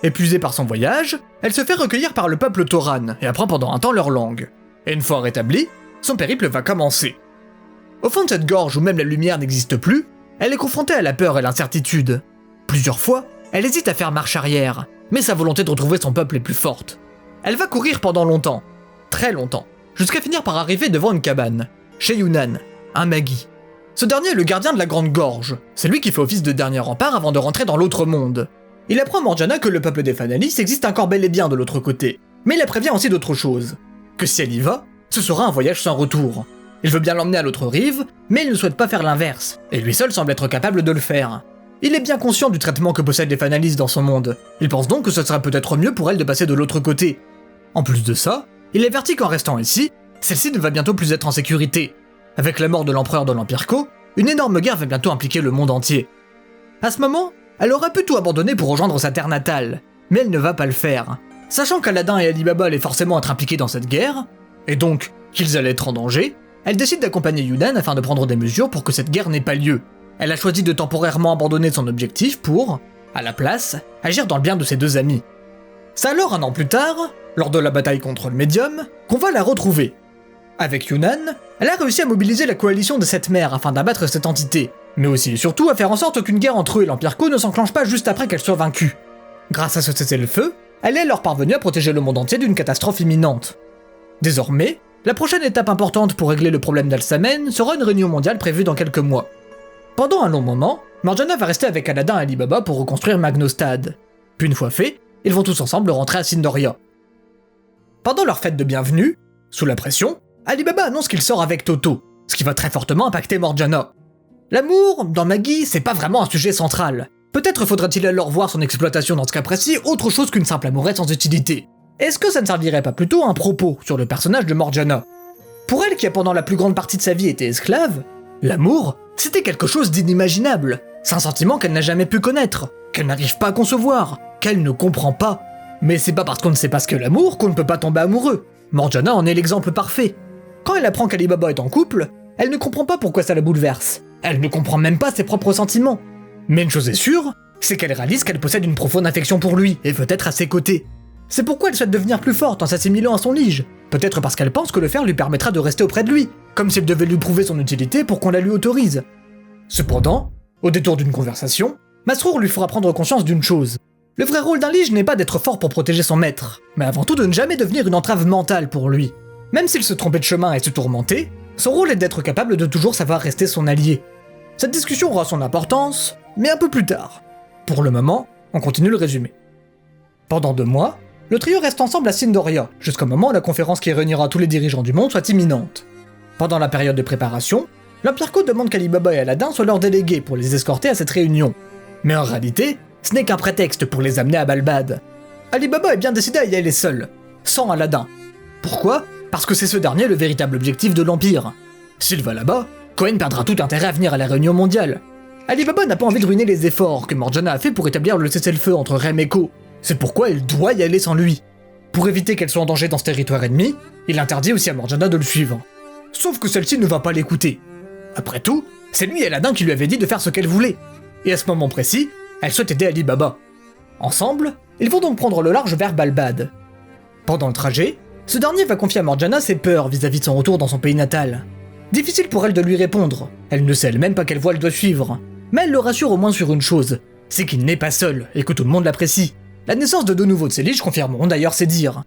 Épuisée par son voyage, elle se fait recueillir par le peuple Tauran et apprend pendant un temps leur langue. Et une fois rétablie, son périple va commencer. Au fond de cette gorge où même la lumière n'existe plus, elle est confrontée à la peur et l'incertitude. Plusieurs fois, elle hésite à faire marche arrière, mais sa volonté de retrouver son peuple est plus forte. Elle va courir pendant longtemps. très longtemps, jusqu'à finir par arriver devant une cabane, chez Yunnan, un Magi. Ce dernier est le gardien de la Grande Gorge, c'est lui qui fait office de dernier rempart avant de rentrer dans l'autre monde. Il apprend à Morgiana que le peuple des Fanalis existe encore bel et bien de l'autre côté, mais il la prévient aussi d'autre chose, que si elle y va, ce sera un voyage sans retour. Il veut bien l'emmener à l'autre rive, mais il ne souhaite pas faire l'inverse, et lui seul semble être capable de le faire. Il est bien conscient du traitement que possèdent les Fanalis dans son monde, il pense donc que ce serait peut-être mieux pour elle de passer de l'autre côté. En plus de ça, il avertit qu'en restant ici, celle-ci ne va bientôt plus être en sécurité. Avec la mort de l'empereur de l'Empire Ko, une énorme guerre va bientôt impliquer le monde entier. À ce moment, elle aurait pu tout abandonner pour rejoindre sa terre natale, mais elle ne va pas le faire. Sachant qu'Aladin et Ali Baba allaient forcément être impliqués dans cette guerre, et donc qu'ils allaient être en danger, elle décide d'accompagner Yunnan afin de prendre des mesures pour que cette guerre n'ait pas lieu. Elle a choisi de temporairement abandonner son objectif pour, à la place, agir dans le bien de ses deux amis. C'est alors 1 an plus tard, lors de la bataille contre le médium, qu'on va la retrouver. Avec Yunnan, elle a réussi à mobiliser la coalition des 7 mers afin d'abattre cette entité, mais aussi et surtout à faire en sorte qu'une guerre entre eux et l'Empire Ko ne s'enclenche pas juste après qu'elle soit vaincue. Grâce à ce cessez-le-feu, elle est alors parvenue à protéger le monde entier d'une catastrophe imminente. Désormais, la prochaine étape importante pour régler le problème d'Alsamen sera une réunion mondiale prévue dans quelques mois. Pendant un long moment, Morgiana va rester avec Aladin et Ali Baba pour reconstruire Magnostad. Puis une fois fait, ils vont tous ensemble rentrer à Sindoria. Pendant leur fête de bienvenue, sous la pression, Ali Baba annonce qu'il sort avec Toto, ce qui va très fortement impacter Morgiana. L'amour, dans Magi, c'est pas vraiment un sujet central. Peut-être faudrait-il alors voir son exploitation dans ce cas précis autre chose qu'une simple amourette sans utilité. Est-ce que ça ne servirait pas plutôt à un propos sur le personnage de Morgiana? Pour elle qui a pendant la plus grande partie de sa vie été esclave, l'amour, c'était quelque chose d'inimaginable. C'est un sentiment qu'elle n'a jamais pu connaître, qu'elle n'arrive pas à concevoir, qu'elle ne comprend pas. Mais c'est pas parce qu'on ne sait pas ce qu'est l'amour qu'on ne peut pas tomber amoureux. Morgiana en est l'exemple parfait. Quand elle apprend qu'Ali Baba est en couple, elle ne comprend pas pourquoi ça la bouleverse. Elle ne comprend même pas ses propres sentiments. Mais une chose est sûre, c'est qu'elle réalise qu'elle possède une profonde affection pour lui et veut être à ses côtés. C'est pourquoi elle souhaite devenir plus forte en s'assimilant à son lige, peut-être parce qu'elle pense que le faire lui permettra de rester auprès de lui, comme si elle devait lui prouver son utilité pour qu'on la lui autorise. Cependant, au détour d'une conversation, Masrour lui fera prendre conscience d'une chose. Le vrai rôle d'un lige n'est pas d'être fort pour protéger son maître, mais avant tout de ne jamais devenir une entrave mentale pour lui. Même s'il se trompait de chemin et se tourmentait, son rôle est d'être capable de toujours savoir rester son allié. Cette discussion aura son importance, mais un peu plus tard. Pour le moment, on continue le résumé. Pendant 2 mois, le trio reste ensemble à Sindoria, jusqu'au moment où la conférence qui réunira tous les dirigeants du monde soit imminente. Pendant la période de préparation, l'Empire Ko demande qu'Ali Baba et Aladin soient leurs délégués pour les escorter à cette réunion. Mais en réalité, ce n'est qu'un prétexte pour les amener à Balbad. Ali Baba est bien décidé à y aller seul, sans Aladin. Pourquoi? Parce que c'est ce dernier le véritable objectif de l'Empire. S'il va là-bas, Cohen perdra tout intérêt à venir à la réunion mondiale. Ali Baba n'a pas envie de ruiner les efforts que Morgiana a fait pour établir le cessez-le-feu entre Rem et Ko. C'est pourquoi il doit y aller sans lui. Pour éviter qu'elle soit en danger dans ce territoire ennemi, il interdit aussi à Morgiana de le suivre. Sauf que celle-ci ne va pas l'écouter. Après tout, c'est lui et Aladin qui lui avaient dit de faire ce qu'elle voulait. Et à ce moment précis, elle souhaite aider Ali Baba. Ensemble, ils vont donc prendre le large vers Balbad. Pendant le trajet, ce dernier va confier à Morgiana ses peurs vis-à-vis de son retour dans son pays natal. Difficile pour elle de lui répondre, elle ne sait elle-même pas quelle voie elle doit suivre. Mais elle le rassure au moins sur une chose, c'est qu'il n'est pas seul et que tout le monde l'apprécie. La naissance de 2 nouveaux de ses liges confirmeront d'ailleurs ses dires.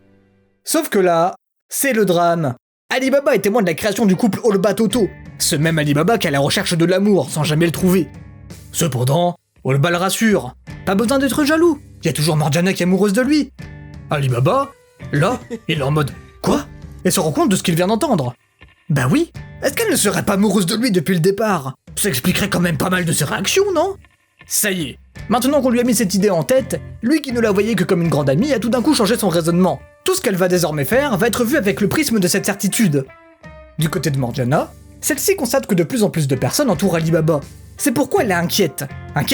Sauf que là, c'est le drame. Ali Baba est témoin de la création du couple Olba-Toto, ce même Ali Baba qui est à la recherche de l'amour sans jamais le trouver. Cependant, Olba le rassure, pas besoin d'être jaloux, il y a toujours Morgiana qui est amoureuse de lui. Ali Baba, là, il est en mode « Quoi ?» et se rend compte de ce qu'il vient d'entendre. Bah oui, est-ce qu'elle ne serait pas amoureuse de lui depuis le départ? Ça expliquerait quand même pas mal de ses réactions, non? Ça y est, maintenant qu'on lui a mis cette idée en tête, lui qui ne la voyait que comme une grande amie a tout d'un coup changé son raisonnement. Tout ce qu'elle va désormais faire va être vu avec le prisme de cette certitude. Du côté de Morgiana, celle-ci constate que de plus en plus de personnes entourent Ali Baba. C'est pourquoi elle est inquiète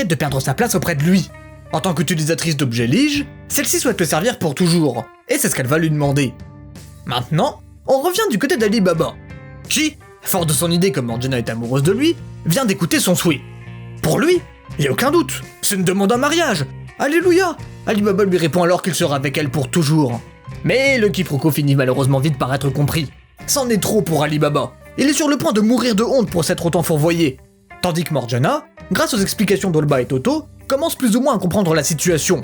de perdre sa place auprès de lui. En tant qu'utilisatrice d'objets lige, celle-ci souhaite le servir pour toujours, et c'est ce qu'elle va lui demander. Maintenant, on revient du côté d'Ali Baba, qui, fort de son idée que Morgiana est amoureuse de lui, vient d'écouter son souhait. Pour lui, y a aucun doute, c'est une demande en mariage. Alléluia! Ali Baba lui répond alors qu'il sera avec elle pour toujours. Mais le quiproquo finit malheureusement vite par être compris. C'en est trop pour Ali Baba. Il est sur le point de mourir de honte pour s'être autant fourvoyé. Tandis que Morgiana, grâce aux explications d'Olba et Toto, commence plus ou moins à comprendre la situation.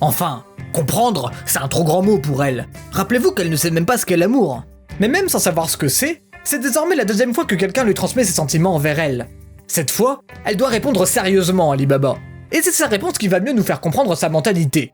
Enfin, comprendre, c'est un trop grand mot pour elle. Rappelez-vous qu'elle ne sait même pas ce qu'est l'amour. Mais même sans savoir ce que c'est désormais la deuxième fois que quelqu'un lui transmet ses sentiments envers elle. Cette fois, elle doit répondre sérieusement à Ali Baba. Et c'est sa réponse qui va mieux nous faire comprendre sa mentalité.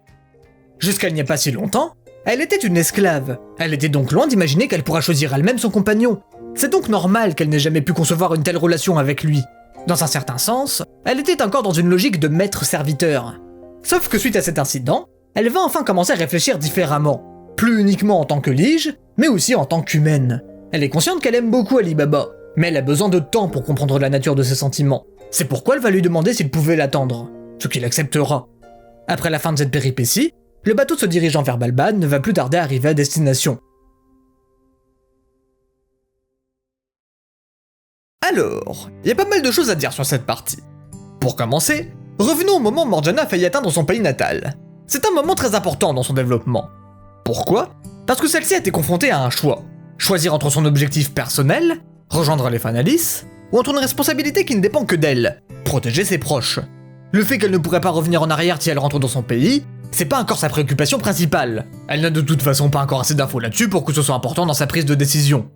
Jusqu'à il n'y a pas si longtemps, elle était une esclave. Elle était donc loin d'imaginer qu'elle pourra choisir elle-même son compagnon. C'est donc normal qu'elle n'ait jamais pu concevoir une telle relation avec lui. Dans un certain sens, elle était encore dans une logique de maître-serviteur. Sauf que suite à cet incident, elle va enfin commencer à réfléchir différemment. Plus uniquement en tant que lige, mais aussi en tant qu'humaine. Elle est consciente qu'elle aime beaucoup Ali Baba, mais elle a besoin de temps pour comprendre la nature de ses sentiments. C'est pourquoi elle va lui demander s'il pouvait l'attendre, ce qu'il acceptera. Après la fin de cette péripétie, le bateau se dirigeant vers Balban ne va plus tarder à arriver à destination. Alors, il y a pas mal de choses à dire sur cette partie. Pour commencer, revenons au moment où Morgiana a failli atteindre son pays natal. C'est un moment très important dans son développement. Pourquoi ? Parce que celle-ci a été confrontée à un choix. Choisir entre son objectif personnel, rejoindre les Fanalis, ou entre une responsabilité qui ne dépend que d'elle, protéger ses proches. Le fait qu'elle ne pourrait pas revenir en arrière si elle rentre dans son pays, c'est pas encore sa préoccupation principale. Elle n'a de toute façon pas encore assez d'infos là-dessus pour que ce soit important dans sa prise de décision.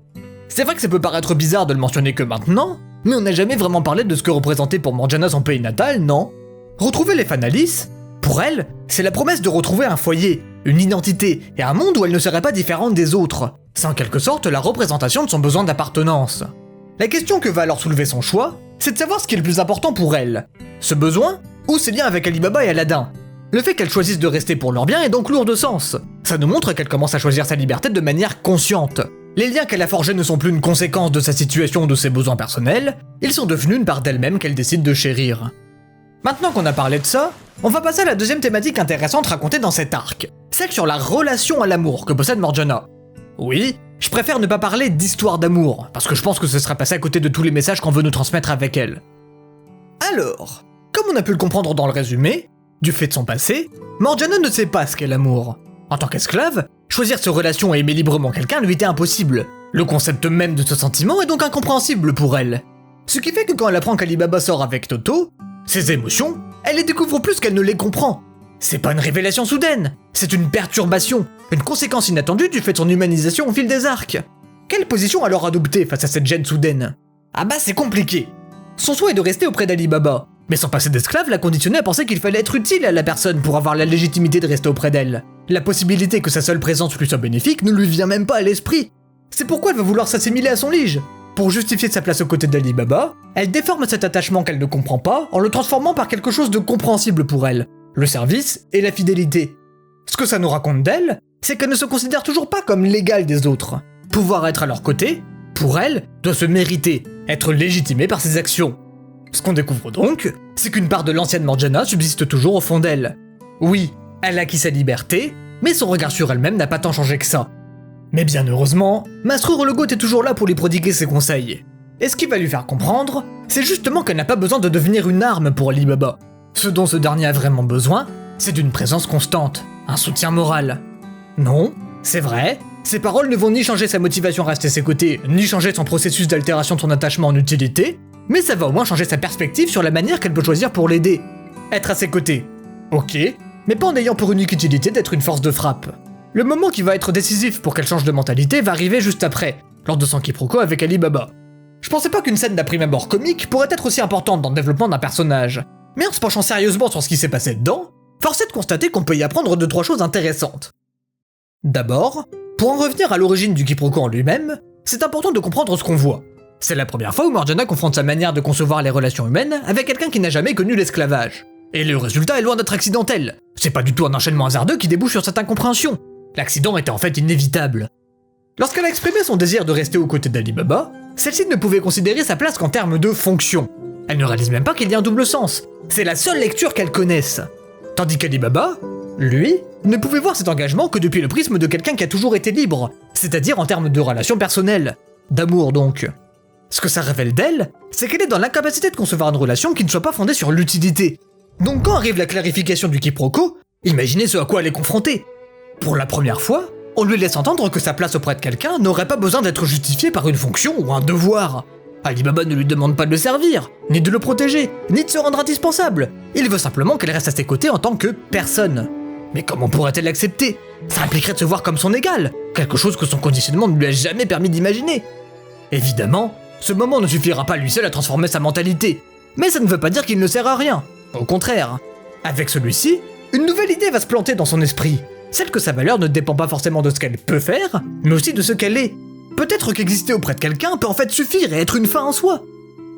C'est vrai que ça peut paraître bizarre de le mentionner que maintenant, mais on n'a jamais vraiment parlé de ce que représentait pour Morgiana son pays natal, non ? Retrouver les Fanalis, pour elle, c'est la promesse de retrouver un foyer, une identité et un monde où elle ne serait pas différente des autres. C'est en quelque sorte la représentation de son besoin d'appartenance. La question que va alors soulever son choix, c'est de savoir ce qui est le plus important pour elle. Ce besoin, ou ses liens avec Ali Baba et Aladdin. Le fait qu'elle choisisse de rester pour leur bien est donc lourd de sens. Ça nous montre qu'elle commence à choisir sa liberté de manière consciente. Les liens qu'elle a forgés ne sont plus une conséquence de sa situation ou de ses besoins personnels, ils sont devenus une part d'elle-même qu'elle décide de chérir. Maintenant qu'on a parlé de ça, on va passer à la deuxième thématique intéressante racontée dans cet arc, celle sur la relation à l'amour que possède Morgiana. Oui, je préfère ne pas parler d'histoire d'amour, parce que je pense que ce serait passé à côté de tous les messages qu'on veut nous transmettre avec elle. Alors, comme on a pu le comprendre dans le résumé, du fait de son passé, Morgiana ne sait pas ce qu'est l'amour. En tant qu'esclave, choisir ses relations et aimer librement quelqu'un lui était impossible. Le concept même de ce sentiment est donc incompréhensible pour elle. Ce qui fait que quand elle apprend qu'Ali Baba sort avec Toto, ses émotions, elle les découvre plus qu'elle ne les comprend. C'est pas une révélation soudaine, c'est une perturbation, une conséquence inattendue du fait de son humanisation au fil des arcs. Quelle position alors adopter face à cette gêne soudaine ? Ah bah c'est compliqué. Son souhait est de rester auprès d'Ali Baba, mais son passé d'esclave l'a conditionné à penser qu'il fallait être utile à la personne pour avoir la légitimité de rester auprès d'elle. La possibilité que sa seule présence lui soit bénéfique ne lui vient même pas à l'esprit. C'est pourquoi elle va vouloir s'assimiler à son lige. Pour justifier sa place aux côtés d'Ali Baba, elle déforme cet attachement qu'elle ne comprend pas en le transformant par quelque chose de compréhensible pour elle, le service et la fidélité. Ce que ça nous raconte d'elle, c'est qu'elle ne se considère toujours pas comme l'égale des autres. Pouvoir être à leur côté, pour elle, doit se mériter, être légitimée par ses actions. Ce qu'on découvre donc, c'est qu'une part de l'ancienne Morgiana subsiste toujours au fond d'elle. Oui, elle a acquis sa liberté, mais son regard sur elle-même n'a pas tant changé que ça. Mais bien heureusement, Masrur le Goth est toujours là pour lui prodiguer ses conseils. Et ce qui va lui faire comprendre, c'est justement qu'elle n'a pas besoin de devenir une arme pour Ali Baba. Ce dont ce dernier a vraiment besoin, c'est d'une présence constante, un soutien moral. Non, c'est vrai, ses paroles ne vont ni changer sa motivation à rester à ses côtés, ni changer son processus d'altération de son attachement en utilité, mais ça va au moins changer sa perspective sur la manière qu'elle peut choisir pour l'aider. Être à ses côtés, ok, mais pas en ayant pour unique utilité d'être une force de frappe. Le moment qui va être décisif pour qu'elle change de mentalité va arriver juste après, lors de son quiproquo avec Ali Baba. Je pensais pas qu'une scène d'à prime abord comique pourrait être aussi importante dans le développement d'un personnage, mais en se penchant sérieusement sur ce qui s'est passé dedans, force est de constater qu'on peut y apprendre 2-3 choses intéressantes. D'abord, pour en revenir à l'origine du quiproquo en lui-même, c'est important de comprendre ce qu'on voit. C'est la première fois où Morgiana confronte sa manière de concevoir les relations humaines avec quelqu'un qui n'a jamais connu l'esclavage. Et le résultat est loin d'être accidentel. C'est pas du tout un enchaînement hasardeux qui débouche sur cette incompréhension. L'accident était en fait inévitable. Lorsqu'elle a exprimé son désir de rester aux côtés d'Ali Baba, celle-ci ne pouvait considérer sa place qu'en termes de fonction. Elle ne réalise même pas qu'il y a un double sens. C'est la seule lecture qu'elle connaisse. Tandis qu'Ali Baba, lui, ne pouvait voir cet engagement que depuis le prisme de quelqu'un qui a toujours été libre, c'est-à-dire en termes de relations personnelles. D'amour donc. Ce que ça révèle d'elle, c'est qu'elle est dans l'incapacité de concevoir une relation qui ne soit pas fondée sur l'utilité. Donc quand arrive la clarification du quiproquo, imaginez ce à quoi elle est confrontée. Pour la première fois, on lui laisse entendre que sa place auprès de quelqu'un n'aurait pas besoin d'être justifiée par une fonction ou un devoir. Ali Baba ne lui demande pas de le servir, ni de le protéger, ni de se rendre indispensable. Il veut simplement qu'elle reste à ses côtés en tant que personne. Mais comment pourrait-elle l'accepter? Ça impliquerait de se voir comme son égal, quelque chose que son conditionnement ne lui a jamais permis d'imaginer. Évidemment, ce moment ne suffira pas lui seul à transformer sa mentalité, mais ça ne veut pas dire qu'il ne sert à rien. Au contraire, avec celui-ci, une nouvelle idée va se planter dans son esprit, celle que sa valeur ne dépend pas forcément de ce qu'elle peut faire, mais aussi de ce qu'elle est. Peut-être qu'exister auprès de quelqu'un peut en fait suffire et être une fin en soi.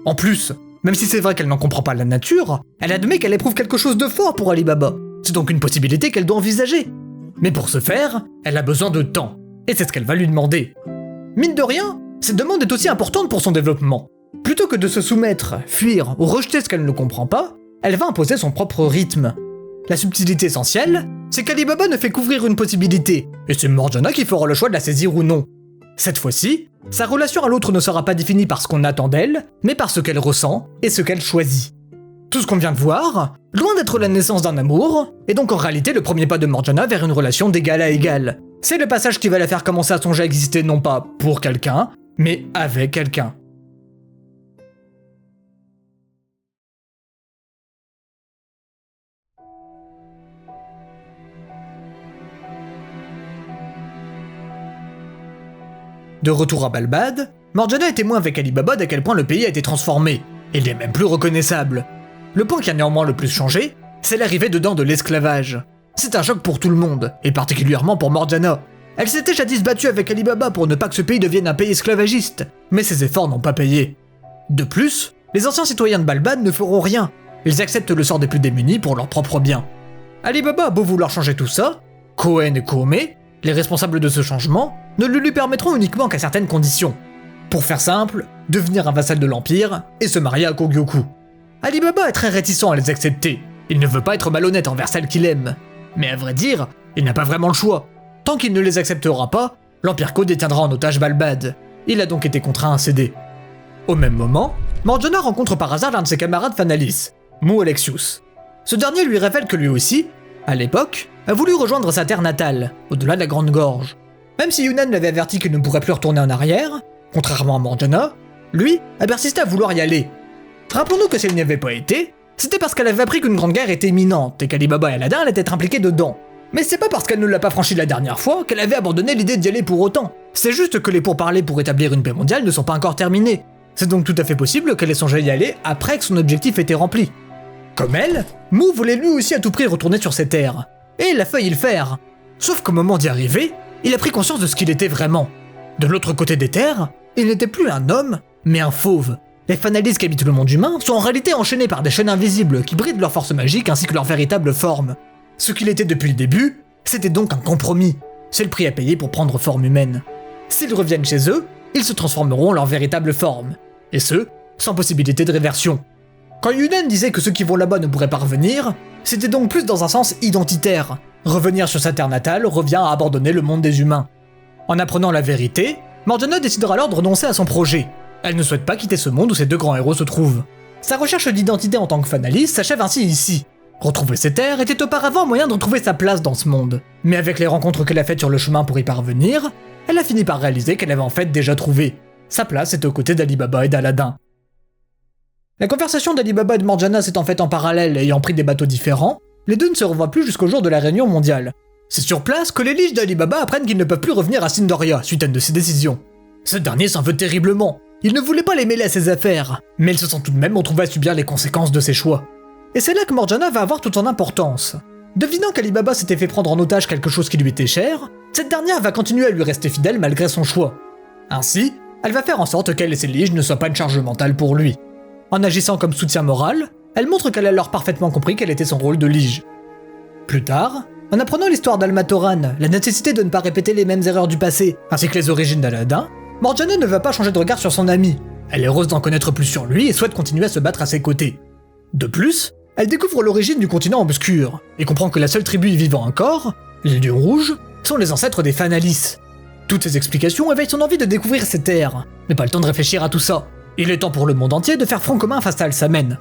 En plus, même si c'est vrai qu'elle n'en comprend pas la nature, elle admet qu'elle éprouve quelque chose de fort pour Ali Baba. C'est donc une possibilité qu'elle doit envisager. Mais pour ce faire, elle a besoin de temps, et c'est ce qu'elle va lui demander. Mine de rien, cette demande est aussi importante pour son développement. Plutôt que de se soumettre, fuir ou rejeter ce qu'elle ne comprend pas, elle va imposer son propre rythme. La subtilité essentielle, c'est qu'Ali Baba ne fait qu'ouvrir une possibilité, et c'est Morgiana qui fera le choix de la saisir ou non. Cette fois-ci, sa relation à l'autre ne sera pas définie par ce qu'on attend d'elle, mais par ce qu'elle ressent et ce qu'elle choisit. Tout ce qu'on vient de voir, loin d'être la naissance d'un amour, est donc en réalité le premier pas de Morgiana vers une relation d'égal à égal. C'est le passage qui va la faire commencer à songer à exister non pas pour quelqu'un, mais avec quelqu'un. De retour à Balbad, Morgiana est témoin avec Ali Baba d'à quel point le pays a été transformé. Il n'est même plus reconnaissable. Le point qui a néanmoins le plus changé, c'est l'arrivée dedans de l'esclavage. C'est un choc pour tout le monde, et particulièrement pour Morgiana. Elle s'était jadis battue avec Ali Baba pour ne pas que ce pays devienne un pays esclavagiste, mais ses efforts n'ont pas payé. De plus, les anciens citoyens de Balbad ne feront rien. Ils acceptent le sort des plus démunis pour leur propre bien. Ali Baba a beau vouloir changer tout ça, Cohen et Kohomé, les responsables de ce changement, ne le lui permettront uniquement qu'à certaines conditions. Pour faire simple, devenir un vassal de l'Empire et se marier à Kogyoku. Ali Baba est très réticent à les accepter. Il ne veut pas être malhonnête envers celle qu'il aime. Mais à vrai dire, il n'a pas vraiment le choix. Tant qu'il ne les acceptera pas, l'Empire Ko détiendra en otage Balbad. Il a donc été contraint à céder. Au même moment, Morgiana rencontre par hasard l'un de ses camarades Fanalis, Mu Alexius. Ce dernier lui révèle que lui aussi, à l'époque, a voulu rejoindre sa terre natale, au-delà de la Grande Gorge. Même si Yunnan l'avait averti qu'il ne pourrait plus retourner en arrière, contrairement à Morgiana, lui a persisté à vouloir y aller. Rappelons-nous que si elle n'y avait pas été, c'était parce qu'elle avait appris qu'une grande guerre était imminente et qu'Ali Baba et Aladdin allaient être impliqués dedans. Mais c'est pas parce qu'elle ne l'a pas franchi la dernière fois qu'elle avait abandonné l'idée d'y aller pour autant. C'est juste que les pourparlers pour établir une paix mondiale ne sont pas encore terminés. C'est donc tout à fait possible qu'elle ait songé y aller après que son objectif était rempli. Comme elle, Mu voulait lui aussi à tout prix retourner sur ses terres. Et il a failli le faire. Sauf qu'au moment d'y arriver, il a pris conscience de ce qu'il était vraiment. De l'autre côté des terres, il n'était plus un homme, mais un fauve. Les Fanalis qui habitent le monde humain sont en réalité enchaînés par des chaînes invisibles qui brident leur force magique ainsi que leur véritable forme. Ce qu'il était depuis le début, c'était donc un compromis. C'est le prix à payer pour prendre forme humaine. S'ils reviennent chez eux, ils se transformeront en leur véritable forme. Et ce, sans possibilité de réversion. Quand Yunnan disait que ceux qui vont là-bas ne pourraient pas revenir, c'était donc plus dans un sens identitaire. Revenir sur sa terre natale revient à abandonner le monde des humains. En apprenant la vérité, Morgiana décidera alors de renoncer à son projet. Elle ne souhaite pas quitter ce monde où ces deux grands héros se trouvent. Sa recherche d'identité en tant que Fanalis s'achève ainsi ici. Retrouver ses terres était auparavant un moyen de retrouver sa place dans ce monde. Mais avec les rencontres qu'elle a faites sur le chemin pour y parvenir, elle a fini par réaliser qu'elle avait en fait déjà trouvé. Sa place est aux côtés d'Ali Baba et d'Aladdin. La conversation d'Ali Baba et de Morgiana s'étant faite en parallèle et ayant pris des bateaux différents, les deux ne se revoient plus jusqu'au jour de la réunion mondiale. C'est sur place que les liges d'Ali Baba apprennent qu'ils ne peuvent plus revenir à Sindoria suite à une de ses décisions. Ce dernier s'en veut terriblement. Il ne voulait pas les mêler à ses affaires, mais ils se sont tout de même retrouvés à subir les conséquences de ses choix. Et c'est là que Morgiana va avoir toute son importance. Devinant qu'Ali Baba s'était fait prendre en otage quelque chose qui lui était cher, cette dernière va continuer à lui rester fidèle malgré son choix. Ainsi, elle va faire en sorte qu'elle et ses liges ne soient pas une charge mentale pour lui. En agissant comme soutien moral, elle montre qu'elle a alors parfaitement compris quel était son rôle de lige. Plus tard, en apprenant l'histoire d'Almatoran, la nécessité de ne pas répéter les mêmes erreurs du passé, ainsi que les origines d'Aladin, Morgiana ne va pas changer de regard sur son ami. Elle est heureuse d'en connaître plus sur lui et souhaite continuer à se battre à ses côtés. De plus, elle découvre l'origine du continent obscur, et comprend que la seule tribu y vivant encore, les Lions Rouges, sont les ancêtres des Fanalis. Toutes ces explications éveillent son envie de découvrir ces terres, mais pas le temps de réfléchir à tout ça. Il est temps pour le monde entier de faire front commun face à Alsamen.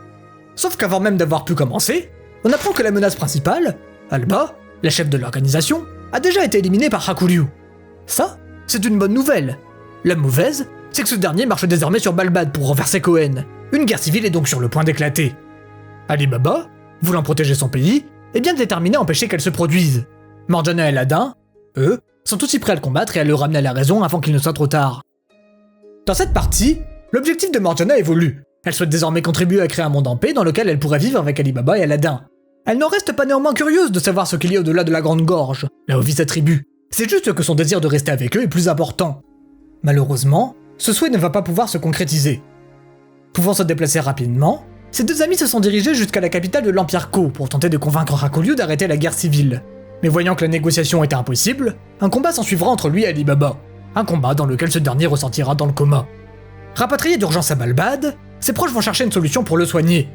Sauf qu'avant même d'avoir pu commencer, on apprend que la menace principale, Alba, la chef de l'organisation, a déjà été éliminée par Hakuryu. Ça, c'est une bonne nouvelle. La mauvaise, c'est que ce dernier marche désormais sur Balbad pour renverser Cohen. Une guerre civile est donc sur le point d'éclater. Ali Baba, voulant protéger son pays, est bien déterminée à empêcher qu'elle se produise. Morgiana et Aladin, eux, sont aussi prêts à le combattre et à le ramener à la raison avant qu'il ne soit trop tard. Dans cette partie, l'objectif de Morgiana évolue. Elle souhaite désormais contribuer à créer un monde en paix dans lequel elle pourrait vivre avec Ali Baba et Aladin. Elle n'en reste pas néanmoins curieuse de savoir ce qu'il y a au-delà de la Grande Gorge, là où vit sa tribu. C'est juste que son désir de rester avec eux est plus important. Malheureusement, ce souhait ne va pas pouvoir se concrétiser. Pouvant se déplacer rapidement, ses deux amis se sont dirigés jusqu'à la capitale de l'Empire Ko pour tenter de convaincre Hakulyu d'arrêter la guerre civile. Mais voyant que la négociation était impossible, un combat s'ensuivra entre lui et Ali Baba. Un combat dans lequel ce dernier ressentira dans le coma. Rapatrié d'urgence à Balbad, ses proches vont chercher une solution pour le soigner.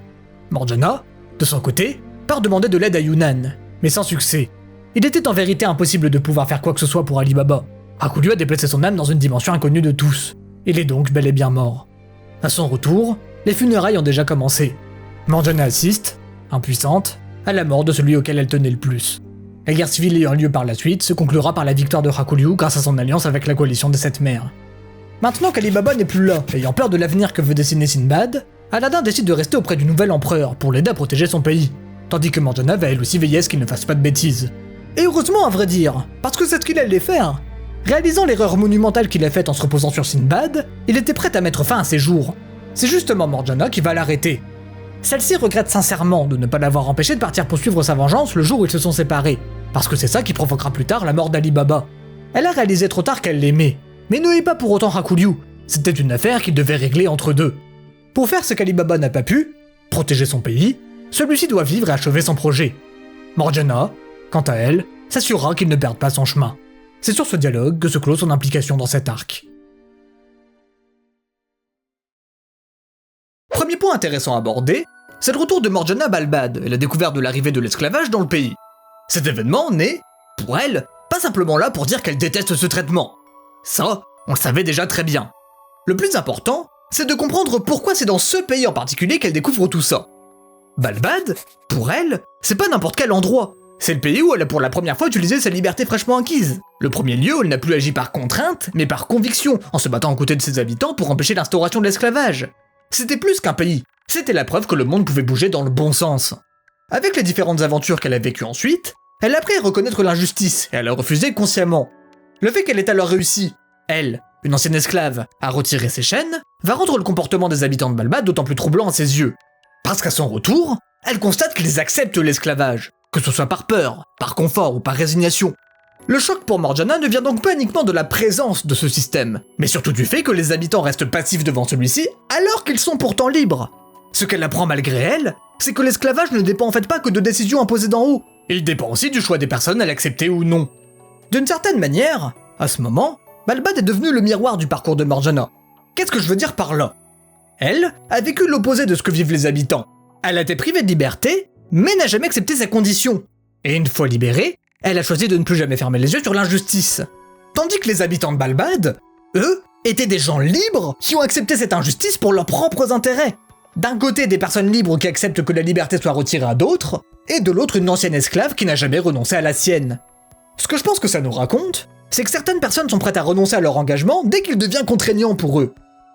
Morgiana, de son côté, part demander de l'aide à Yunnan, mais sans succès. Il était en vérité impossible de pouvoir faire quoi que ce soit pour Ali Baba. Hakulyu a déplacé son âme dans une dimension inconnue de tous. Il est donc bel et bien mort. À son retour, les funérailles ont déjà commencé. Morgiana assiste, impuissante, à la mort de celui auquel elle tenait le plus. La guerre civile ayant lieu par la suite se conclura par la victoire de Hakulyu grâce à son alliance avec la coalition des Sept Mers. Maintenant qu'Ali Baba n'est plus là, ayant peur de l'avenir que veut dessiner Sinbad, Aladin décide de rester auprès du nouvel empereur pour l'aider à protéger son pays, tandis que Morgiana va elle aussi veiller à ce qu'il ne fasse pas de bêtises. Et heureusement à vrai dire, parce que c'est ce qu'il allait faire. Réalisant l'erreur monumentale qu'il a faite en se reposant sur Sinbad, il était prêt à mettre fin à ses jours. C'est justement Morgiana qui va l'arrêter. Celle-ci regrette sincèrement de ne pas l'avoir empêché de partir poursuivre sa vengeance le jour où ils se sont séparés, parce que c'est ça qui provoquera plus tard la mort d'Ali Baba. Elle a réalisé trop tard qu'elle l'aimait, mais ne hait pas pour autant Hakulyu, c'était une affaire qu'ils devaient régler entre deux. Pour faire ce qu'Ali Baba n'a pas pu, protéger son pays, celui-ci doit vivre et achever son projet. Morgiana, quant à elle, s'assurera qu'il ne perde pas son chemin. C'est sur ce dialogue que se clôt son implication dans cet arc. Premier point intéressant à aborder, c'est le retour de Morgiana à Balbad et la découverte de l'arrivée de l'esclavage dans le pays. Cet événement n'est, pour elle, pas simplement là pour dire qu'elle déteste ce traitement. Ça, on le savait déjà très bien. Le plus important, c'est de comprendre pourquoi c'est dans ce pays en particulier qu'elle découvre tout ça. Balbad, pour elle, c'est pas n'importe quel endroit. C'est le pays où elle a pour la première fois utilisé sa liberté fraîchement acquise. Le premier lieu où elle n'a plus agi par contrainte, mais par conviction, en se battant aux côtés de ses habitants pour empêcher l'instauration de l'esclavage. C'était plus qu'un pays, c'était la preuve que le monde pouvait bouger dans le bon sens. Avec les différentes aventures qu'elle a vécues ensuite, elle a appris à reconnaître l'injustice et à la refuser consciemment. Le fait qu'elle ait alors réussi, elle, une ancienne esclave, à retirer ses chaînes, va rendre le comportement des habitants de Balbad d'autant plus troublant à ses yeux. Parce qu'à son retour, elle constate qu'ils acceptent l'esclavage, que ce soit par peur, par confort ou par résignation. Le choc pour Morgiana ne vient donc pas uniquement de la présence de ce système, mais surtout du fait que les habitants restent passifs devant celui-ci alors qu'ils sont pourtant libres. Ce qu'elle apprend malgré elle, c'est que l'esclavage ne dépend en fait pas que de décisions imposées d'en haut, il dépend aussi du choix des personnes à l'accepter ou non. D'une certaine manière, à ce moment, Balbad est devenu le miroir du parcours de Morgiana. Qu'est-ce que je veux dire par là? Elle a vécu l'opposé de ce que vivent les habitants. Elle a été privée de liberté, mais n'a jamais accepté sa condition. Et une fois libérée, elle a choisi de ne plus jamais fermer les yeux sur l'injustice. Tandis que les habitants de Balbad, eux, étaient des gens libres qui ont accepté cette injustice pour leurs propres intérêts. D'un côté, des personnes libres qui acceptent que la liberté soit retirée à d'autres, et de l'autre, une ancienne esclave qui n'a jamais renoncé à la sienne. Ce que je pense que ça nous raconte, c'est que certaines personnes sont prêtes à renoncer à leur engagement dès qu'il devient contraignant pour eux.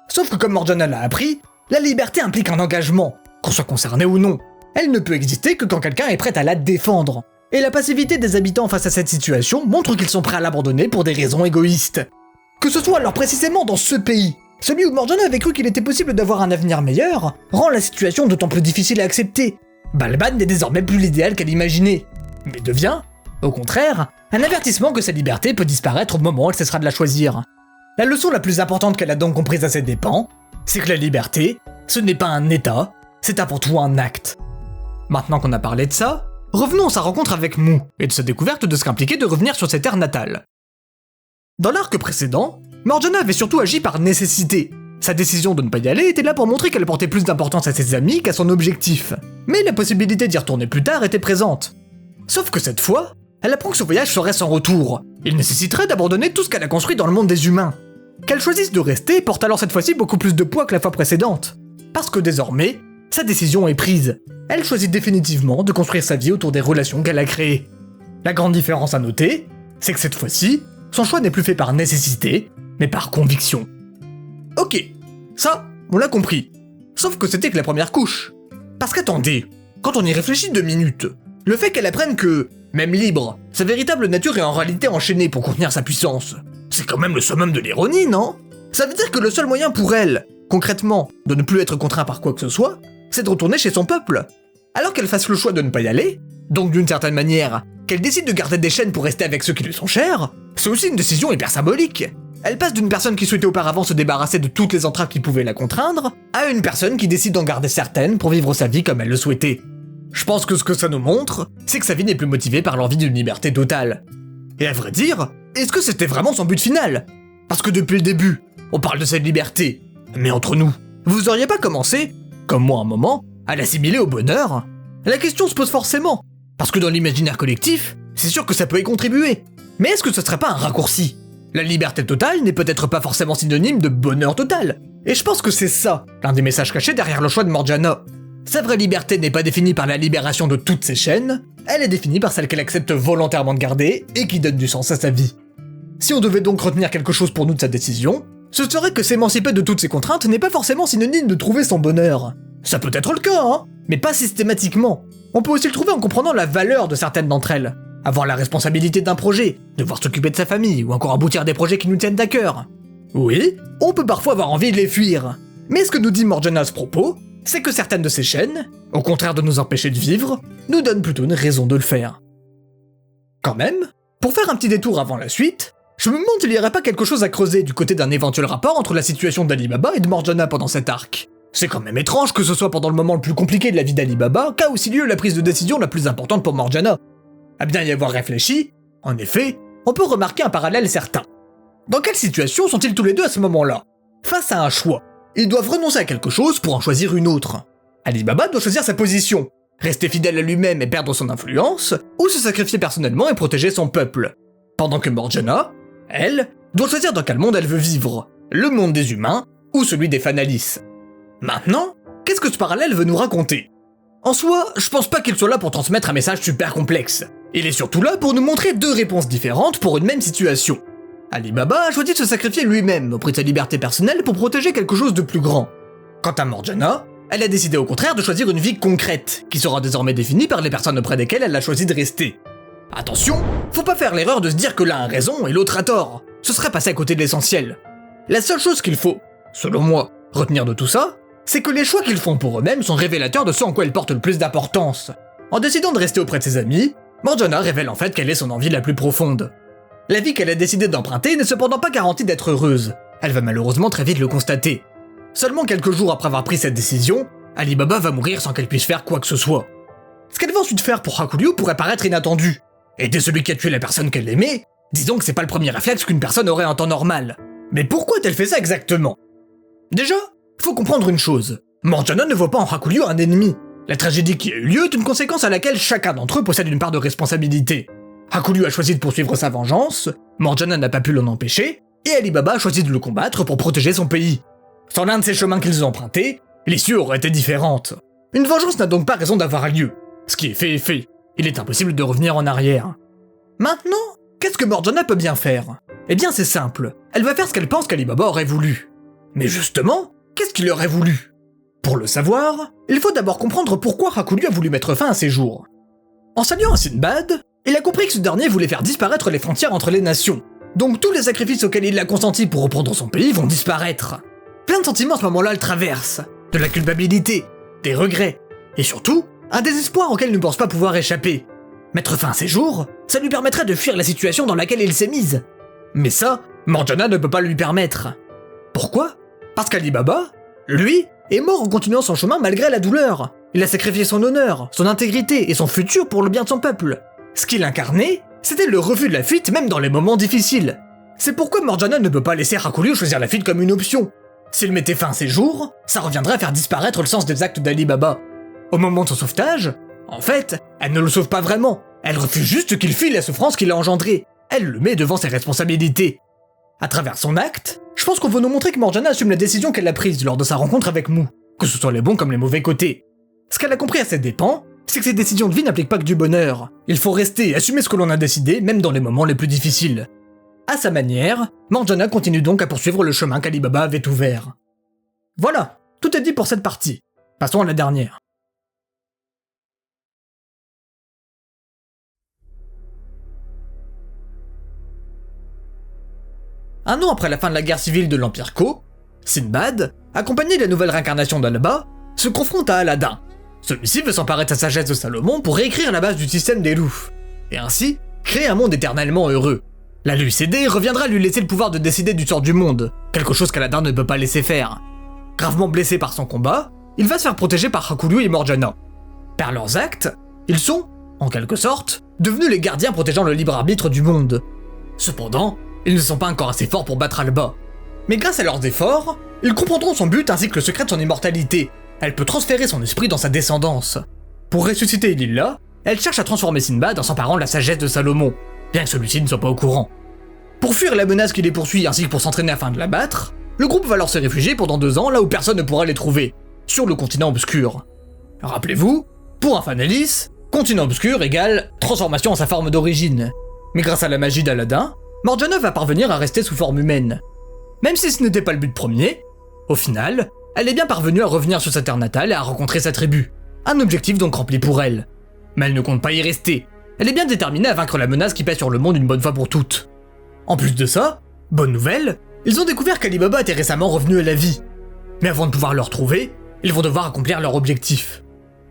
Sauf que comme Morgiana l'a appris, la liberté implique un engagement, qu'on soit concerné ou non. Elle ne peut exister que quand quelqu'un est prêt à la défendre. Et la passivité des habitants face à cette situation montre qu'ils sont prêts à l'abandonner pour des raisons égoïstes. Que ce soit alors précisément dans ce pays, celui où Morgiana avait cru qu'il était possible d'avoir un avenir meilleur, rend la situation d'autant plus difficile à accepter. Balbad n'est désormais plus l'idéal qu'elle imaginait, mais devient, au contraire, un avertissement que sa liberté peut disparaître au moment où elle cessera de la choisir. La leçon la plus importante qu'elle a donc comprise à ses dépens, c'est que la liberté, ce n'est pas un état, c'est avant tout un acte. Maintenant qu'on a parlé de ça, revenons à sa rencontre avec Mu, et de sa découverte de ce qu'impliquait de revenir sur ses terres natales. Dans l'arc précédent, Morgiana avait surtout agi par nécessité. Sa décision de ne pas y aller était là pour montrer qu'elle portait plus d'importance à ses amis qu'à son objectif. Mais la possibilité d'y retourner plus tard était présente. Sauf que cette fois, elle apprend que ce voyage serait sans retour. Il nécessiterait d'abandonner tout ce qu'elle a construit dans le monde des humains. Qu'elle choisisse de rester porte alors cette fois-ci beaucoup plus de poids que la fois précédente. Parce que désormais, sa décision est prise. Elle choisit définitivement de construire sa vie autour des relations qu'elle a créées. La grande différence à noter, c'est que cette fois-ci, son choix n'est plus fait par nécessité, mais par conviction. Ok, ça, on l'a compris. Sauf que c'était que la première couche. Parce qu'attendez, quand on y réfléchit 2 minutes, Le fait qu'elle apprenne que, même libre, sa véritable nature est en réalité enchaînée pour contenir sa puissance. C'est quand même le summum de l'ironie, non? Ça veut dire que le seul moyen pour elle, concrètement, de ne plus être contraint par quoi que ce soit, c'est de retourner chez son peuple. Alors qu'elle fasse le choix de ne pas y aller, donc d'une certaine manière, qu'elle décide de garder des chaînes pour rester avec ceux qui lui sont chers, c'est aussi une décision hyper symbolique. Elle passe d'une personne qui souhaitait auparavant se débarrasser de toutes les entraves qui pouvaient la contraindre, à une personne qui décide d'en garder certaines pour vivre sa vie comme elle le souhaitait. Je pense que ce que ça nous montre, c'est que sa vie n'est plus motivée par l'envie d'une liberté totale. Et à vrai dire, est-ce que c'était vraiment son but final? Parce que depuis le début, on parle de cette liberté. Mais entre nous, vous auriez pas commencé, comme moi un moment, à l'assimiler au bonheur? La question se pose forcément, parce que dans l'imaginaire collectif, c'est sûr que ça peut y contribuer. Mais est-ce que ce serait pas un raccourci? La liberté totale n'est peut-être pas forcément synonyme de bonheur total. Et je pense que c'est ça, l'un des messages cachés derrière le choix de Morgiana. Sa vraie liberté n'est pas définie par la libération de toutes ses chaînes, elle est définie par celle qu'elle accepte volontairement de garder et qui donne du sens à sa vie. Si on devait donc retenir quelque chose pour nous de sa décision, ce serait que s'émanciper de toutes ses contraintes n'est pas forcément synonyme de trouver son bonheur. Ça peut être le cas, hein, mais pas systématiquement. On peut aussi le trouver en comprenant la valeur de certaines d'entre elles. Avoir la responsabilité d'un projet, devoir s'occuper de sa famille, ou encore aboutir à des projets qui nous tiennent à cœur. Oui, on peut parfois avoir envie de les fuir. Mais ce que nous dit Morgiana à ce propos, c'est que certaines de ces chaînes, au contraire de nous empêcher de vivre, nous donnent plutôt une raison de le faire. Quand même, pour faire un petit détour avant la suite, je me demande s'il n'y aurait pas quelque chose à creuser du côté d'un éventuel rapport entre la situation d'Ali Baba et de Morgiana pendant cet arc. C'est quand même étrange que ce soit pendant le moment le plus compliqué de la vie d'Ali Baba qu'a aussi lieu la prise de décision la plus importante pour Morgiana. À bien y avoir réfléchi, en effet, on peut remarquer un parallèle certain. Dans quelle situation sont-ils tous les deux à ce moment-là? Face à un choix, ils doivent renoncer à quelque chose pour en choisir une autre. Ali Baba doit choisir sa position, rester fidèle à lui-même et perdre son influence, ou se sacrifier personnellement et protéger son peuple. Pendant que Morgiana, elle, doit choisir dans quel monde elle veut vivre, le monde des humains ou celui des Fanalis. Maintenant, qu'est-ce que ce parallèle veut nous raconter? En soi, je pense pas qu'il soit là pour transmettre un message super complexe. Il est surtout là pour nous montrer deux réponses différentes pour une même situation. Ali Baba a choisi de se sacrifier lui-même au prix de sa liberté personnelle pour protéger quelque chose de plus grand. Quant à Morgiana, elle a décidé au contraire de choisir une vie concrète, qui sera désormais définie par les personnes auprès desquelles elle a choisi de rester. Attention, faut pas faire l'erreur de se dire que l'un a raison et l'autre a tort, ce serait passer à côté de l'essentiel. La seule chose qu'il faut, selon moi, retenir de tout ça, c'est que les choix qu'ils font pour eux-mêmes sont révélateurs de ce en quoi ils portent le plus d'importance. En décidant de rester auprès de ses amis, Morgiana révèle en fait quelle est son envie la plus profonde. La vie qu'elle a décidé d'emprunter n'est cependant pas garantie d'être heureuse. Elle va malheureusement très vite le constater. Seulement quelques jours après avoir pris cette décision, Ali Baba va mourir sans qu'elle puisse faire quoi que ce soit. Ce qu'elle va ensuite faire pour Hakuryu pourrait paraître inattendu. Aider celui qui a tué la personne qu'elle aimait, disons que c'est pas le premier réflexe qu'une personne aurait en temps normal. Mais pourquoi a-t-elle fait ça exactement? Déjà, faut comprendre une chose. Morgiana ne voit pas en Hakuryu un ennemi. La tragédie qui a eu lieu est une conséquence à laquelle chacun d'entre eux possède une part de responsabilité. Hakuryu a choisi de poursuivre sa vengeance, Morgiana n'a pas pu l'en empêcher, et Ali Baba a choisi de le combattre pour protéger son pays. Sans l'un de ces chemins qu'ils ont empruntés, l'issue aurait été différente. Une vengeance n'a donc pas raison d'avoir lieu. Ce qui est fait est fait. Il est impossible de revenir en arrière. Maintenant, qu'est-ce que Morgiana peut bien faire? Eh bien c'est simple, elle va faire ce qu'elle pense qu'Ali Baba aurait voulu. Mais justement, qu'est-ce qu'il aurait voulu? Pour le savoir, il faut d'abord comprendre pourquoi Hakuryu a voulu mettre fin à ses jours. En s'alliant à Sinbad, il a compris que ce dernier voulait faire disparaître les frontières entre les nations. Donc tous les sacrifices auxquels il a consenti pour reprendre son pays vont disparaître. Plein de sentiments à ce moment-là le traversent. De la culpabilité, des regrets, et surtout, un désespoir auquel il ne pense pas pouvoir échapper. Mettre fin à ses jours, ça lui permettrait de fuir la situation dans laquelle il s'est mise. Mais ça, Morgiana ne peut pas lui permettre. Pourquoi? Parce qu'Ali Baba, lui, est mort en continuant son chemin malgré la douleur. Il a sacrifié son honneur, son intégrité et son futur pour le bien de son peuple. Ce qu'il incarnait, c'était le refus de la fuite même dans les moments difficiles. C'est pourquoi Morgiana ne peut pas laisser Hakuryu choisir la fuite comme une option. S'il mettait fin à ses jours, ça reviendrait à faire disparaître le sens des actes d'Ali Baba. Au moment de son sauvetage, en fait, elle ne le sauve pas vraiment. Elle refuse juste qu'il fuit la souffrance qu'il a engendrée. Elle le met devant ses responsabilités. À travers son acte, je pense qu'on veut nous montrer que Morgiana assume la décision qu'elle a prise lors de sa rencontre avec Mou, que ce soit les bons comme les mauvais côtés. Ce qu'elle a compris à ses dépens, c'est que ces décisions de vie n'impliquent pas que du bonheur. Il faut rester et assumer ce que l'on a décidé, même dans les moments les plus difficiles. À sa manière, Morgiana continue donc à poursuivre le chemin qu'Ali Baba avait ouvert. Voilà, tout est dit pour cette partie. Passons à la dernière. Un an après la fin de la guerre civile de l'Empire Ko, Sinbad, accompagné de la nouvelle réincarnation d'Alba, se confronte à Aladdin. Celui-ci veut s'emparer de sa sagesse de Salomon pour réécrire la base du système des loups, et ainsi créer un monde éternellement heureux. La lui cédée reviendra lui laisser le pouvoir de décider du sort du monde, quelque chose qu'Aladdin ne peut pas laisser faire. Gravement blessé par son combat, il va se faire protéger par Hakulu et Morgiana. Par leurs actes, ils sont, en quelque sorte, devenus les gardiens protégeant le libre arbitre du monde. Cependant, ils ne sont pas encore assez forts pour battre Alba. Mais grâce à leurs efforts, ils comprendront son but ainsi que le secret de son immortalité. Elle peut transférer son esprit dans sa descendance. Pour ressusciter Lila, elle cherche à transformer Sinbad en s'emparant de la sagesse de Salomon, bien que celui-ci ne soit pas au courant. Pour fuir la menace qui les poursuit ainsi que pour s'entraîner afin de la battre, le groupe va alors se réfugier pendant 2 ans là où personne ne pourra les trouver, sur le continent obscur. Rappelez-vous, pour un Fanalis, continent obscur égale transformation en sa forme d'origine. Mais grâce à la magie d'Aladin, Morgiana va parvenir à rester sous forme humaine. Même si ce n'était pas le but premier, au final, elle est bien parvenue à revenir sur sa terre natale et à rencontrer sa tribu. Un objectif donc rempli pour elle. Mais elle ne compte pas y rester. Elle est bien déterminée à vaincre la menace qui pèse sur le monde une bonne fois pour toutes. En plus de ça, bonne nouvelle, ils ont découvert qu'Ali Baba était récemment revenu à la vie. Mais avant de pouvoir le retrouver, ils vont devoir accomplir leur objectif.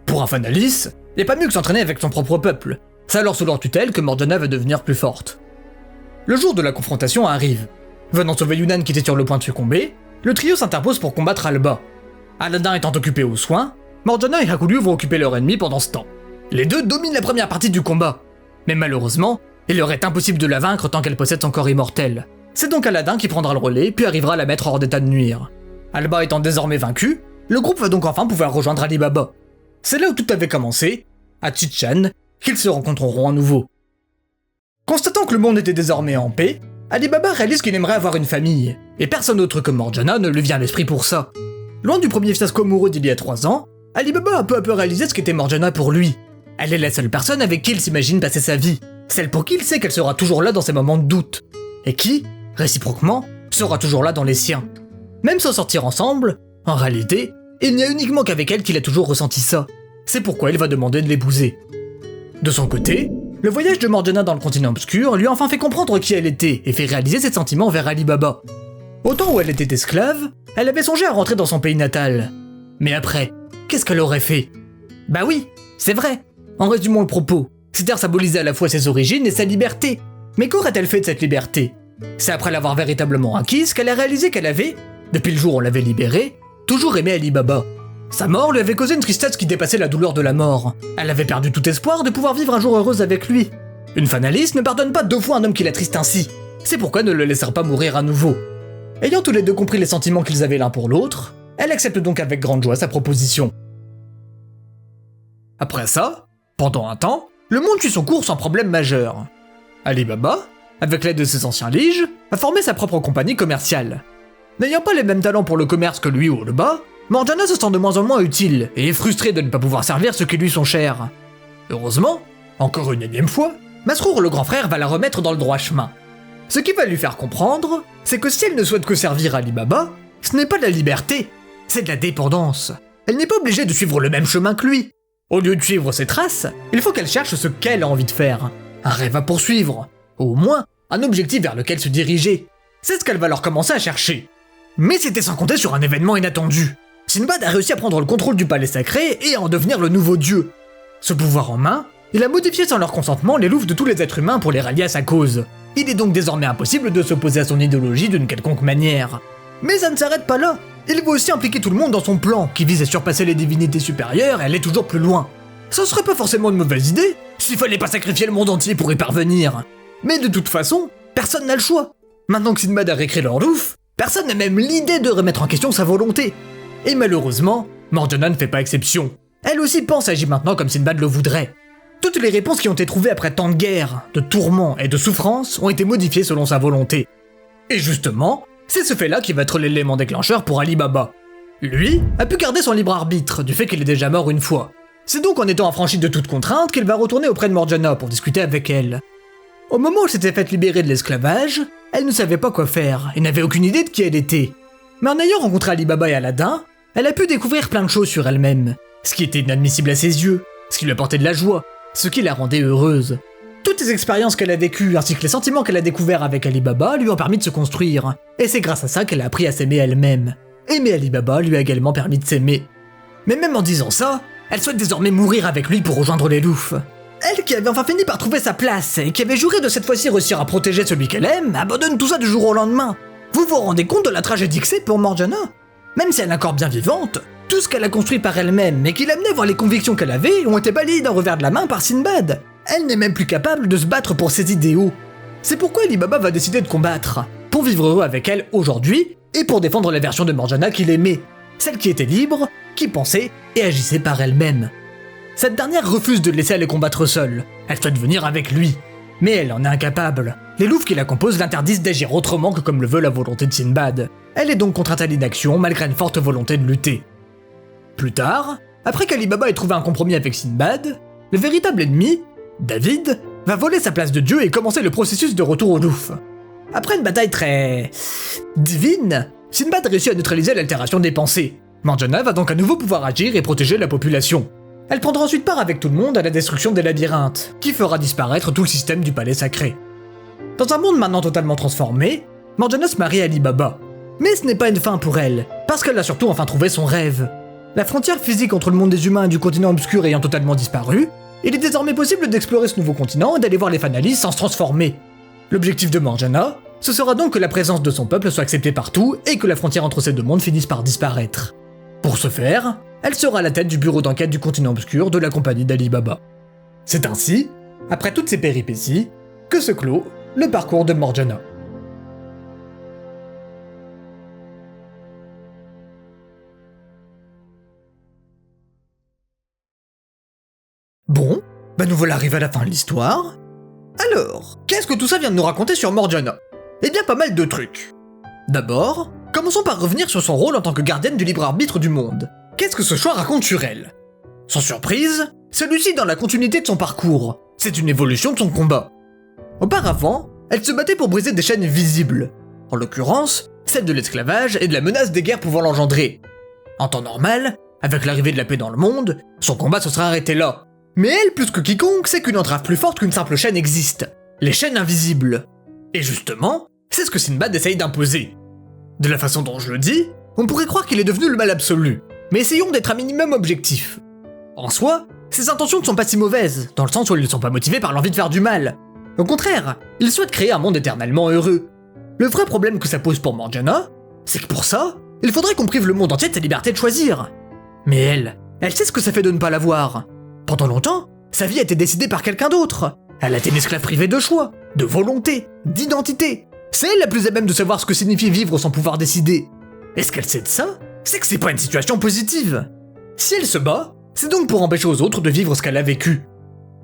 Pour un Fanalis, il n'y a pas mieux que s'entraîner avec son propre peuple. C'est alors sous leur tutelle que Morgiana va devenir plus forte. Le jour de la confrontation arrive. Venant sauver Yunnan qui était sur le point de succomber, le trio s'interpose pour combattre Alba. Aladdin étant occupé aux soins, Morgiana et Hakulu vont occuper leur ennemi pendant ce temps. Les deux dominent la première partie du combat, mais malheureusement, il leur est impossible de la vaincre tant qu'elle possède son corps immortel. C'est donc Aladdin qui prendra le relais puis arrivera à la mettre hors d'état de nuire. Alba étant désormais vaincu, le groupe va donc enfin pouvoir rejoindre Ali Baba. C'est là où tout avait commencé, à Chichan, qu'ils se rencontreront à nouveau. Constatant que le monde était désormais en paix, Ali Baba réalise qu'il aimerait avoir une famille, et personne autre que Morgiana ne lui vient à l'esprit pour ça. Loin du premier fiasco amoureux d'il y a 3 ans, Ali Baba a peu à peu réalisé ce qu'était Morgiana pour lui. Elle est la seule personne avec qui il s'imagine passer sa vie, celle pour qui il sait qu'elle sera toujours là dans ses moments de doute, et qui, réciproquement, sera toujours là dans les siens. Même sans sortir ensemble, en réalité, il n'y a uniquement qu'avec elle qu'il a toujours ressenti ça. C'est pourquoi il va demander de l'épouser. De son côté, le voyage de Morgiana dans le continent obscur lui a enfin fait comprendre qui elle était et fait réaliser ses sentiments vers Ali Baba. Au temps où elle était esclave, elle avait songé à rentrer dans son pays natal. Mais après, qu'est-ce qu'elle aurait fait? Bah oui, c'est vrai. En résumant le propos, cette terre symbolisait à la fois ses origines et sa liberté. Mais qu'aurait-elle fait de cette liberté? C'est après l'avoir véritablement acquise qu'elle a réalisé qu'elle avait, depuis le jour où on l'avait libérée, toujours aimé Ali Baba. Sa mort lui avait causé une tristesse qui dépassait la douleur de la mort. Elle avait perdu tout espoir de pouvoir vivre un jour heureuse avec lui. Une Fanalis ne pardonne pas 2 fois un homme qui l'attriste ainsi. C'est pourquoi elle ne le laissera pas mourir à nouveau. Ayant tous les deux compris les sentiments qu'ils avaient l'un pour l'autre, elle accepte donc avec grande joie sa proposition. Après ça, pendant un temps, le monde suit son cours sans problème majeur. Ali Baba, avec l'aide de ses anciens liges, a formé sa propre compagnie commerciale. N'ayant pas les mêmes talents pour le commerce que lui ou Alba, Morgiana se sent de moins en moins utile et est frustrée de ne pas pouvoir servir ceux qui lui sont chers. Heureusement, encore une énième fois, Masrour le grand frère va la remettre dans le droit chemin. Ce qui va lui faire comprendre, c'est que si elle ne souhaite que servir Ali Baba, ce n'est pas de la liberté, c'est de la dépendance. Elle n'est pas obligée de suivre le même chemin que lui. Au lieu de suivre ses traces, il faut qu'elle cherche ce qu'elle a envie de faire. Un rêve à poursuivre, ou au moins un objectif vers lequel se diriger. C'est ce qu'elle va alors commencer à chercher. Mais c'était sans compter sur un événement inattendu. Sinbad a réussi à prendre le contrôle du palais sacré et à en devenir le nouveau dieu. Ce pouvoir en main, il a modifié sans leur consentement les loups de tous les êtres humains pour les rallier à sa cause. Il est donc désormais impossible de s'opposer à son idéologie d'une quelconque manière. Mais ça ne s'arrête pas là. Il veut aussi impliquer tout le monde dans son plan, qui vise à surpasser les divinités supérieures et aller toujours plus loin. Ça serait pas forcément une mauvaise idée, s'il fallait pas sacrifier le monde entier pour y parvenir. Mais de toute façon, personne n'a le choix. Maintenant que Sinbad a réécrit leur louf, personne n'a même l'idée de remettre en question sa volonté. Et malheureusement, Morgiana ne fait pas exception. Elle aussi pense et agit maintenant comme Sinbad le voudrait. Toutes les réponses qui ont été trouvées après tant de guerres, de tourments et de souffrances ont été modifiées selon sa volonté. Et justement, c'est ce fait-là qui va être l'élément déclencheur pour Ali Baba. Lui a pu garder son libre arbitre du fait qu'il est déjà mort une fois. C'est donc en étant affranchi de toute contrainte qu'il va retourner auprès de Morgiana pour discuter avec elle. Au moment où elle s'était faite libérer de l'esclavage, elle ne savait pas quoi faire et n'avait aucune idée de qui elle était. Mais en ayant rencontré Ali Baba et Aladdin, elle a pu découvrir plein de choses sur elle-même, ce qui était inadmissible à ses yeux, ce qui lui apportait de la joie, ce qui la rendait heureuse. Toutes les expériences qu'elle a vécues ainsi que les sentiments qu'elle a découverts avec Ali Baba lui ont permis de se construire. Et c'est grâce à ça qu'elle a appris à s'aimer elle-même. Aimer Ali Baba lui a également permis de s'aimer. Mais même en disant ça, elle souhaite désormais mourir avec lui pour rejoindre les Louf. Elle qui avait enfin fini par trouver sa place et qui avait juré de cette fois-ci réussir à protéger celui qu'elle aime, abandonne tout ça du jour au lendemain. Vous vous rendez compte de la tragédie que c'est pour Morgiana? Même si elle est encore bien vivante, tout ce qu'elle a construit par elle-même et qui l'amenait voir les convictions qu'elle avait ont été balayées d'un revers de la main par Sinbad. Elle n'est même plus capable de se battre pour ses idéaux. C'est pourquoi Ali Baba va décider de combattre, pour vivre heureux avec elle aujourd'hui et pour défendre la version de Morgiana qu'il aimait, celle qui était libre, qui pensait et agissait par elle-même. Cette dernière refuse de le laisser aller combattre seule, elle souhaite venir avec lui. Mais elle en est incapable. Les Louf qui la composent l'interdisent d'agir autrement que comme le veut la volonté de Sinbad. Elle est donc contrainte à l'inaction malgré une forte volonté de lutter. Plus tard, après qu'Ali Baba ait trouvé un compromis avec Sinbad, le véritable ennemi, David, va voler sa place de dieu et commencer le processus de retour aux Louf. Après une bataille très... divine, Sinbad réussit à neutraliser l'altération des pensées. Morgiana va donc à nouveau pouvoir agir et protéger la population. Elle prendra ensuite part avec tout le monde à la destruction des labyrinthes, qui fera disparaître tout le système du palais sacré. Dans un monde maintenant totalement transformé, Morgiana se marie à Ali Baba. Mais ce n'est pas une fin pour elle, parce qu'elle a surtout enfin trouvé son rêve. La frontière physique entre le monde des humains et du continent obscur ayant totalement disparu, il est désormais possible d'explorer ce nouveau continent et d'aller voir les Fanalis sans se transformer. L'objectif de Morgiana, ce sera donc que la présence de son peuple soit acceptée partout et que la frontière entre ces deux mondes finisse par disparaître. Pour ce faire, elle sera à la tête du bureau d'enquête du continent obscur de la compagnie d'Ali Baba. C'est ainsi, après toutes ces péripéties, que se clôt le parcours de Morgiana. Bon, nous voilà arrivés à la fin de l'histoire. Alors, qu'est-ce que tout ça vient de nous raconter sur Morgiana? Eh bien pas mal de trucs. D'abord, commençons par revenir sur son rôle en tant que gardienne du libre arbitre du monde. Qu'est-ce que ce choix raconte sur elle? Sans surprise, celui-ci dans la continuité de son parcours. C'est une évolution de son combat. Auparavant, elle se battait pour briser des chaînes visibles. En l'occurrence, celle de l'esclavage et de la menace des guerres pouvant l'engendrer. En temps normal, avec l'arrivée de la paix dans le monde, son combat se serait arrêté là. Mais elle, plus que quiconque, sait qu'une entrave plus forte qu'une simple chaîne existe. Les chaînes invisibles. Et justement, c'est ce que Sinbad essaye d'imposer. De la façon dont je le dis, on pourrait croire qu'il est devenu le mal absolu. Mais essayons d'être un minimum objectifs. En soi, ses intentions ne sont pas si mauvaises, dans le sens où elles ne sont pas motivées par l'envie de faire du mal. Au contraire, il souhaite créer un monde éternellement heureux. Le vrai problème que ça pose pour Morgiana, c'est que pour ça, il faudrait qu'on prive le monde entier de sa liberté de choisir. Mais elle sait ce que ça fait de ne pas l'avoir. Pendant longtemps, sa vie a été décidée par quelqu'un d'autre. Elle a été une esclave privée de choix, de volonté, d'identité. C'est elle la plus à même de savoir ce que signifie vivre sans pouvoir décider. Et ce qu'elle sait de ça, c'est que c'est pas une situation positive. Si elle se bat, c'est donc pour empêcher aux autres de vivre ce qu'elle a vécu.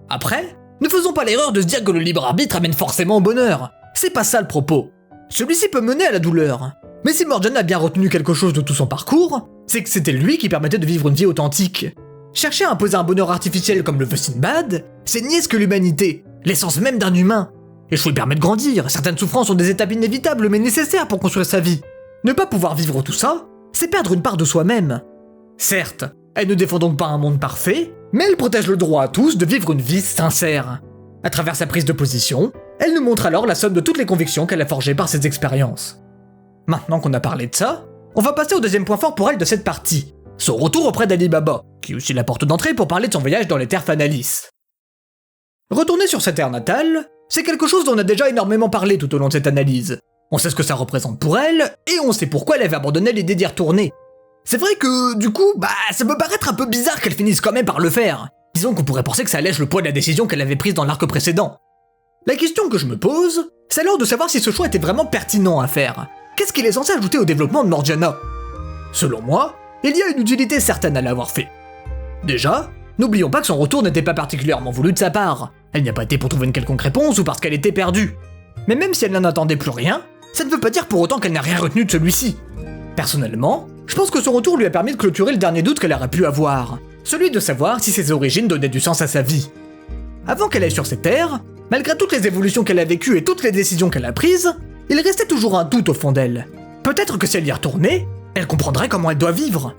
Après, ne faisons pas l'erreur de se dire que le libre arbitre amène forcément au bonheur. C'est pas ça le propos. Celui-ci peut mener à la douleur. Mais si Morgiana a bien retenu quelque chose de tout son parcours, c'est que c'était lui qui permettait de vivre une vie authentique. Chercher à imposer un bonheur artificiel comme le veut Sinbad, c'est nier ce que l'humanité, l'essence même d'un humain. Échouer permet de grandir, certaines souffrances sont des étapes inévitables mais nécessaires pour construire sa vie. Ne pas pouvoir vivre tout ça, c'est perdre une part de soi-même. Certes, elle ne défend donc pas un monde parfait, mais elle protège le droit à tous de vivre une vie sincère. À travers sa prise de position, elle nous montre alors la somme de toutes les convictions qu'elle a forgées par ses expériences. Maintenant qu'on a parlé de ça, on va passer au deuxième point fort pour elle de cette partie, son retour auprès d'Ali Baba, qui est aussi la porte d'entrée pour parler de son voyage dans les terres Fanalis. Retourner sur sa terre natale, c'est quelque chose dont on a déjà énormément parlé tout au long de cette analyse. On sait ce que ça représente pour elle, et on sait pourquoi elle avait abandonné l'idée d'y retourner. C'est vrai que, du coup, ça peut paraître un peu bizarre qu'elle finisse quand même par le faire. Disons qu'on pourrait penser que ça allège le poids de la décision qu'elle avait prise dans l'arc précédent. La question que je me pose, c'est alors de savoir si ce choix était vraiment pertinent à faire. Qu'est-ce qu'il est censé ajouter au développement de Morgiana? Selon moi, il y a une utilité certaine à l'avoir fait. Déjà, n'oublions pas que son retour n'était pas particulièrement voulu de sa part. Elle n'y a pas été pour trouver une quelconque réponse ou parce qu'elle était perdue. Mais même si elle n'en attendait plus rien, ça ne veut pas dire pour autant qu'elle n'a rien retenu de celui-ci. Personnellement, je pense que son retour lui a permis de clôturer le dernier doute qu'elle aurait pu avoir, celui de savoir si ses origines donnaient du sens à sa vie. Avant qu'elle aille sur ces terres, malgré toutes les évolutions qu'elle a vécues et toutes les décisions qu'elle a prises, il restait toujours un doute au fond d'elle. Peut-être que si elle y retournait, elle comprendrait comment elle doit vivre.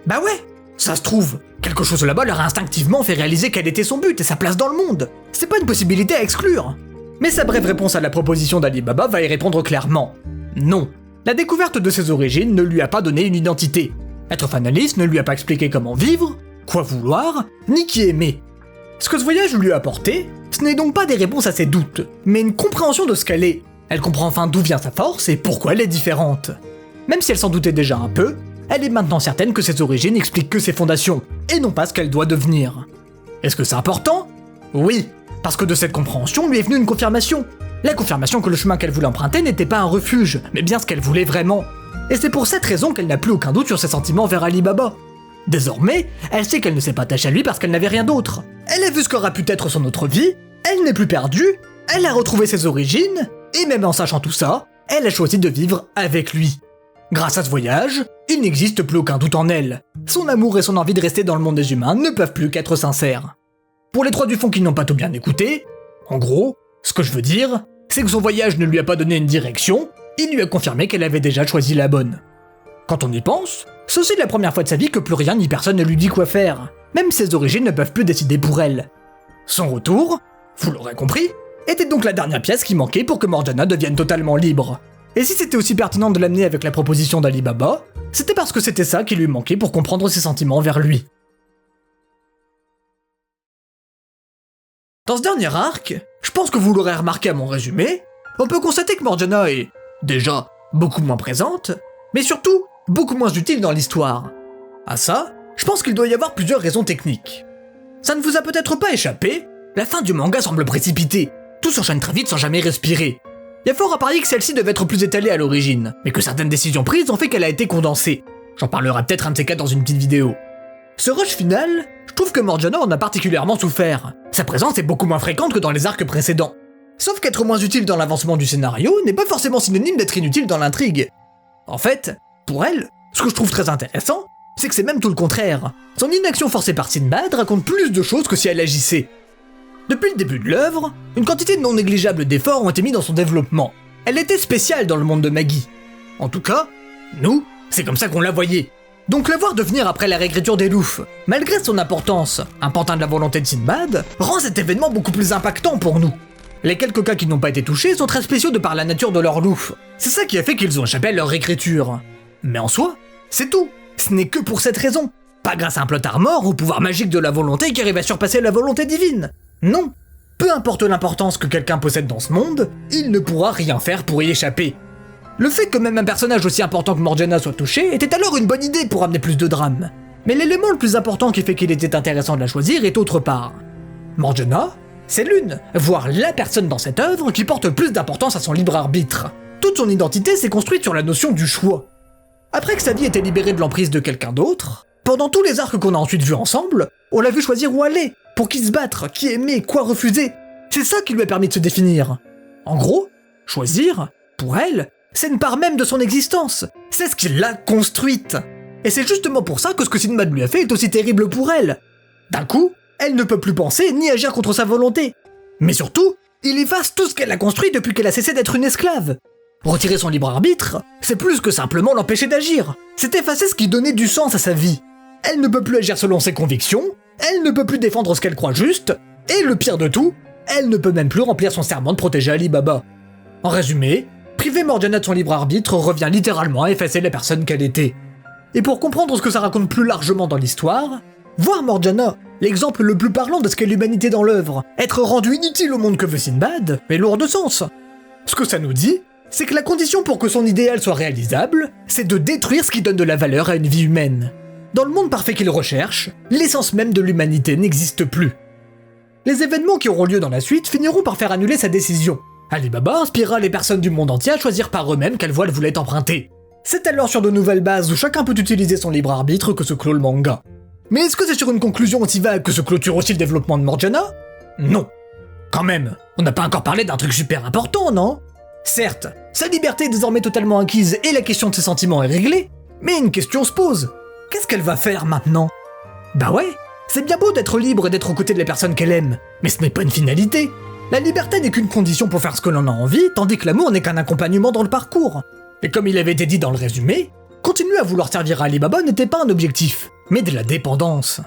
Bah ouais, Ça se trouve, quelque chose là-bas leur a instinctivement fait réaliser quel était son but et sa place dans le monde. C'est pas une possibilité à exclure. Mais sa brève réponse à la proposition d'Ali Baba va y répondre clairement. Non. La découverte de ses origines ne lui a pas donné une identité. Être fanaliste ne lui a pas expliqué comment vivre, quoi vouloir, ni qui aimer. Ce que ce voyage lui a apporté, ce n'est donc pas des réponses à ses doutes, mais une compréhension de ce qu'elle est. Elle comprend enfin d'où vient sa force et pourquoi elle est différente. Même si elle s'en doutait déjà un peu, elle est maintenant certaine que ses origines expliquent que ses fondations, et non pas ce qu'elle doit devenir. Est-ce que c'est important ? Oui, parce que de cette compréhension lui est venue une confirmation. La confirmation que le chemin qu'elle voulait emprunter n'était pas un refuge, mais bien ce qu'elle voulait vraiment. Et c'est pour cette raison qu'elle n'a plus aucun doute sur ses sentiments vers Ali Baba. Désormais, elle sait qu'elle ne s'est pas attachée à lui parce qu'elle n'avait rien d'autre. Elle a vu ce qu'aura pu être son autre vie, elle n'est plus perdue, elle a retrouvé ses origines, et même en sachant tout ça, elle a choisi de vivre avec lui. Grâce à ce voyage, il n'existe plus aucun doute en elle. Son amour et son envie de rester dans le monde des humains ne peuvent plus qu'être sincères. Pour les trois du fond qui n'ont pas tout bien écouté, en gros, ce que je veux dire, c'est que son voyage ne lui a pas donné une direction, il lui a confirmé qu'elle avait déjà choisi la bonne. Quand on y pense, c'est aussi la première fois de sa vie que plus rien ni personne ne lui dit quoi faire. Même ses origines ne peuvent plus décider pour elle. Son retour, vous l'aurez compris, était donc la dernière pièce qui manquait pour que Morgiana devienne totalement libre. Et si c'était aussi pertinent de l'amener avec la proposition d'Ali Baba, c'était parce que c'était ça qui lui manquait pour comprendre ses sentiments vers lui. Dans ce dernier arc, je pense que vous l'aurez remarqué à mon résumé, on peut constater que Morgiana est, déjà, beaucoup moins présente, mais surtout, beaucoup moins utile dans l'histoire. À ça, je pense qu'il doit y avoir plusieurs raisons techniques. Ça ne vous a peut-être pas échappé, la fin du manga semble précipitée, tout s'enchaîne très vite sans jamais respirer. Il y a fort à parier que celle-ci devait être plus étalée à l'origine, mais que certaines décisions prises ont fait qu'elle a été condensée. J'en parlerai peut-être un de ces cas dans une petite vidéo. Ce rush final, je trouve que Morgiana en a particulièrement souffert. Sa présence est beaucoup moins fréquente que dans les arcs précédents. Sauf qu'être moins utile dans l'avancement du scénario n'est pas forcément synonyme d'être inutile dans l'intrigue. En fait, pour elle, ce que je trouve très intéressant, c'est que c'est même tout le contraire. Son inaction forcée par Sinbad raconte plus de choses que si elle agissait. Depuis le début de l'œuvre, une quantité non négligeable d'efforts ont été mis dans son développement. Elle était spéciale dans le monde de Maggie. En tout cas, nous, c'est comme ça qu'on la voyait. Donc la voir devenir après la réécriture des Loufs, malgré son importance, un pantin de la volonté de Sinbad, rend cet événement beaucoup plus impactant pour nous. Les quelques cas qui n'ont pas été touchés sont très spéciaux de par la nature de leur Louf. C'est ça qui a fait qu'ils ont échappé à leur réécriture. Mais en soi, c'est tout. Ce n'est que pour cette raison. Pas grâce à un plot armor ou pouvoir magique de la volonté qui arrive à surpasser la volonté divine. Non. Peu importe l'importance que quelqu'un possède dans ce monde, il ne pourra rien faire pour y échapper. Le fait que même un personnage aussi important que Morgiana soit touché était alors une bonne idée pour amener plus de drame. Mais l'élément le plus important qui fait qu'il était intéressant de la choisir est autre part. Morgiana, c'est l'une, voire la personne dans cette œuvre qui porte le plus d'importance à son libre arbitre. Toute son identité s'est construite sur la notion du choix. Après que sa vie était libérée de l'emprise de quelqu'un d'autre, pendant tous les arcs qu'on a ensuite vus ensemble, on l'a vu choisir où aller, pour qui se battre, qui aimer, quoi refuser. C'est ça qui lui a permis de se définir. En gros, choisir, pour elle, c'est une part même de son existence. C'est ce qui l'a construite. Et c'est justement pour ça que ce que Sinbad lui a fait est aussi terrible pour elle. D'un coup, elle ne peut plus penser ni agir contre sa volonté. Mais surtout, il efface tout ce qu'elle a construit depuis qu'elle a cessé d'être une esclave. Retirer son libre arbitre, c'est plus que simplement l'empêcher d'agir. C'est effacer ce qui donnait du sens à sa vie. Elle ne peut plus agir selon ses convictions, elle ne peut plus défendre ce qu'elle croit juste, et le pire de tout, elle ne peut même plus remplir son serment de protéger Ali Baba. En résumé, priver Morgiana de son libre arbitre revient littéralement à effacer la personne qu'elle était. Et pour comprendre ce que ça raconte plus largement dans l'histoire, voir Morgiana, l'exemple le plus parlant de ce qu'est l'humanité dans l'œuvre, être rendu inutile au monde que veut Sinbad, est lourd de sens. Ce que ça nous dit, c'est que la condition pour que son idéal soit réalisable, c'est de détruire ce qui donne de la valeur à une vie humaine. Dans le monde parfait qu'il recherche, l'essence même de l'humanité n'existe plus. Les événements qui auront lieu dans la suite finiront par faire annuler sa décision. Ali Baba inspirera les personnes du monde entier à choisir par eux-mêmes quelle voie elles voulaient emprunter. C'est alors sur de nouvelles bases où chacun peut utiliser son libre arbitre que se clôt le manga. Mais est-ce que c'est sur une conclusion aussi vague que se clôture aussi le développement de Morgiana ? Non. Quand même, on n'a pas encore parlé d'un truc super important, non ? Certes, sa liberté est désormais totalement acquise et la question de ses sentiments est réglée, mais une question se pose. Qu'est-ce qu'elle va faire maintenant ? Bah ouais, c'est bien beau d'être libre et d'être aux côtés de la personne qu'elle aime, mais ce n'est pas une finalité. La liberté n'est qu'une condition pour faire ce que l'on a envie, tandis que l'amour n'est qu'un accompagnement dans le parcours. Et comme il avait été dit dans le résumé, Continuer à vouloir servir à Alibaba n'était pas un objectif, mais de la dépendance.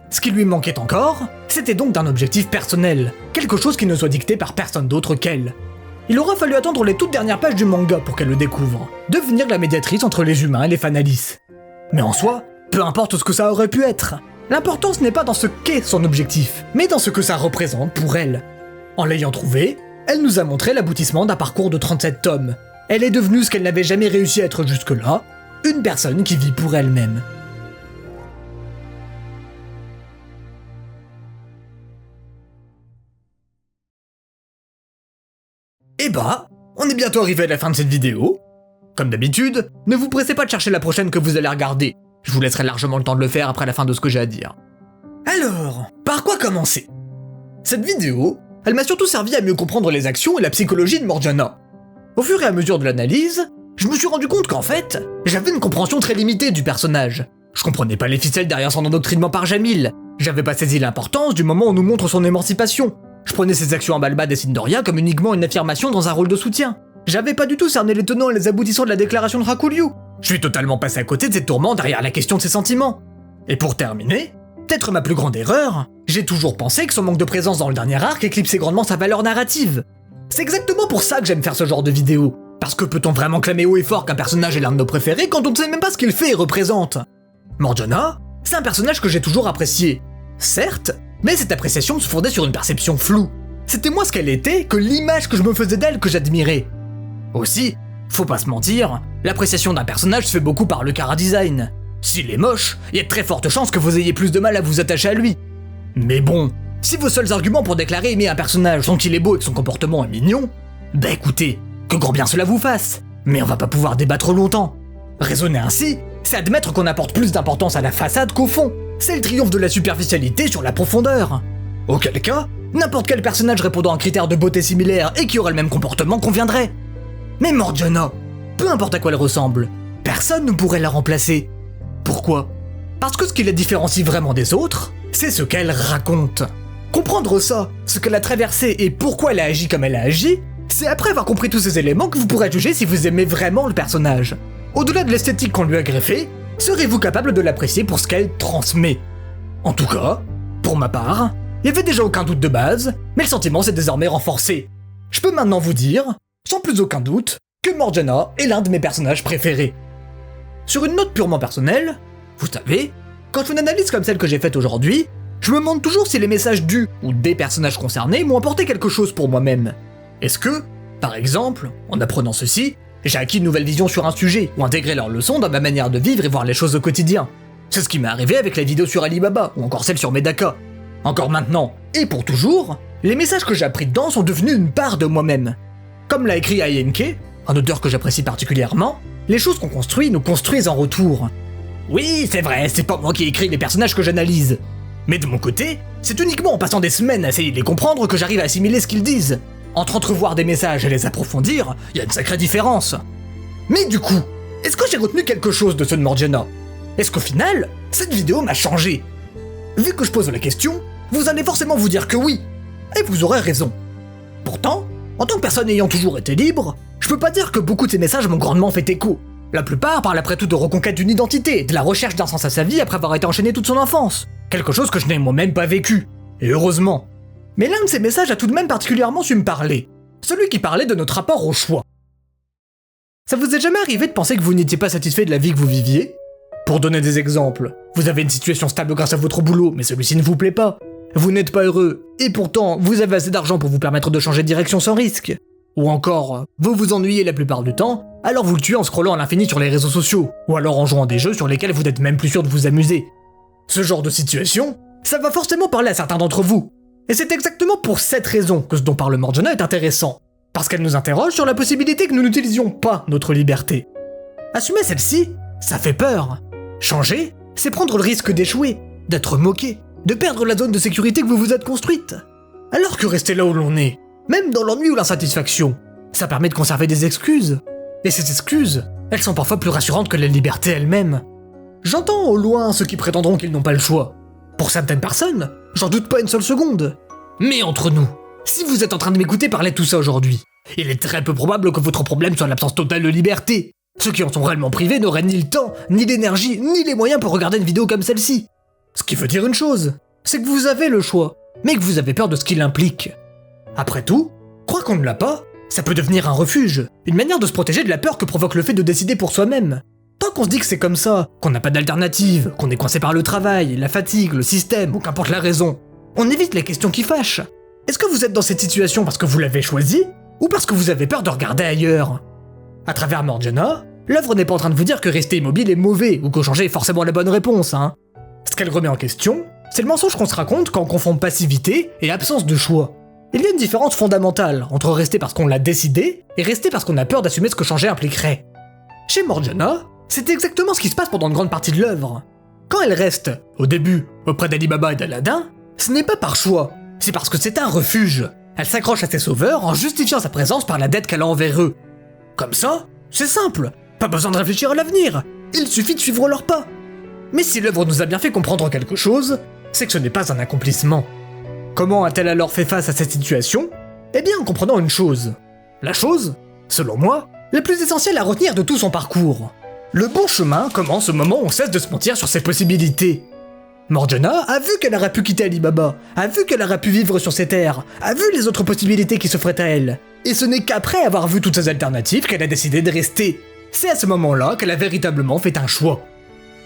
Ce qui lui manquait encore, c'était donc d'un objectif personnel, quelque chose qui ne soit dicté par personne d'autre qu'elle. Il aura fallu attendre les toutes dernières pages du manga pour qu'elle le découvre, devenir la médiatrice entre les humains et les Fanalice. Mais en soi, peu importe ce que ça aurait pu être, l'importance n'est pas dans ce qu'est son objectif, mais dans ce que ça représente pour elle. En l'ayant trouvé, elle nous a montré l'aboutissement d'un parcours de 37 tomes. Elle est devenue ce qu'elle n'avait jamais réussi à être jusque-là, une personne qui vit pour elle-même. Et bah, on est bientôt arrivé à la fin de cette vidéo. Comme d'habitude, ne vous pressez pas de chercher la prochaine que vous allez regarder. Je vous laisserai largement le temps de le faire après la fin de ce que j'ai à dire. Alors, par quoi commencer? Cette vidéo, elle m'a surtout servi à mieux comprendre les actions et la psychologie de Morgiana. Au fur et à mesure de l'analyse, je me suis rendu compte qu'en fait, j'avais une compréhension très limitée du personnage. Je comprenais pas les ficelles derrière son endoctrinement par Jamil. J'avais pas saisi l'importance du moment où on nous montre son émancipation. Je prenais ses actions à Balbad et Sindoria comme uniquement une affirmation dans un rôle de soutien. J'avais pas du tout cerné les tenants et les aboutissants de la déclaration de Rakulyu. Je suis totalement passé à côté de ces tourments derrière la question de ses sentiments. Et pour terminer, peut-être ma plus grande erreur, j'ai toujours pensé que son manque de présence dans le dernier arc éclipsait grandement sa valeur narrative. C'est exactement pour ça que j'aime faire ce genre de vidéo. Parce que peut-on vraiment clamer haut et fort qu'un personnage est l'un de nos préférés quand on ne sait même pas ce qu'il fait et représente? Morgiana, c'est un personnage que j'ai toujours apprécié. Certes, mais cette appréciation se fondait sur une perception floue. C'était moins ce qu'elle était que l'image que je me faisais d'elle que j'admirais. Aussi, faut pas se mentir, l'appréciation d'un personnage se fait beaucoup par le chara-design. S'il est moche, il y a de très fortes chances que vous ayez plus de mal à vous attacher à lui. Mais bon, si vos seuls arguments pour déclarer aimer un personnage sont qu'il est beau et que son comportement est mignon, bah écoutez, que grand bien cela vous fasse. Mais on va pas pouvoir débattre longtemps. Raisonner ainsi, c'est admettre qu'on apporte plus d'importance à la façade qu'au fond. C'est le triomphe de la superficialité sur la profondeur. Auquel cas, n'importe quel personnage répondant à un critère de beauté similaire et qui aura le même comportement conviendrait. Mais Morgiana, peu importe à quoi elle ressemble, personne ne pourrait la remplacer. Pourquoi? Parce que ce qui la différencie vraiment des autres, c'est ce qu'elle raconte. Comprendre ça, ce qu'elle a traversé et pourquoi elle a agi comme elle a agi, c'est après avoir compris tous ces éléments que vous pourrez juger si vous aimez vraiment le personnage. Au-delà de l'esthétique qu'on lui a greffée, serez-vous capable de l'apprécier pour ce qu'elle transmet? En tout cas, pour ma part, il n'y avait déjà aucun doute de base, mais le sentiment s'est désormais renforcé. Je peux maintenant vous dire, sans plus aucun doute, que Morgiana est l'un de mes personnages préférés. Sur une note purement personnelle, vous savez, quand je fais une analyse comme celle que j'ai faite aujourd'hui, je me demande toujours si les messages du ou des personnages concernés m'ont apporté quelque chose pour moi-même. Est-ce que, par exemple, en apprenant ceci, j'ai acquis une nouvelle vision sur un sujet ou intégré leurs leçons dans ma manière de vivre et voir les choses au quotidien? C'est ce qui m'est arrivé avec la vidéo sur Alibaba ou encore celle sur Medaka. Encore maintenant, et pour toujours, les messages que j'ai appris dedans sont devenus une part de moi-même. Comme l'a écrit Ayenke, un auteur que j'apprécie particulièrement, les choses qu'on construit nous construisent en retour. Oui, c'est vrai, c'est pas moi qui écris les personnages que j'analyse. Mais de mon côté, c'est uniquement en passant des semaines à essayer de les comprendre que j'arrive à assimiler ce qu'ils disent. Entre entrevoir des messages et les approfondir, il y a une sacrée différence. Mais du coup, est-ce que j'ai retenu quelque chose de ceux de Morgiana? Est-ce qu'au final, cette vidéo m'a changé? Vu que je pose la question, vous allez forcément vous dire que oui. Et vous aurez raison. Pourtant, en tant que personne ayant toujours été libre, je peux pas dire que beaucoup de ces messages m'ont grandement fait écho. La plupart parlent après tout de reconquête d'une identité, de la recherche d'un sens à sa vie après avoir été enchaîné toute son enfance. Quelque chose que je n'ai moi-même pas vécu. Et heureusement. Mais l'un de ces messages a tout de même particulièrement su me parler. Celui qui parlait de notre rapport au choix. Ça vous est jamais arrivé de penser que vous n'étiez pas satisfait de la vie que vous viviez? Pour donner des exemples, vous avez une situation stable grâce à votre boulot, mais celui-ci ne vous plaît pas. Vous n'êtes pas heureux, et pourtant, vous avez assez d'argent pour vous permettre de changer de direction sans risque. Ou encore, vous vous ennuyez la plupart du temps, alors vous le tuez en scrollant à l'infini sur les réseaux sociaux, ou alors en jouant à des jeux sur lesquels vous n'êtes même plus sûr de vous amuser. Ce genre de situation, ça va forcément parler à certains d'entre vous. Et c'est exactement pour cette raison que ce dont parle Morgiana est intéressant. Parce qu'elle nous interroge sur la possibilité que nous n'utilisions pas notre liberté. Assumer celle-ci, ça fait peur. Changer, c'est prendre le risque d'échouer, d'être moqué, de perdre la zone de sécurité que vous vous êtes construite. Alors que rester là où l'on est, même dans l'ennui ou l'insatisfaction, ça permet de conserver des excuses. Et ces excuses, elles sont parfois plus rassurantes que la liberté elle-même. J'entends au loin ceux qui prétendront qu'ils n'ont pas le choix. Pour certaines personnes, j'en doute pas une seule seconde. Mais entre nous, si vous êtes en train de m'écouter parler de tout ça aujourd'hui, il est très peu probable que votre problème soit l'absence totale de liberté. Ceux qui en sont réellement privés n'auraient ni le temps, ni l'énergie, ni les moyens pour regarder une vidéo comme celle-ci. Ce qui veut dire une chose, c'est que vous avez le choix, mais que vous avez peur de ce qu'il implique. Après tout, croire qu'on ne l'a pas, ça peut devenir un refuge, une manière de se protéger de la peur que provoque le fait de décider pour soi-même. Tant qu'on se dit que c'est comme ça, qu'on n'a pas d'alternative, qu'on est coincé par le travail, la fatigue, le système, ou qu'importe la raison, on évite les questions qui fâchent. Est-ce que vous êtes dans cette situation parce que vous l'avez choisi, ou parce que vous avez peur de regarder ailleurs? À travers Morgiana, l'œuvre n'est pas en train de vous dire que rester immobile est mauvais, ou que changer est forcément la bonne réponse, hein. Ce qu'elle remet en question, c'est le mensonge qu'on se raconte quand on confond passivité et absence de choix. Il y a une différence fondamentale entre rester parce qu'on l'a décidé et rester parce qu'on a peur d'assumer ce que changer impliquerait. Chez Morgiana, c'est exactement ce qui se passe pendant une grande partie de l'œuvre. Quand elle reste, au début, auprès d'Ali Baba et d'Aladin, ce n'est pas par choix, c'est parce que c'est un refuge. Elle s'accroche à ses sauveurs en justifiant sa présence par la dette qu'elle a envers eux. Comme ça, c'est simple, pas besoin de réfléchir à l'avenir, il suffit de suivre leurs pas. Mais si l'œuvre nous a bien fait comprendre quelque chose, c'est que ce n'est pas un accomplissement. Comment a-t-elle alors fait face à cette situation? Eh bien en comprenant une chose. La chose, selon moi, la plus essentielle à retenir de tout son parcours. Le bon chemin commence au moment où on cesse de se mentir sur ses possibilités. Morgiana a vu qu'elle aurait pu quitter Ali Baba, a vu qu'elle aurait pu vivre sur ses terres, a vu les autres possibilités qui s'offraient à elle. Et ce n'est qu'après avoir vu toutes ces alternatives qu'elle a décidé de rester. C'est à ce moment-là qu'elle a véritablement fait un choix.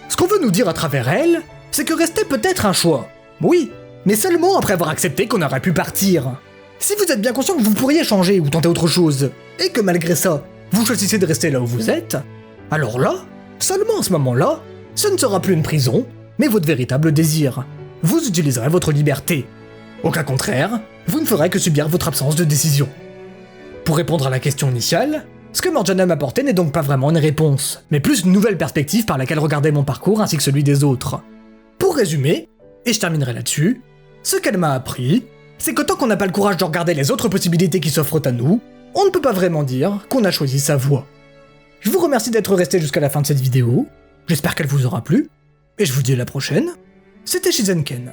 Ce qu'on veut nous dire à travers elle, c'est que rester peut être un choix. Oui, mais seulement après avoir accepté qu'on aurait pu partir. Si vous êtes bien conscient que vous pourriez changer ou tenter autre chose, et que malgré ça, vous choisissez de rester là où vous êtes, alors là, seulement à ce moment-là, ce ne sera plus une prison, mais votre véritable désir. Vous utiliserez votre liberté. Au cas contraire, vous ne ferez que subir votre absence de décision. Pour répondre à la question initiale, ce que Morgiana m'a apporté n'est donc pas vraiment une réponse, mais plus une nouvelle perspective par laquelle regarder mon parcours ainsi que celui des autres. Pour résumer, et je terminerai là-dessus, ce qu'elle m'a appris, c'est que tant qu'on n'a pas le courage de regarder les autres possibilités qui s'offrent à nous, on ne peut pas vraiment dire qu'on a choisi sa voie. Je vous remercie d'être resté jusqu'à la fin de cette vidéo, j'espère qu'elle vous aura plu, et je vous dis à la prochaine, c'était Shizenken.